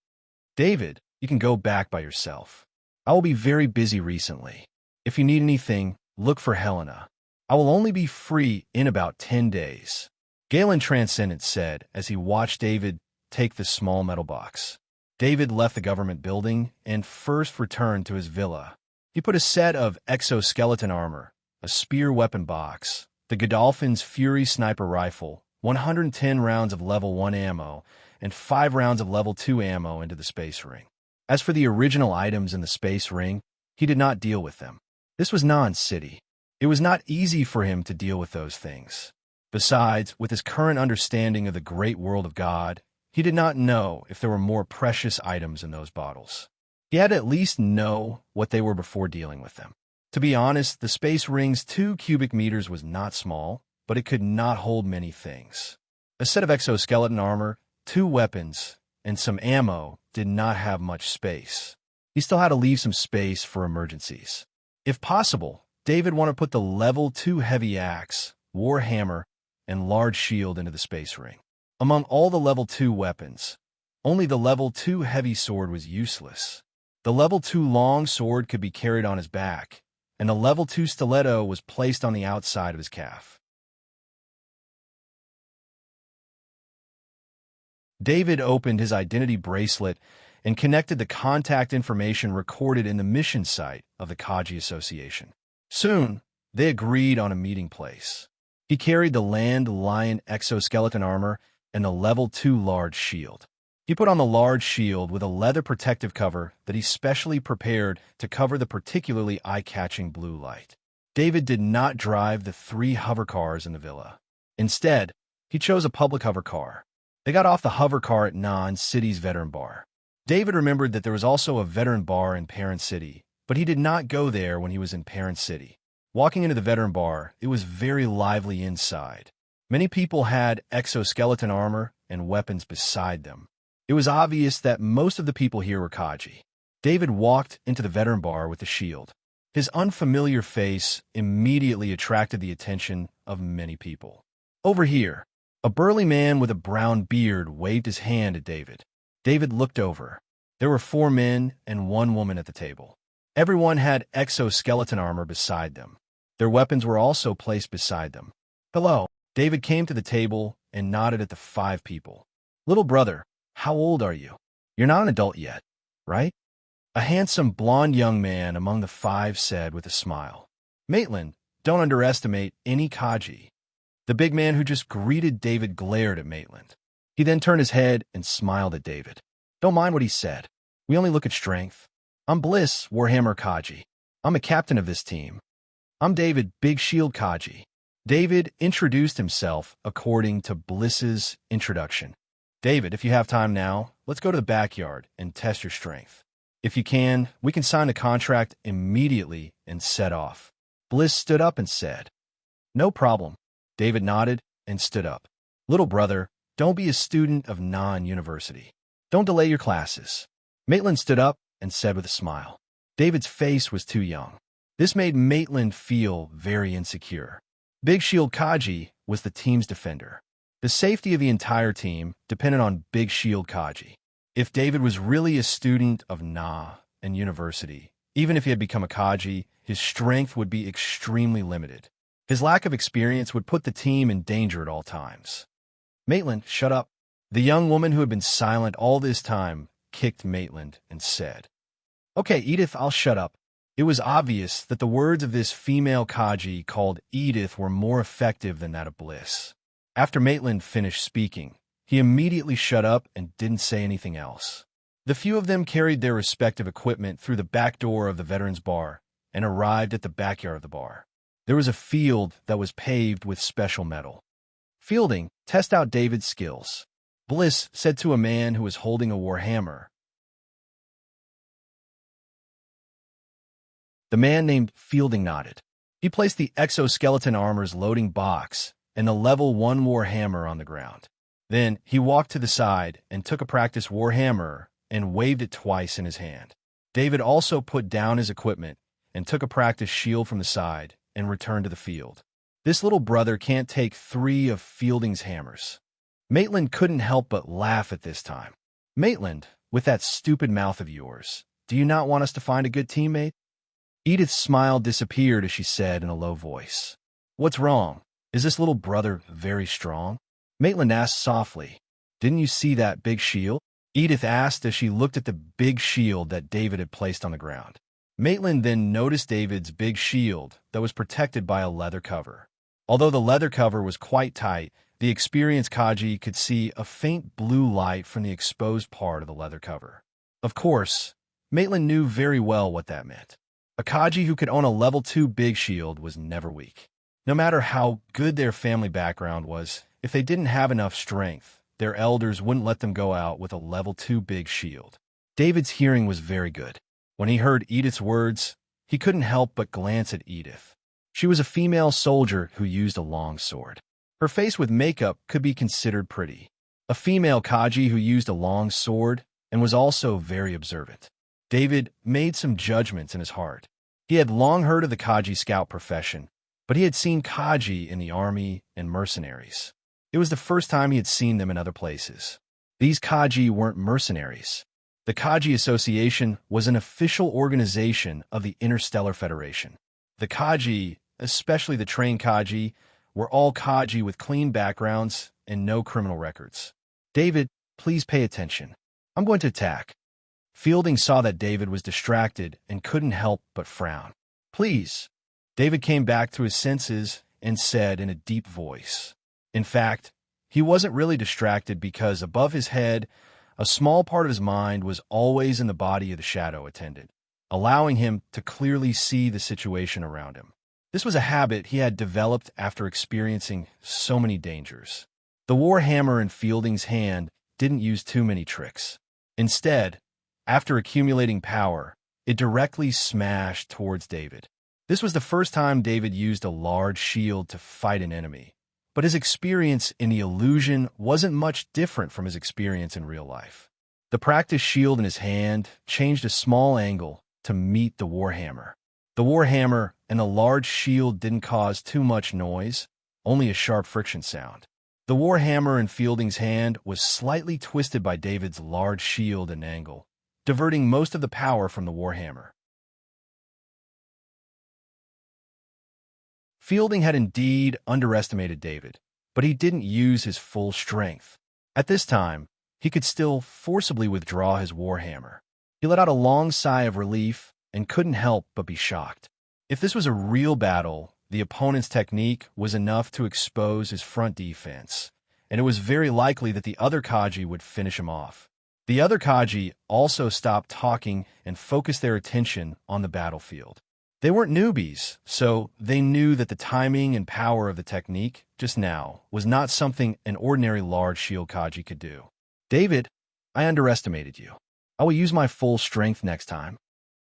David, you can go back by yourself. I will be very busy recently. If you need anything, look for Helena. I will only be free in about 10 days. Galen Transcendent said as he watched David take the small metal box. David left the government building and first returned to his villa. He put a set of exoskeleton armor, a spear weapon box, the Godolphin's Fury sniper rifle, 110 rounds of level 1 ammo, and 5 rounds of level 2 ammo into the space ring. As for the original items in the space ring, he did not deal with them. This was non-city. It was not easy for him to deal with those things. Besides, with his current understanding of the great world of God, he did not know if there were more precious items in those bottles. He had to at least know what they were before dealing with them. To be honest, the space ring's 2 cubic meters was not small, but it could not hold many things. A set of exoskeleton armor, 2 weapons, and some ammo did not have much space. He still had to leave some space for emergencies. If possible, David wanted to put the level 2 heavy axe, war hammer, and large shield into the space ring. Among all the level 2 weapons, only the level 2 heavy sword was useless. The level 2 long sword could be carried on his back, and the level 2 stiletto was placed on the outside of his calf. David opened his identity bracelet and connected the contact information recorded in the mission site of the Kaji Association. Soon, they agreed on a meeting place. He carried the Land Lion exoskeleton armor and the level 2 large shield. He put on the large shield with a leather protective cover that he specially prepared to cover the particularly eye-catching blue light. David did not drive the 3 hover cars in the villa. Instead, he chose a public hover car. They got off the hover car at Non-City's Veteran Bar. David remembered that there was also a veteran bar in Parent City, but he did not go there when he was in Parent City. Walking into the veteran bar, it was very lively inside. Many people had exoskeleton armor and weapons beside them. It was obvious that most of the people here were Kaji. David walked into the veteran bar with the shield. His unfamiliar face immediately attracted the attention of many people. Over here, a burly man with a brown beard waved his hand at David. David looked over. There were 4 men and 1 woman at the table. Everyone had exoskeleton armor beside them. Their weapons were also placed beside them. Hello. David came to the table and nodded at the 5 people. Little brother, how old are you? You're not an adult yet, right? A handsome blonde young man among the 5 said with a smile. Maitland, don't underestimate any Kaji. The big man who just greeted David glared at Maitland. He then turned his head and smiled at David. Don't mind what he said. We only look at strength. I'm Bliss, Warhammer Kaji. I'm a captain of this team. I'm David, Big Shield Kaji. David introduced himself according to Bliss's introduction. David, if you have time now, let's go to the backyard and test your strength. If you can, we can sign the contract immediately and set off. Bliss stood up and said, No problem. David nodded and stood up. Little brother, don't be a student of non-university. Don't delay your classes. Maitland stood up and said with a smile. David's face was too young. This made Maitland feel very insecure. Big Shield Kaji was the team's defender. The safety of the entire team depended on Big Shield Kaji. If David was really a student of Na and university, even if he had become a Kaji, his strength would be extremely limited. His lack of experience would put the team in danger at all times. Maitland, shut up. The young woman who had been silent all this time kicked Maitland and said, Okay, Edith, I'll shut up. It was obvious that the words of this female Kaji called Edith were more effective than that of Bliss. After Maitland finished speaking, he immediately shut up and didn't say anything else. The few of them carried their respective equipment through the back door of the Veterans Bar and arrived at the backyard of the bar. There was a field that was paved with special metal. Fielding, test out David's skills, Bliss said to a man who was holding a warhammer. The man named Fielding nodded. He placed the exoskeleton armor's loading box and the level 1 warhammer on the ground. Then he walked to the side and took a practice warhammer and waved it twice in his hand. David also put down his equipment and took a practice shield from the side and returned to the field. This little brother can't take 3 of Fielding's hammers. Maitland couldn't help but laugh at this time. Maitland, with that stupid mouth of yours, do you not want us to find a good teammate? Edith's smile disappeared as she said in a low voice, What's wrong? Is this little brother very strong? Maitland asked softly, Didn't you see that big shield? Edith asked as she looked at the big shield that David had placed on the ground. Maitland then noticed David's big shield that was protected by a leather cover. Although the leather cover was quite tight, the experienced Kaji could see a faint blue light from the exposed part of the leather cover. Of course, Maitland knew very well what that meant. A Kaji who could own a level 2 big shield was never weak. No matter how good their family background was, if they didn't have enough strength, their elders wouldn't let them go out with a level 2 big shield. David's hearing was very good. When he heard Edith's words, he couldn't help but glance at Edith. She was a female soldier who used a long sword. Her face with makeup could be considered pretty. A female Kaji who used a long sword and was also very observant. David made some judgments in his heart. He had long heard of the Kaji scout profession, but he had seen Kaji in the army and mercenaries. It was the first time he had seen them in other places. These Kaji weren't mercenaries. The Kaji Association was an official organization of the Interstellar Federation. The Kaji, especially the trained Kaji, were all Kaji with clean backgrounds and no criminal records. David, please pay attention. I'm going to attack. Fielding saw that David was distracted and couldn't help but frown. Please. David came back to his senses and said in a deep voice. In fact, he wasn't really distracted because above his head, a small part of his mind was always in the body of the shadow attendant, allowing him to clearly see the situation around him. This was a habit he had developed after experiencing so many dangers. The warhammer in Fielding's hand didn't use too many tricks. Instead, after accumulating power, it directly smashed towards David. This was the first time David used a large shield to fight an enemy, but his experience in the illusion wasn't much different from his experience in real life. The practice shield in his hand changed a small angle to meet the warhammer. The warhammer and the large shield didn't cause too much noise, only a sharp friction sound. The warhammer in Fielding's hand was slightly twisted by David's large shield and angle, diverting most of the power from the warhammer. Fielding had indeed underestimated David, but he didn't use his full strength. At this time, he could still forcibly withdraw his warhammer. He let out a long sigh of relief and couldn't help but be shocked. If this was a real battle, the opponent's technique was enough to expose his front defense, and it was very likely that the other Kaji would finish him off. The other Kaji also stopped talking and focused their attention on the battlefield. They weren't newbies, so they knew that the timing and power of the technique just now was not something an ordinary large shield Kaji could do. David, I underestimated you. I will use my full strength next time.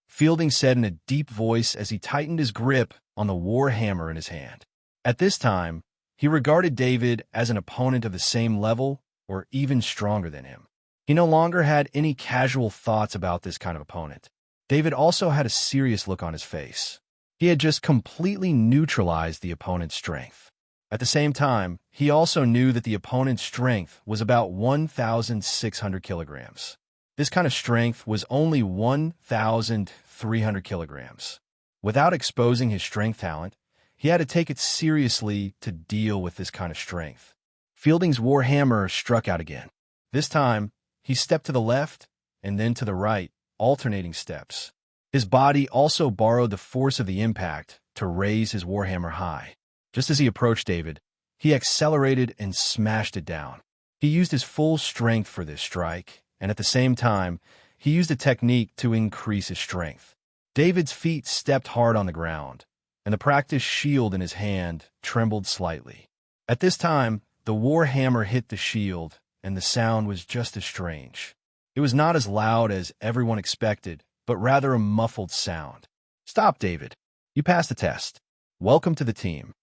Fielding said in a deep voice as he tightened his grip on the war hammer in his hand. At this time, He regarded David as an opponent of the same level or even stronger than him. He no longer had any casual thoughts about this kind of opponent. David also had a serious look on his face. He had just completely neutralized the opponent's strength. At the same time, he also knew that the opponent's strength was about 1,600 kilograms. This kind of strength was only 1,300 kilograms. Without exposing his strength talent, he had to take it seriously to deal with this kind of strength. Fielding's warhammer struck out again. This time, he stepped to the left and then to the right, alternating steps. His body also borrowed the force of the impact to raise his warhammer high. Just as he approached David, he accelerated and smashed it down. He used his full strength for this strike, and at the same time, he used a technique to increase his strength. David's feet stepped hard on the ground, and the practice shield in his hand trembled slightly. At this time, the warhammer hit the shield, and the sound was just as strange. It was not as loud as everyone expected, but rather a muffled sound. "Stop, David. You passed the test. Welcome to the team."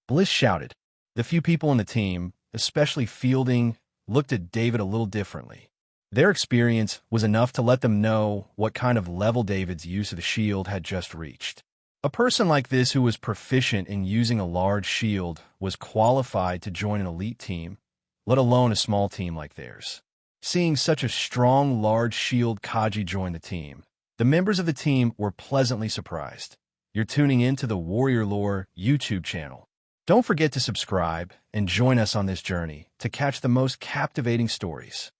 Bliss shouted. The few people in the team, especially Fielding, looked at David a little differently. Their experience was enough to let them know what kind of level David's use of the shield had just reached. A person like this who was proficient in using a large shield was qualified to join an elite team, let alone a small team like theirs. Seeing such a strong, large shield Kaji join the team, the members of the team were pleasantly surprised. You're tuning into the Warrior Lore YouTube channel. Don't forget to subscribe and join us on this journey to catch the most captivating stories.